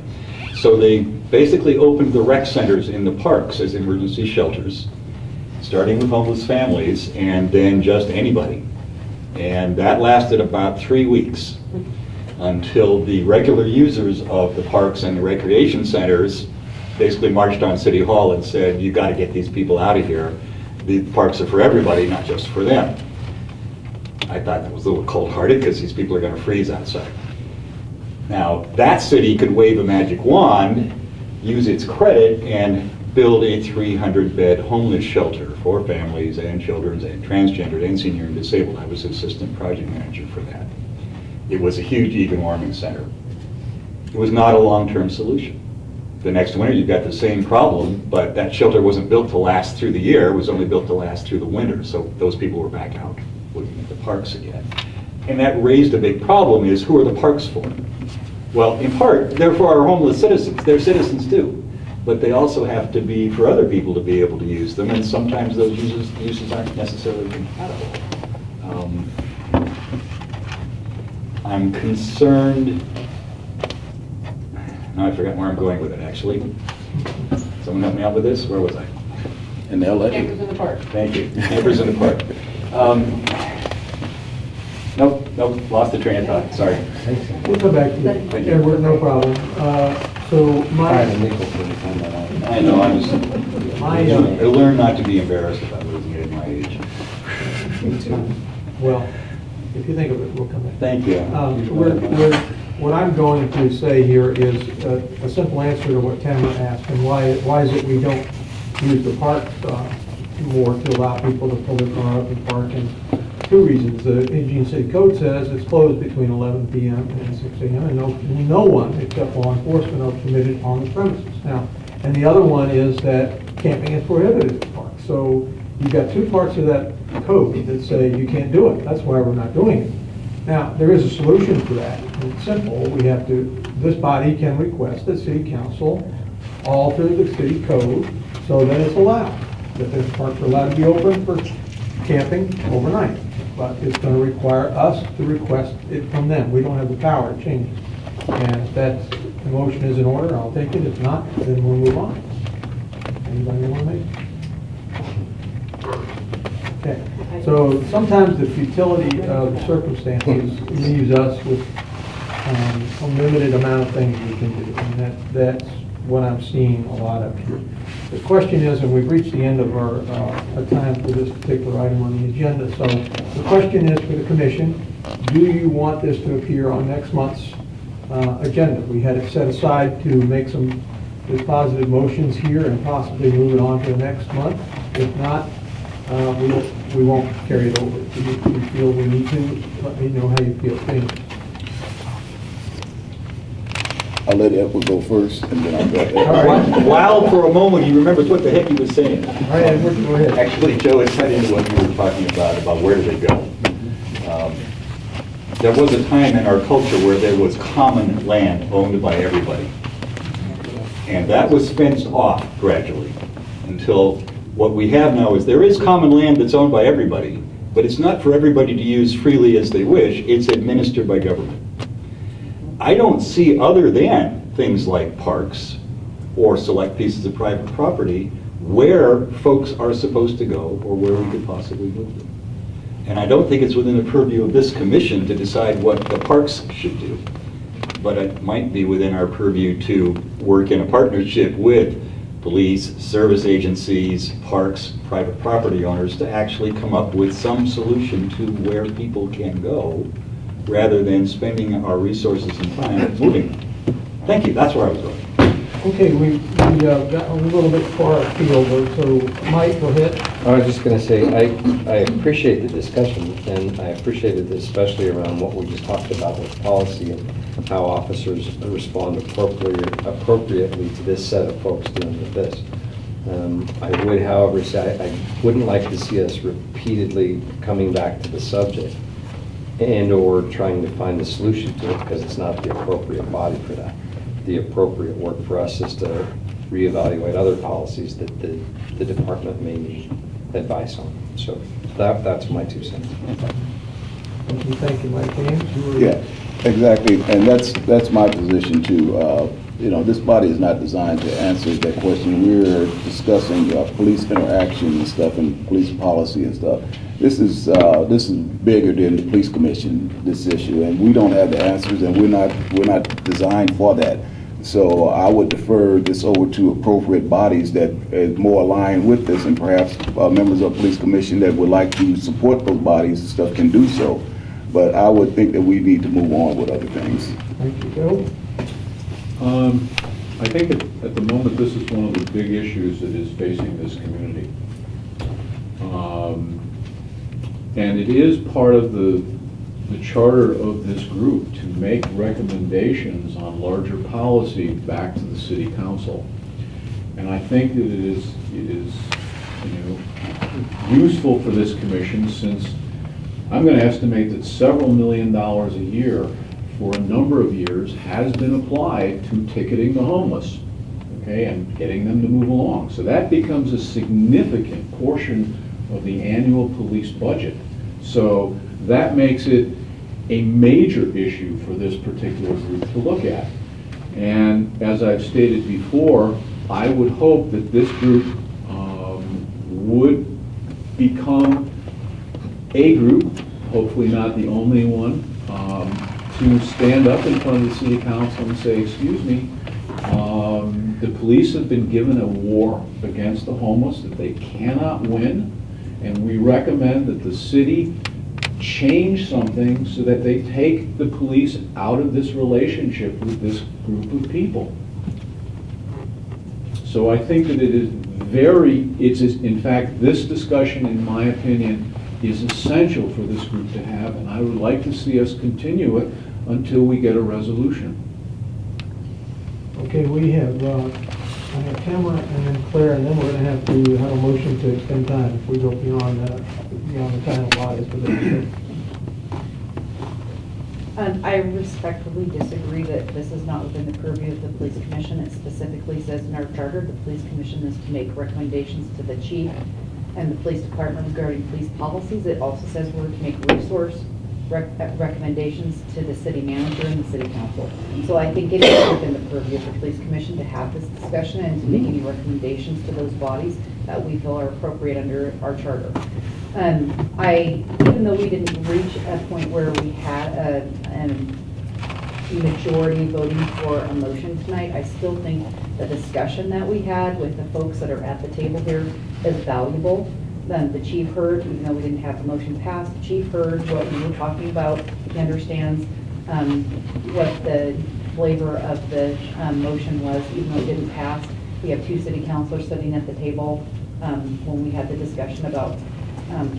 So they basically opened the rec centers in the parks as emergency shelters, starting with homeless families and then just anybody. And that lasted about 3 weeks until the regular users of the parks and the recreation centers basically marched on City Hall and said, you got to get these people out of here. The parks are for everybody, not just for them. I thought that was a little cold-hearted because these people are going to freeze outside. Now, that city could wave a magic wand, use its credit, and build a 300-bed homeless shelter for families and children and transgendered and senior and disabled. I was assistant project manager for that. It was a huge Egan Warming Center. It was not a long-term solution. The next winter, you've got the same problem, but that shelter wasn't built to last through the year. It was only built to last through the winter. So those people were back out looking at the parks again. And that raised a big problem is, who are the parks for? Well, in part, they're for our homeless citizens. They're citizens too. But they also have to be for other people to be able to use them, and sometimes those uses aren't necessarily compatible. I'm concerned, now I forgot where I'm going with it, actually. Someone help me out with this? Where was I? In LA. Campers in the park. Thank you. Campers in the park. Nope, lost the train of thought, sorry. We'll come back to you. Thank you. Edward, no problem. So my, I know, I learned not to be embarrassed about losing it at my age. well, if you think of it, we'll come back. Thank you. What I'm going to say here is a simple answer to what Tamara asked, and why is it we don't use the parks more to allow people to pull their car up and park. And 2 reasons. The Eugene City Code says it's closed between 11 p.m. and 6 a.m. and no one except law enforcement are permitted on the premises. Now, and the other one is that camping is prohibited at the park. So you've got 2 parts of that code that say you can't do it. That's why we're not doing it. Now, there is a solution for that. It's simple. This body can request that City Council alter the city code so that it's allowed, that the parks are allowed to be open for camping overnight. But it's going to require us to request it from them. We don't have the power to change it. And if that motion is in order, I'll take it. If not, then we'll move on. Anybody want to make it? Okay. So sometimes the futility of the circumstances leaves us with a limited amount of things we can do. And that's what I'm seeing a lot of here. The question is, and we've reached the end of our time for this particular item on the agenda, so the question is for the commission, do you want this to appear on next month's agenda? We had it set aside to make some positive motions here and possibly move it on to the next month. If not, we won't carry it over. If you feel we need to, let me know how you feel. Thank you. I'll let Edward go first, and then I'll go ahead. All right. While for a moment he remembers what the heck he was saying. All right, Edward, go ahead. Actually, Joe, it's right into what you were talking about where do they go. There was a time in our culture where there was common land owned by everybody. And that was fenced off gradually until what we have now is there is common land that's owned by everybody, but it's not for everybody to use freely as they wish. It's administered by government. I don't see, other than things like parks or select pieces of private property, where folks are supposed to go or where we could possibly move them. And I don't think it's within the purview of this commission to decide what the parks should do. But it might be within our purview to work in a partnership with police, service agencies, parks, private property owners to actually come up with some solution to where people can go, rather than spending our resources and time moving them. Thank you, that's where I was going. Okay, we got a little bit far afield, so Mike, go ahead. I was just going to say, I appreciate the discussion, and I appreciated this especially around what we just talked about with policy and how officers respond appropriately to this set of folks dealing with this. I would, however, say I wouldn't like to see us repeatedly coming back to the subject and/or trying to find a solution to it, because it's not the appropriate body for that. The appropriate work for us is to reevaluate other policies that the department may need advice on. So that's my 2 cents. Thank you, Mike. James, you were... Yeah, exactly, and that's my position too. You know, this body is not designed to answer that question. We're discussing police interaction and stuff, and police policy and stuff. This is bigger than the police commission, this issue, and we don't have the answers, and we're not designed for that. So I would defer this over to appropriate bodies that is more aligned with this, and perhaps members of the police commission that would like to support those bodies and stuff can do so. But I would think that we need to move on with other things. Thank you, Joe. I think at the moment, this is one of the big issues that is facing this community. And it is part of the charter of this group to make recommendations on larger policy back to the city council. And I think that it is useful for this commission, since I'm going to estimate that several $1 million a year for a number of years has been applied to ticketing the homeless, okay, and getting them to move along. So that becomes a significant portion of the annual police budget. So that makes it a major issue for this particular group to look at. And as I've stated before, I would hope that this group would become a group, hopefully not the only one, to stand up in front of the city council and say, excuse me, the police have been given a war against the homeless that they cannot win, and we recommend that the city change something so that they take the police out of this relationship with this group of people. So I think that in fact, this discussion, in my opinion, is essential for this group to have, and I would like to see us continue it until we get a resolution. Okay, I have Tamara and then Claire, and then we're going to have a motion to extend time if we go beyond the time allotted for this. I respectfully disagree that this is not within the purview of the police commission. It specifically says in our charter, the police commission is to make recommendations to the chief and the police department regarding police policies. It also says we're to make recommendations to the city manager and the city council. So I think it is within the purview of the police commission to have this discussion and to make any recommendations to those bodies that we feel are appropriate under our charter. Even though we didn't reach a point where we had a majority voting for a motion tonight, I still think the discussion that we had with the folks that are at the table here is valuable. The chief heard, even though we didn't have the motion passed, the chief heard what we were talking about. He understands what the flavor of the motion was, even though it didn't pass. We have 2 city councilors sitting at the table when we had the discussion about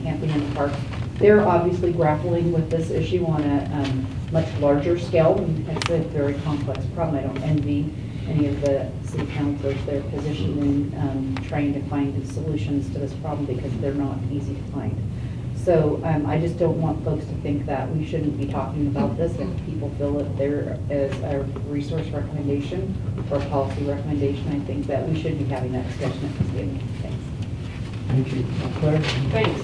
camping in the park. They're obviously grappling with this issue on a much larger scale, and it's a very complex problem. I don't envy any of the city councilors, their position in trying to find solutions to this problem, because they're not easy to find. So I just don't want folks to think that we shouldn't be talking about this. If people feel that there is a resource recommendation or a policy recommendation, I think that we should be having that discussion at this meeting. Thanks. Thank you. Claire? Thanks.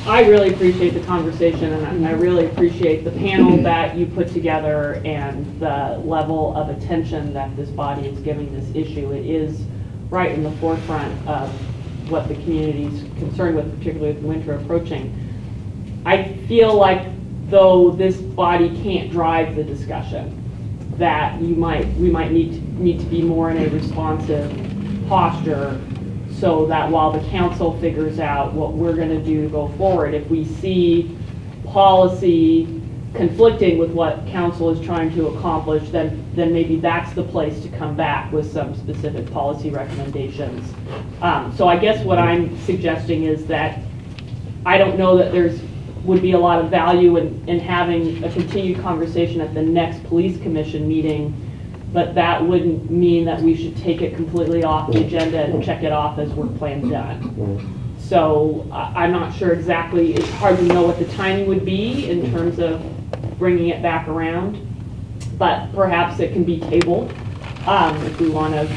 I really appreciate the conversation, and I really appreciate the panel that you put together and the level of attention that this body is giving this issue. It is right in the forefront of what the community is concerned with, particularly with winter approaching. I feel like, though this body can't drive the discussion, that we might need to be more in a responsive posture, so that while the council figures out what we're going to do to go forward, if we see policy conflicting with what council is trying to accomplish, then maybe that's the place to come back with some specific policy recommendations. So I guess what I'm suggesting is that I don't know that would be a lot of value in having a continued conversation at the next police commission meeting, but that wouldn't mean that we should take it completely off the agenda and check it off as work plan done. So I'm not sure exactly, it's hard to know what the timing would be in terms of bringing it back around, but perhaps it can be tabled if we want to,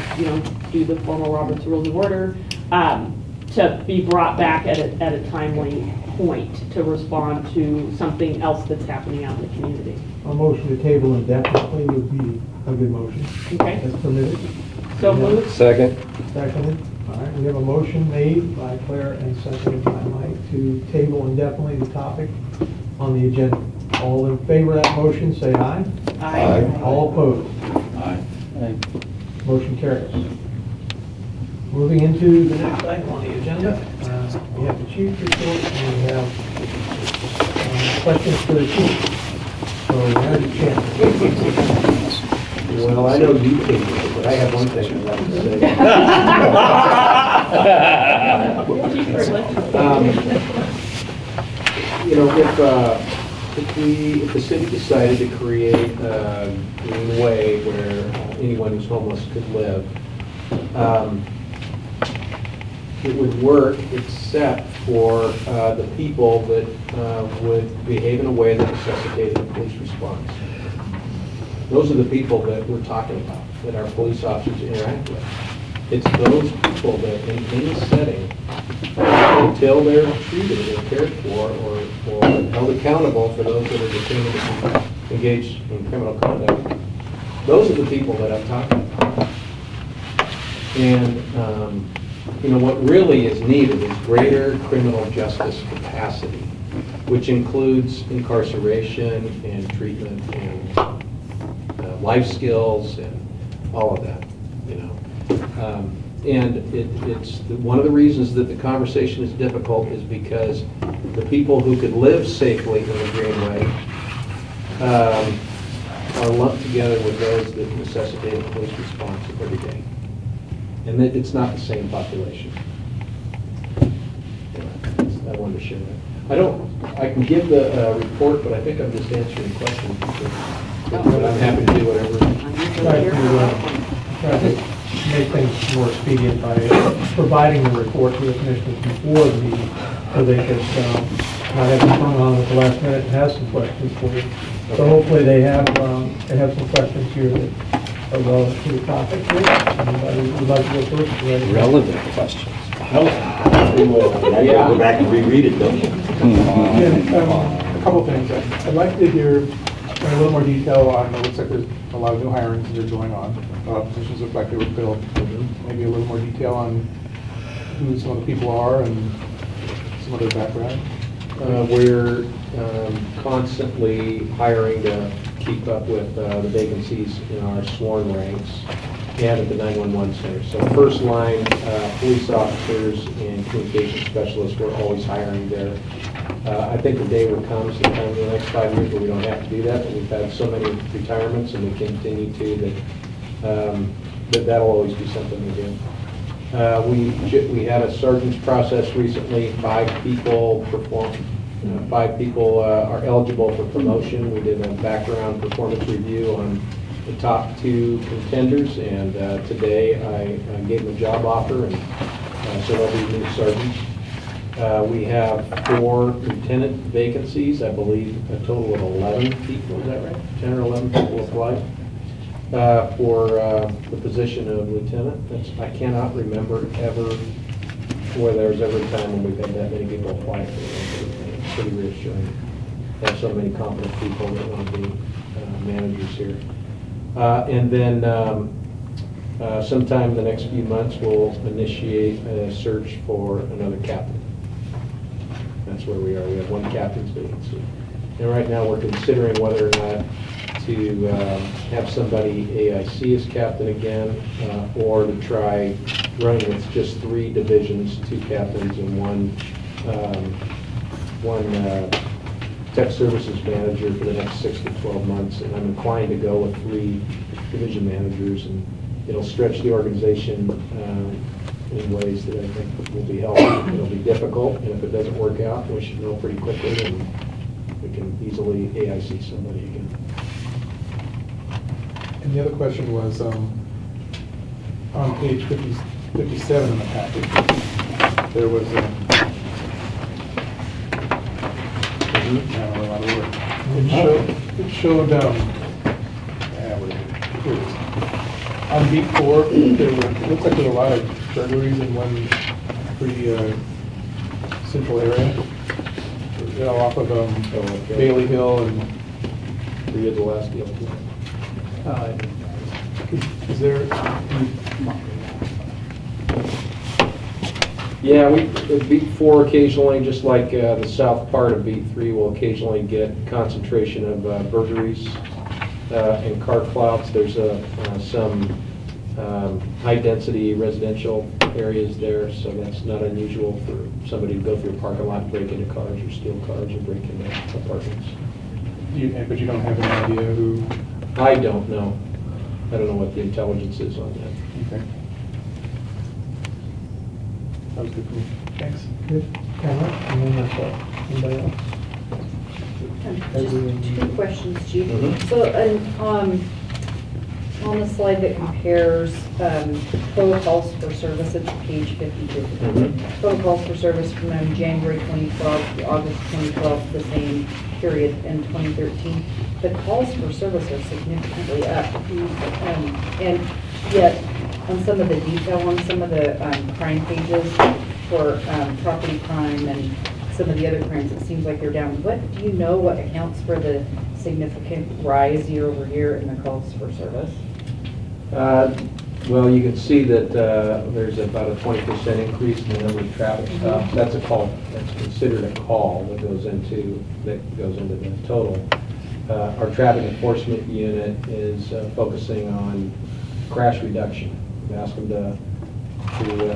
do the formal Robert's Rules of Order, to be brought back at a timely point to respond to something else that's happening out in the community. A motion to table indefinitely would be a good motion. Okay. That's permitted. So moved. Second. Seconded. All right, we have a motion made by Claire and seconded by Mike to table indefinitely the topic on the agenda. All in favor of that motion, say aye. Aye. All opposed? Aye. Motion carries. Moving into the next item on the agenda, we have the chief's report and we have questions for the chief. So there's a chance. Well, I know you came here, but I have one thing I'd like to say. If the city decided to create a greenway where anyone who's homeless could live, it would work except for the people that would behave in a way that necessitated a police response. Those are the people that we're talking about, that our police officers interact with. It's those people that in any setting, until they're treated or cared for or held accountable for those that are detained and engaged in criminal conduct, those are the people that I'm talking about. And what really is needed is greater criminal justice capacity, which includes incarceration and treatment and life skills and all of that, and it's one of the reasons that the conversation is difficult is because the people who could live safely in the Greenway are lumped together with those that necessitate a police response every day. And it's not the same population. I wanted to share that. I can give the report, but I think I'm just answering questions. But I'm happy to do whatever. Try to make things more expedient by providing the report to the commissioners before the meeting so they could not have them hung on at the last minute and have some questions for you. So hopefully they have some questions here that are relevant to the topic. Anybody would like to go first? Relevant questions. Now you gotta go back and reread it, don't you? A couple things. I'd like to hear a little more detail on, it looks like there's a lot of new hirings that are going on. Positions look like they were filled. Maybe a little more detail on who some of the people are and some of their background. We're constantly hiring to keep up with the vacancies in our sworn ranks and at the 911 center. So first line police officers and communication specialists, we're always hiring there. I think the day will come sometime in the next 5 years where we don't have to do that, but we've had so many retirements and we continue to that'll always be something we do. We had a sergeant's process recently. 5 people are eligible for promotion. We did a background performance review on the top 2 contenders, and today I gave them a job offer, and so they'll be new sergeants. We have 4 lieutenant vacancies, I believe a total of 11 people, is that right? 10 or 11 people applied for the position of lieutenant. I cannot remember ever where there was ever a time when we've had that many people apply for it. It's pretty reassuring. There are so many competent people that want to be managers here. And then sometime in the next few months, we'll initiate a search for another captain. That's where we are. We have 1 captain's vacancy. And right now, we're considering whether or not to have somebody AIC as captain again, or to try running with just 3 divisions, 2 captains and one tech services manager for the next 6 to 12 months, and I'm inclined to go with 3 division managers, and it'll stretch the organization in ways that I think will be helpful. It'll be difficult, and if it doesn't work out, we should know pretty quickly, and we can easily AIC somebody again. And the other question was, on page 57 in the package, there was, it showed, here it is. On beat 4, it looks like there's a lot of burglaries in one pretty central area. You know, off of Bailey Hill and. Read the last deal. Is there? Yeah, beat 4 occasionally, just like the south part of beat 3 will occasionally get concentration of burglaries and car clouds. There's some high-density residential areas there, so that's not unusual for somebody to go through a parking lot and break into cars or steal cars or break into apartments. But you don't have any idea who? I don't know. I don't know what the intelligence is on that. Okay. That was good for me. Thanks. Good. Cameron, and then myself. Anybody else? Just 2 questions, Chief. Mhm. So, on the slide that compares total calls for service, it's page 52. Total calls for service from January 2012 to August 2012, the same period in 2013. The calls for service are significantly up. And yet, on some of the detail on some of the crime pages for property crime and some of the other crimes, it seems like they're down. Do you know what accounts for the significant rise year over year in the calls for service? Well, you can see that there's about a 20% increase in the number of traffic stops. That's a call. That's considered a call that goes into the total. Our traffic enforcement unit is focusing on crash reduction. We ask them to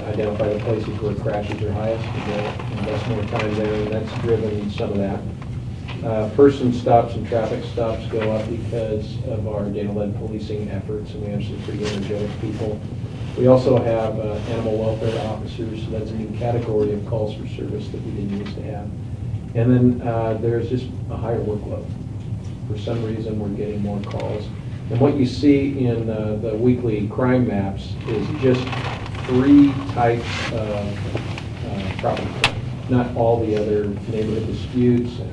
identify the places where crashes are highest and invest more time there, and that's driven some of that. Person stops and traffic stops go up because of our data-led policing efforts, and we have some pretty energetic people. We also have animal welfare officers, so that's a new category of calls for service that we didn't used to have. And then there's just a higher workload. For some reason, we're getting more calls. And what you see in the weekly crime maps is just 3 types of property crime, not all the other neighborhood disputes and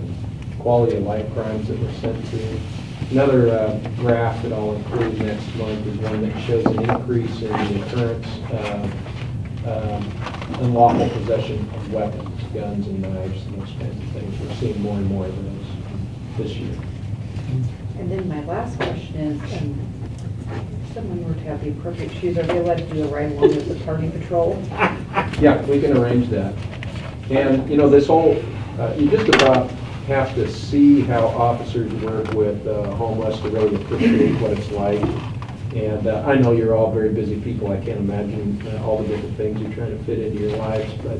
quality of life crimes that we're sent to. Another graph that I'll include next month is one that shows an increase in the occurrence of unlawful possession of weapons, guns and knives and those kinds of things. We're seeing more and more of those this year. And then my last question is, if someone were to have the appropriate shoes, are they allowed to do a ride along with the party patrol? Yeah, we can arrange that. And, you know, this whole, you just about have to see how officers work with homeless to really appreciate what it's like. And I know you're all very busy people. I can't imagine all the different things you're trying to fit into your lives, but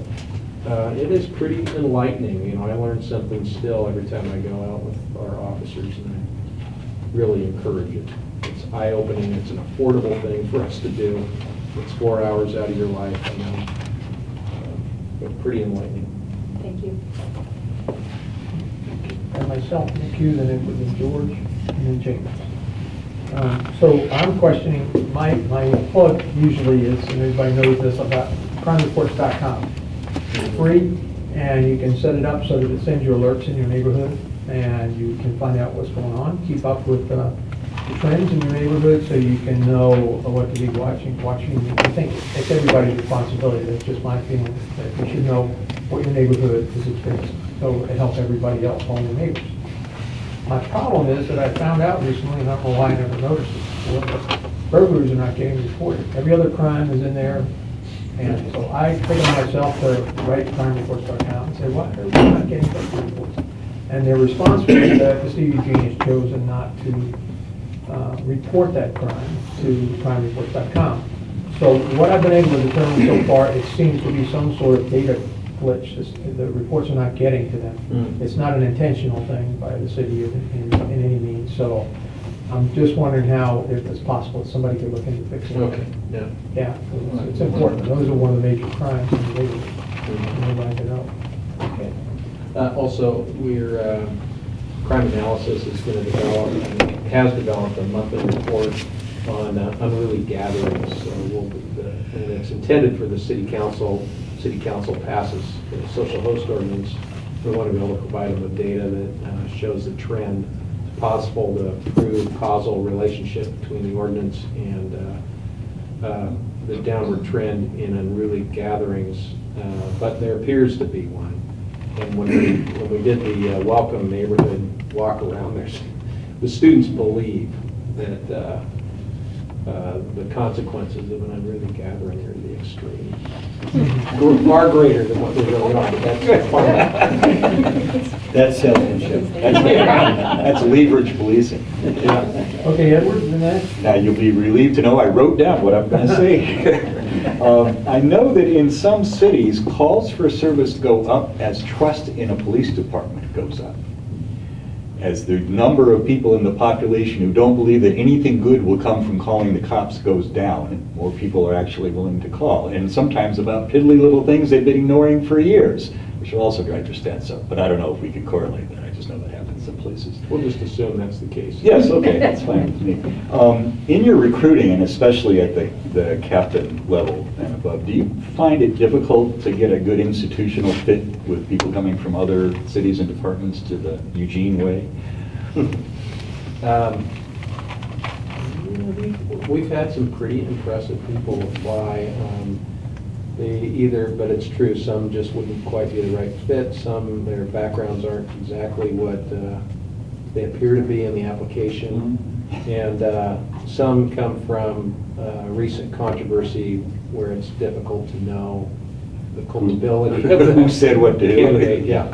it is pretty enlightening. You know, I learn something still every time I go out with our officers, and I really encourage it. It's eye-opening. It's an affordable thing for us to do. It's 4 hours out of your life, but pretty enlightening. Thank you. And myself, Nick Hughes, and then with me, George, and then James. So I'm questioning, my plug usually is, and everybody knows this, about crimereports.com. It's free, and you can set it up so that it sends you alerts in your neighborhood, and you can find out what's going on, keep up with the trends in your neighborhood, so you can know what to be watching. I think it's everybody's responsibility. That's just my feeling, that you should know what your neighborhood is experiencing, so it helps everybody else, all your neighbors. My problem is that I found out recently, and I don't know why I never noticed this before, but burglaries are not getting reported. Every other crime is in there, and so I take on myself to write crimereports.com and say, why are we not getting burglary reports? And their response was that Mr. Eugene has chosen not to report that crime to crimereports.com. So what I've been able to determine so far, it seems to be some sort of data glitch. The reports are not getting to them. It's not an intentional thing by the city in any means. So I'm just wondering how, if it's possible, somebody could look into fixing it. Okay, yeah. Yeah, it's important. Those are one of the major crimes in the neighborhood. We'd like to know. Okay. Also, crime analysis is going to develop, and has developed a monthly report on unruly gatherings. So and it's intended for the city council. City council passes the social host ordinance. We want to be able to provide them with data that shows the trend. It's possible to prove causal relationship between the ordinance and the downward trend in unruly gatherings, but there appears to be one. And when we did the welcome neighborhood walk around, the students believe that the consequences of an unruly gathering are the extreme. We're far greater than what they really are. That's salesmanship. That's leverage policing. Yeah. Okay, Edward, and that? Now, you'll be relieved to know I wrote down what I'm going to say. I know that in some cities, calls for service go up as trust in a police department goes up. As the number of people in the population who don't believe that anything good will come from calling the cops goes down, more people are actually willing to call. And sometimes about piddly little things they've been ignoring for years, which will also drive their stats up. But I don't know if we can correlate that. I just know that happens in places. We'll just assume that's the case. Yes, okay, that's fine with me. In your recruiting, and especially at the captain level and above, do you find it difficult to get a good institutional fit with people coming from other cities and departments to the Eugene way? We've had some pretty impressive people apply. But it's true, some just wouldn't quite be the right fit. Some, their backgrounds aren't exactly what they appear to be in the application. And some come from recent controversy where it's difficult to know the culpability of the Who said what to who. candidate. Yeah,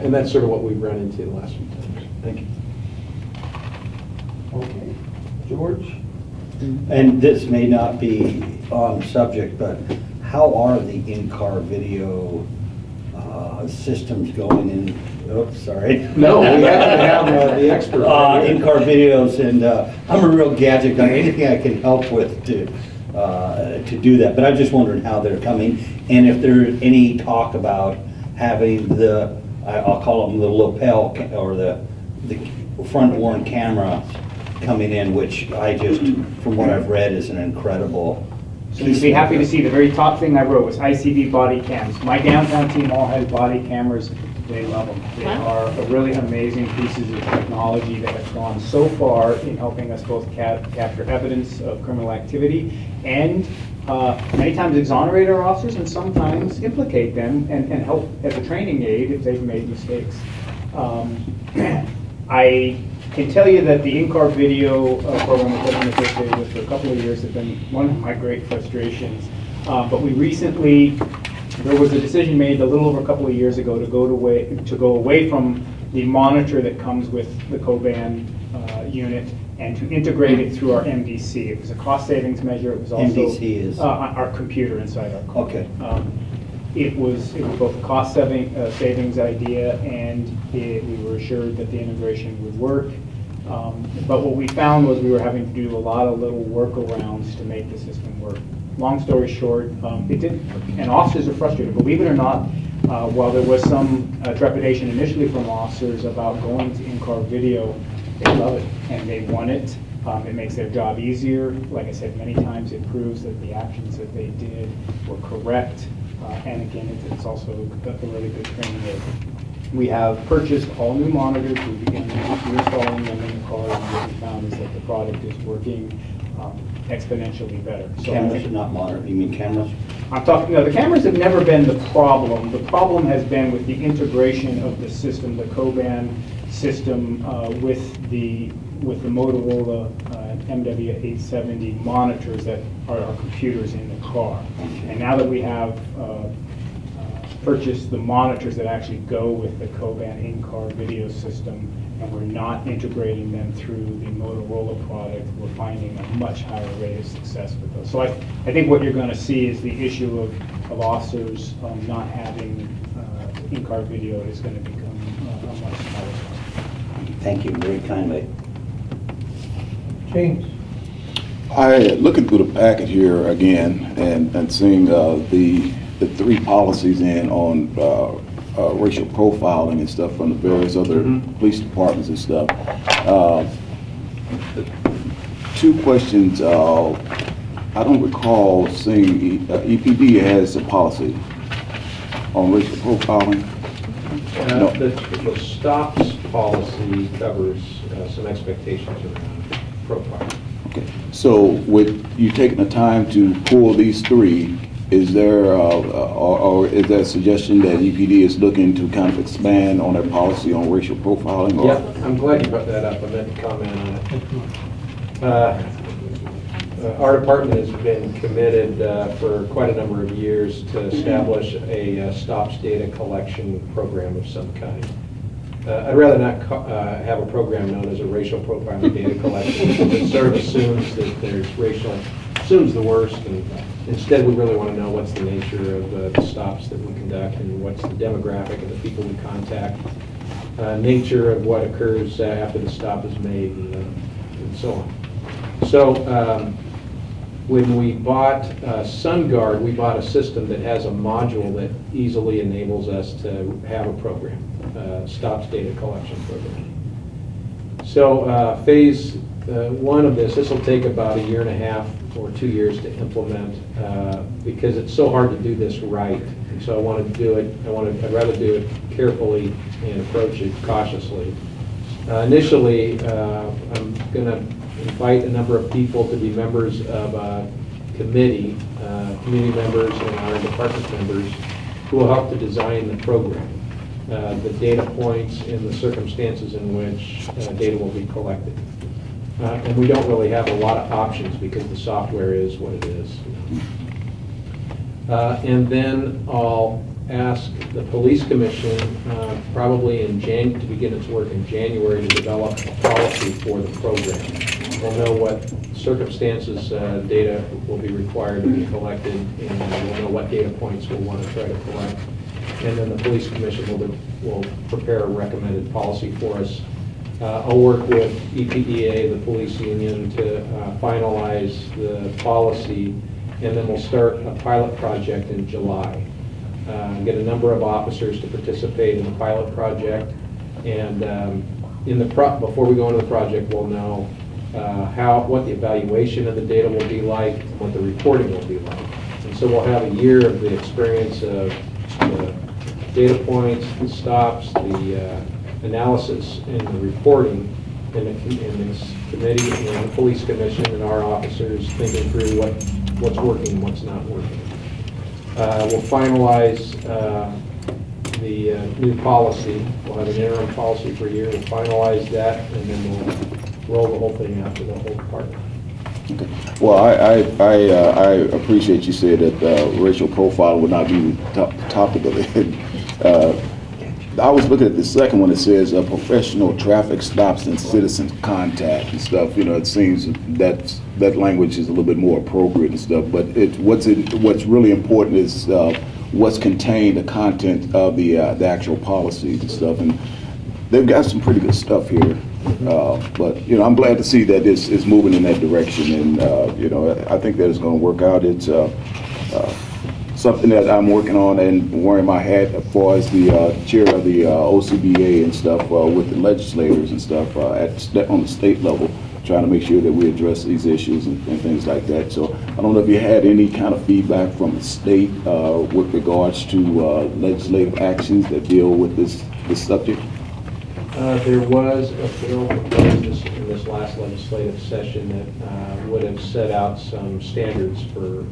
and that's sort of what we've run into the last few times. Thank you. Okay. George? And this may not be on subject, but how are the in-car video systems going in? Oops, sorry. No, we have to have the expert. In-car videos, and I'm a real gadget guy. Anything I can help with to do that. But I'm just wondering how they're coming, and if there's any talk about having I'll call them the lapel or the front worn camera coming in, which I just, from what I've read, is an incredible. So you'd be happy to see the very top thing I wrote was ICD body cams. My downtown team all has body cameras. They love them. They are really amazing pieces of technology that have gone so far in helping us both capture evidence of criminal activity and many times exonerate our officers and sometimes implicate them and help as a training aid if they've made mistakes. I can tell you that the in-car video program we've been associated with for a couple of years has been one of my great frustrations. But we recently, there was a decision made a little over a couple of years ago to go away from the monitor that comes with the Coban unit and to integrate it through our MDC. It was a cost savings measure. It was also MDC is our computer inside our car. Okay. It was both a cost savings idea, and we were assured that the integration would work. But what we found was we were having to do a lot of little workarounds to make the system work. Long story short, it didn't work, and officers are frustrated. Believe it or not, while there was some trepidation initially from officers about going to in-car video, they love it and they want it. It makes their job easier. Like I said, many times it proves that the actions that they did were correct. And again, it's also a really good training aid. We have purchased all new monitors. We began reinstalling them in the car, and what we found is that the product is working exponentially better. So cameras are not monitor. You mean cameras? I'm talking. No, the cameras have never been the problem. The problem has been with the integration of the system, the Coban system, with the Motorola MW870 monitors that are our computers in the car. And now that we have purchased the monitors that actually go with the Coban in-car video system, and we're not integrating them through the Motorola product, we're finding a much higher rate of success with those. So I think what you're going to see is the issue of officers not having in-car video is going to become a much smaller problem. Thank you very kindly. James? Looking through the packet here again and seeing the three policies in on racial profiling and stuff from the various other police departments and stuff. Two questions. I don't recall seeing EPD has a policy on racial profiling. No. The STOPS policy covers some expectations around profiling. Okay. So with you taking the time to pull these three, is there or is there a suggestion that EPD is looking to kind of expand on their policy on racial profiling? Or? Yeah, I'm glad you brought that up. I meant to comment on it. Our department has been committed for quite a number of years to establish a STOPS data collection program of some kind. I'd rather not have a program known as a racial profiling data collection. It sort of assumes that there's assumes the worst, and instead we really want to know what's the nature of the stops that we conduct and what's the demographic of the people we contact, nature of what occurs after the stop is made, and so on. So when we bought SunGuard, we bought a system that has a module that easily enables us to have a program, stops data collection program. So phase one of this will take about 1.5 years or 2 years to implement because it's so hard to do this right. And so I wanted to do it, I'd rather do it carefully and approach it cautiously. Initially, I'm going to invite a number of people to be members of a committee, community members and our department members, who will help to design the program, the data points and the circumstances in which data will be collected. And we don't really have a lot of options because the software is what it is. And then I'll ask the police commission probably to begin its work in January to develop a policy for the program. We'll know what circumstances data will be required to be collected, and we'll know what data points we'll want to try to collect. And then the police commission will prepare a recommended policy for us. I'll work with EPDA, the police union, to finalize the policy, and then we'll start a pilot project in July. Get a number of officers to participate in the pilot project, and before we go into the project, we'll know what the evaluation of the data will be like, what the reporting will be like. And so we'll have a year of the experience of the data points, the stops, the analysis, and the reporting in this committee and the police commission and our officers thinking through what's working and what's not working. We'll finalize the new policy. We'll have an interim policy for a year. We'll finalize that, and then we'll roll the whole thing out to the whole department. Okay. Well, I appreciate you said that racial profile would not be the topic of it. I was looking at the second one. It says professional traffic stops and citizen contact and stuff. You know, it seems that language is a little bit more appropriate and stuff. But what's really important is what's contained, the content of the actual policies and stuff. And they've got some pretty good stuff here. But you know, I'm glad to see that it's moving in that direction, and you know, I think that it's going to work out. It's something that I'm working on and wearing my hat as far as the chair of the OCBA and stuff with the legislators and stuff on the state level, trying to make sure that we address these issues and things like that. So I don't know if you had any kind of feedback from the state with regards to legislative actions that deal with this subject. There was a bill proposed in this last legislative session that would have set out some standards for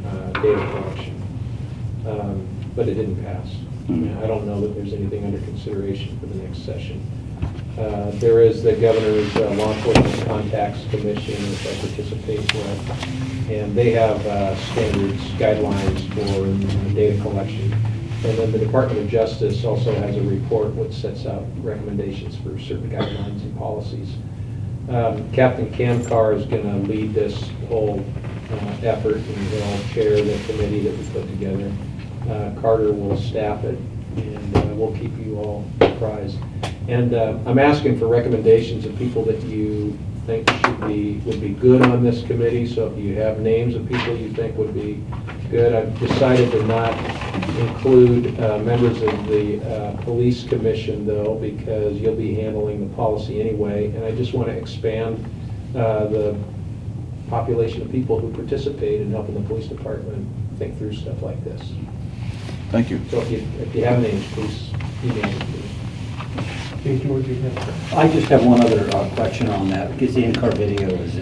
data collection. But it didn't pass. I mean, I don't know that there's anything under consideration for the next session. There is the governor's Law Enforcement Contacts Commission, which I participate with, and they have standards, guidelines for data collection. And then the Department of Justice also has a report which sets out recommendations for certain guidelines and policies. Captain Camcar is going to lead this whole effort, and he'll chair the committee that we put together. Carter will staff it, and we'll keep you all apprised. And I'm asking for recommendations of people that you think would be good on this committee. So if you have names of people you think would be good, I've decided to not include members of the police commission, though, because you'll be handling the policy anyway. And I just want to expand the population of people who participate in helping the police department think through stuff like this. Thank you. So if you have names, please email me. Okay, George, you have. I just have one other question on that, because the in-car video is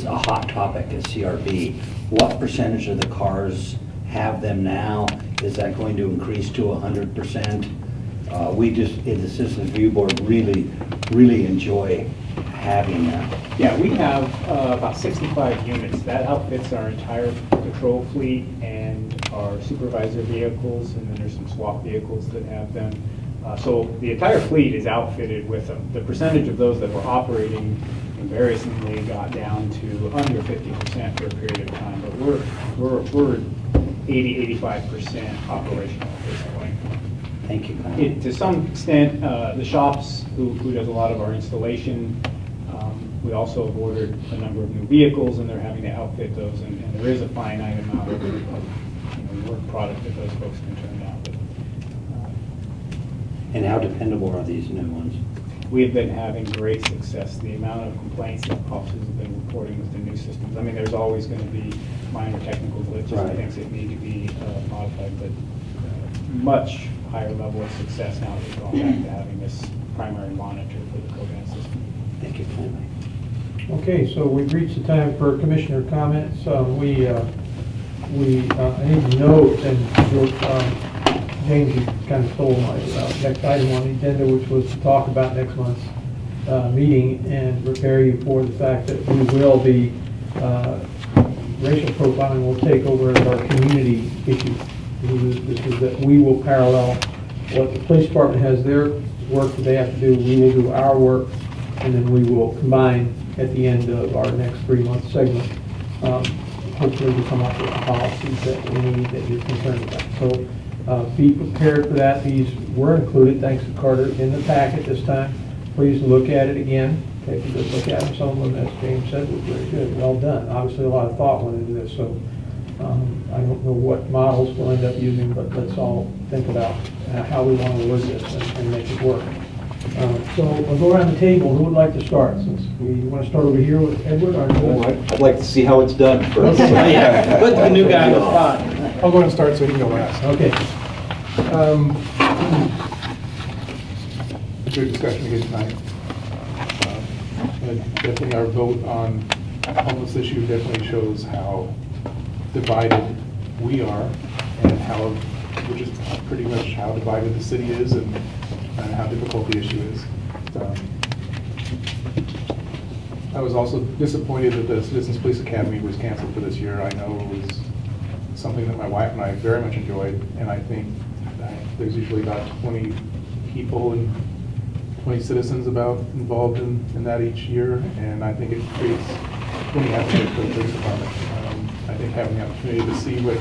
a hot topic at CRB. What percentage of the cars have them now? Is that going to increase to 100%? We just, in the Citizens Review Board, really enjoy having that. Yeah, we have about 65 units. That outfits our entire patrol fleet and our supervisor vehicles, and then there's some swap vehicles that have them. So the entire fleet is outfitted with them. The percentage of those that were operating embarrassingly got down to under 50% for a period of time, but we're 80-85% operational at this point. Thank you. To some extent, the shops who does a lot of our installation, we also have ordered a number of new vehicles, and they're having to outfit those, and there is a finite amount of work product that those folks can turn out. And how dependable are these new ones? We have been having great success. The amount of complaints that officers have been reporting with the new systems. I mean, there's always going to be minor technical glitches and things that need to be modified, but much higher level of success now that we've gone back to having this primary monitor for the Covan system. Thank you kindly. Okay, so we've reached the time for commissioner comments. I need to note, and James, you kind of stole my next item on the agenda, which was to talk about next month's meeting and prepare you for the fact that we will be, racial profiling will take over as our community issue. This is that we will parallel what the police department has their work that they have to do, we will do our work, and then we will combine at the end of our next 3-month segment. Hopefully we come up with policies that we need that you're concerned about. So be prepared for that. These were included, thanks to Carter, in the packet this time. Please look at it again. Take a good look at them. Some of them, as James said, were very good. Well done. Obviously, a lot of thought went into this, so I don't know what models we'll end up using, but let's all think about how we want to word this and make it work. So we'll go around the table. Who would like to start? Since we want to start over here with Edward. I'd like to see how it's done first. Okay. Put the new guy on the spot. I'll go ahead and start so he can go last. Okay. Good discussion here tonight. And definitely our vote on homeless issue definitely shows how divided we are and how, which is pretty much how divided the city is and how difficult the issue is. I was also disappointed that the Citizens Police Academy was canceled for this year. I know it was something that my wife and I very much enjoyed, and I think there's usually about 20 people and 20 citizens involved in that each year, and I think it creates 20 applicants for the police department. I think having the opportunity to see what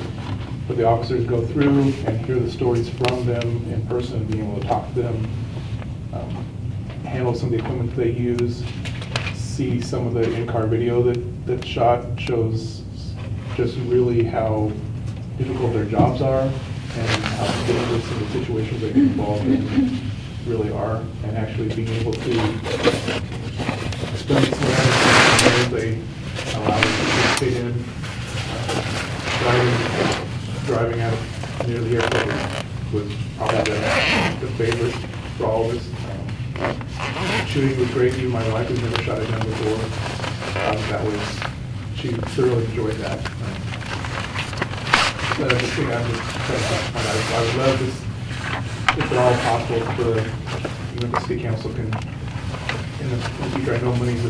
the officers go through and hear the stories from them in person, being able to talk to them, handle some of the equipment they use, see some of the in-car video that's shot shows just really how difficult their jobs are and how dangerous some of the situations they get involved in really are, and actually being able to explain some of the they allow us to participate in. Driving out near the airport was probably the favorite for all of us. Shooting was great. Even my wife has never shot a gun before. She thoroughly enjoyed that. But I just think I would love this, if at all possible, for even the city council can, in the future, I know money to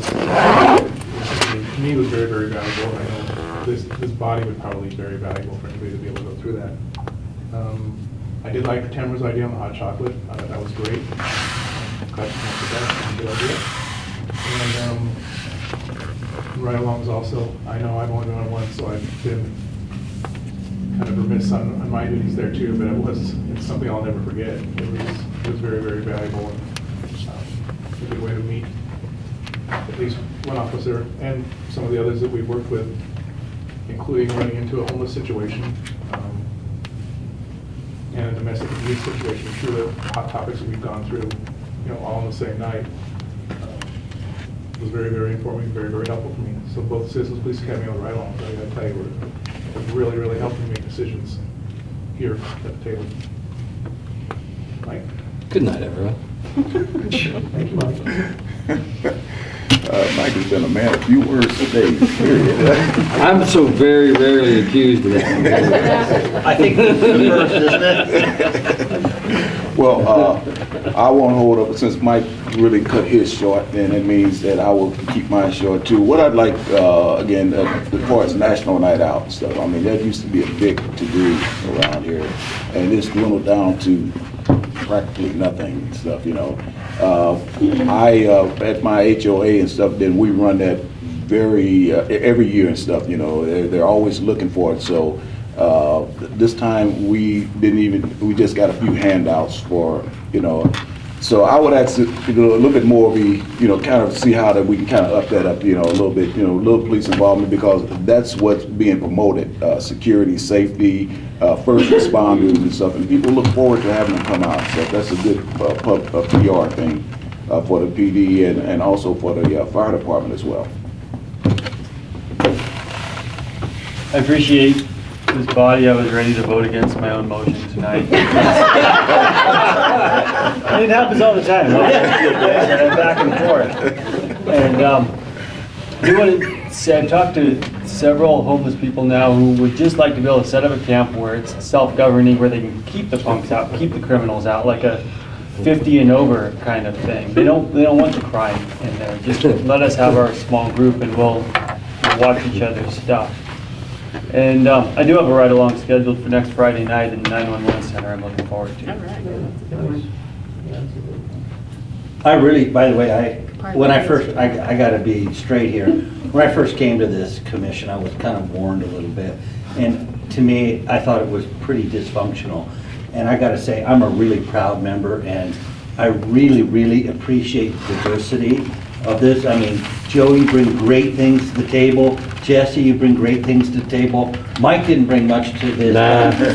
me was very, very valuable. I know this body would probably be very valuable for anybody to be able to go through that. I did like Tamara's idea on the hot chocolate. I thought that was great. That's a good idea. And ride-alongs also, I know I've only been on one, so I've been kind of remiss on my duties there too, but it's something I'll never forget. It was very, very valuable and a good way to meet at least one officer and some of the others that we've worked with, including running into a homeless situation and a domestic abuse situation, through the hot topics that we've gone through, all on the same night. It was very, very informative, very, very helpful for me. So both Citizens Police Academy and Ride-alongs, I gotta tell you, have really, really helped me make decisions here at the table. Mike? Good night, everyone. Thank you, Mike. Mike has been a man of few words today, period. I'm so very rarely accused of that. I think this is the first, isn't it? Well, I won't hold up, since Mike really cut his short, then it means that I will keep mine short too. What I'd like, again, as far as National Night Out and stuff, I mean, that used to be a big to-do around here, and it's dwindled down to practically nothing and stuff, at my HOA and stuff, then we run that every year and stuff, they're always looking for it, so this time we just got a few handouts for, so I would ask, a little bit more kind of see how that we can kind of up that up, a little bit, a little police involvement, because that's what's being promoted, security, safety, first responders and stuff, and people look forward to having them come out, so that's a good PR thing for the PD and also for the fire department as well. I appreciate this body. I was ready to vote against my own motion tonight. It happens all the time. Back and forth. And I do want to say, I've talked to several homeless people now who would just like to be able to set up a camp where it's self-governing, where they can keep the punks out, keep the criminals out, like a 50 and over kind of thing. They don't want the crime in there. Just let us have our small group and we'll watch each other's stuff. And I do have a ride-along scheduled for next Friday night in the 911 Center I'm looking forward to. All right. I really, by the way, when I first, I gotta be straight here. When I first came to this commission, I was kind of warned a little bit. And to me, I thought it was pretty dysfunctional. And I gotta say, I'm a really proud member, and I really, really appreciate the diversity of this. I mean, Joe, you bring great things to the table. Jesse, you bring great things to the table. Mike didn't bring much to this.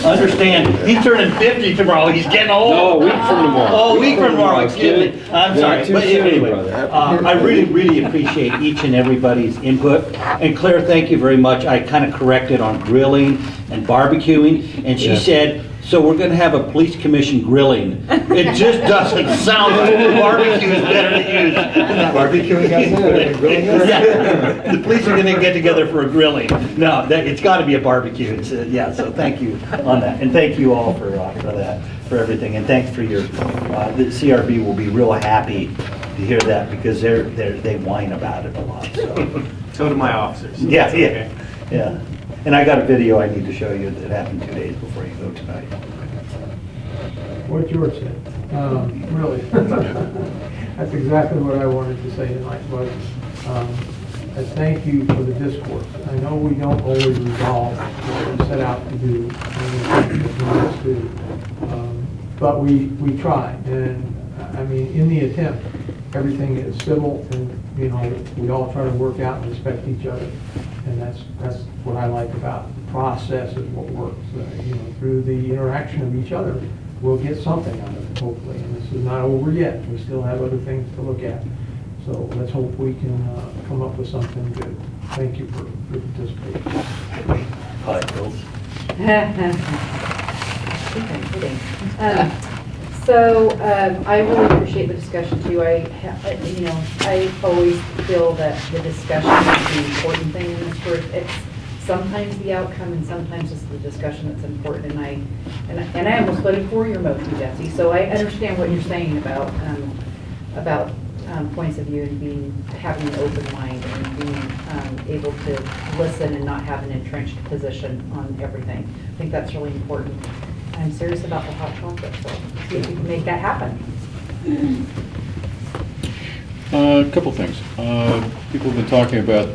Understand, he's turning 50 tomorrow. He's getting old. No, a week from tomorrow. Oh, a week from tomorrow, excuse me. I'm sorry. Too But soon, anyway, brother. I really, really appreciate each and everybody's input. And Claire, thank you very much. I kind of corrected on grilling and barbecuing, and she said, so we're going to have a police commission grilling. It just doesn't sound like barbecue is better to use. Barbecuing us better than grilling us? Yeah, the police are going to get together for a grilling. No, it's got to be a barbecue. It's, yeah, so thank you on that. And thank you all for that, for everything. And thanks for your, the CRB will be real happy to hear that, because they whine about it a lot. So do my officers. Yeah, yeah, yeah. And I got a video I need to show you that happened 2 days before you go tonight. What George said, really. That's exactly what I wanted to say tonight, was I thank you for the discourse. I know we don't always resolve what we set out to do, but we try. And I mean, in the attempt, everything is civil, and we all try to work out and respect each other. And that's what I like about the process, is what works. Through the interaction of each other, we'll get something out of it, hopefully. And this is not over yet. We still have other things to look at. So let's hope we can come up with something good. Thank you for participating. Hi, Bill. So I really appreciate the discussion too. I always feel that the discussion is the important thing in this work. It's sometimes the outcome and sometimes it's the discussion that's important. And I almost voted for your motion, Jesse. So I understand what you're saying about points of view and having an open mind and being able to listen and not have an entrenched position on everything. I think that's really important. I'm serious about the hot chocolate, so see if we can make that happen. A couple things. People have been talking about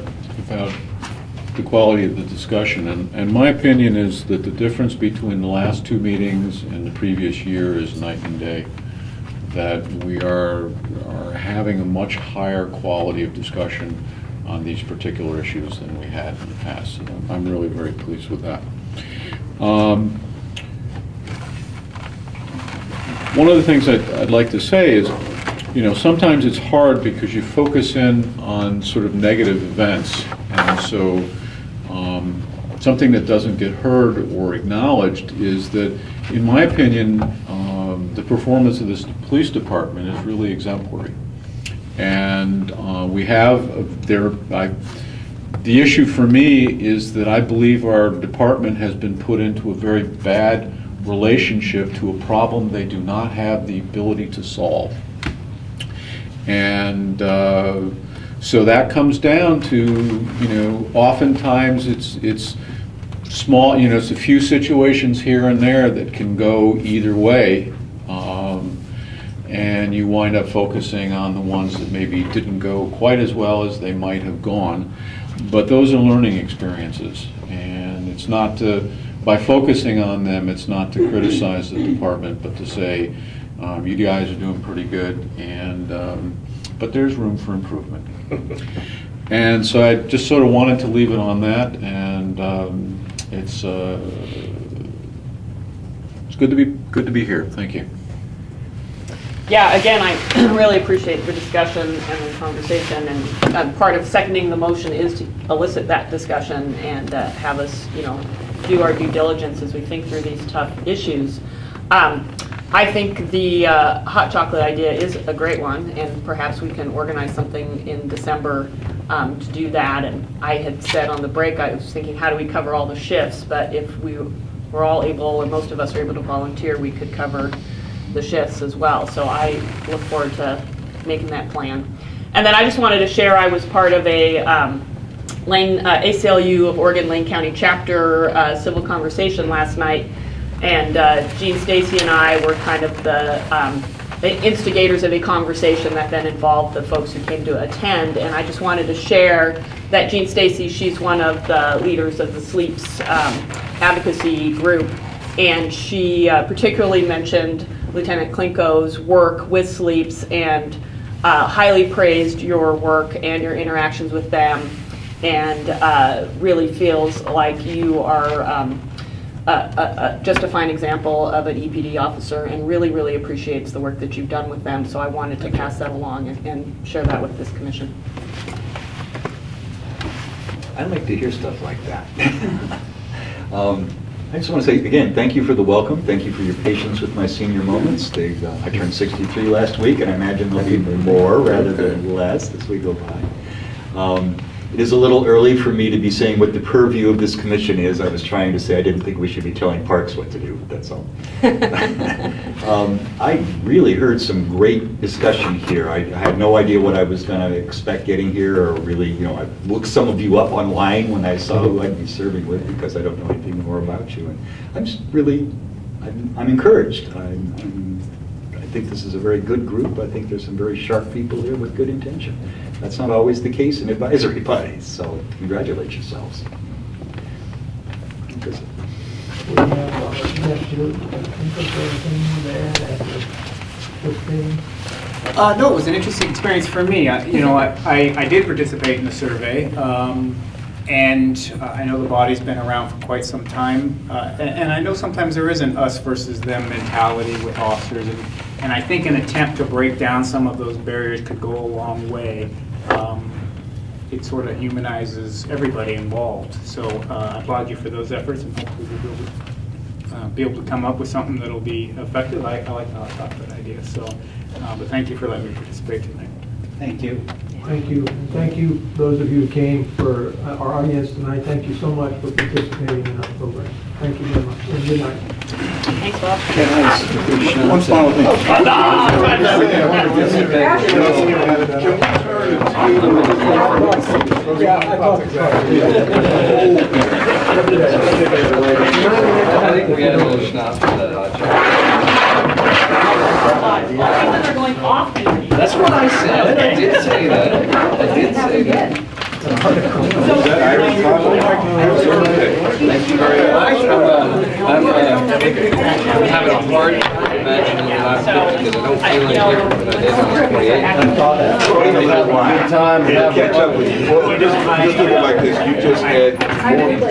the quality of the discussion, and my opinion is that the difference between the last two meetings and the previous year is night and day. That we are having a much higher quality of discussion on these particular issues than we had in the past. So I'm really very pleased with that. One of the things I'd like to say is, sometimes it's hard because you focus in on sort of negative events, and so something that doesn't get heard or acknowledged is that, in my opinion, the performance of this police department is really exemplary. And we have the issue for me is that I believe our department has been put into a very bad relationship to a problem they do not have the ability to solve. And so that comes down to, oftentimes it's small, it's a few situations here and there that can go either way. And you wind up focusing on the ones that maybe didn't go quite as well as they might have gone. But those are learning experiences, and it's not by focusing on them, it's not to criticize the department, but to say, you guys are doing pretty good, and but there's room for improvement. And so I just sort of wanted to leave it on that, and it's good to be here. Thank you. Yeah, again, I really appreciate the discussion and the conversation, and part of seconding the motion is to elicit that discussion and have us, do our due diligence as we think through these tough issues. I think the hot chocolate idea is a great one, and perhaps we can organize something in December to do that. And I had said on the break, I was thinking, how do we cover all the shifts? But if we were all able, or most of us are able to volunteer, we could cover the shifts as well. So I look forward to making that plan. And then I just wanted to share, I was part of a ACLU of Oregon Lane County chapter civil conversation last night, and Gene Stacy and I were kind of the instigators of a conversation that then involved the folks who came to attend. And I just wanted to share that Gene Stacy, she's one of the leaders of the SLEEPS advocacy group, and she particularly mentioned Lieutenant Klinko's work with SLEEPS and highly praised your work and your interactions with them, and really feels like you are just a fine example of an EPD officer, and really, really appreciates the work that you've done with them. So I wanted to pass that along and share that with this commission. I like to hear stuff like that. I just want to say, again, thank you for the welcome. Thank you for your patience with my senior moments. I turned 63 last week, and I imagine there'll be more rather than less as we go by. It is a little early for me to be saying what the purview of this commission is. I was trying to say I didn't think we should be telling parks what to do, that's all. I really heard some great discussion here. I had no idea what I was going to expect getting here, or really, I looked some of you up online when I saw who I'd be serving with, because I don't know anything more about you. And I'm just really, I'm encouraged. I think this is a very good group. I think there's some very sharp people here with good intention. That's not always the case in advisory bodies, so congratulate yourselves. No, it was an interesting experience for me. I did participate in the survey, and I know the body's been around for quite some time, and I know sometimes there is an us versus them mentality with officers, and I think an attempt to break down some of those barriers could go a long way. It sort of humanizes everybody involved. So I applaud you for those efforts, and hopefully we'll be able to come up with something that'll be effective. I like the hot chocolate idea. So, but thank you for letting me participate tonight. Thank you. Thank you. Thank you, those of you who came, for our audience tonight. Thank you so much for participating in our program. Thank you very much, and good night. Thanks, Bob. One final thing. Yeah, I thought so. think we got a little schnapps for that hot chocolate. They're going off duty. That's what I said. I did say that. I did say that. Thank you very much. I'm having a hard time imagining that I'm 50 because I don't feel any different than I did when I was 28. Good time. Catch up with you. Just look at it like this, you just had more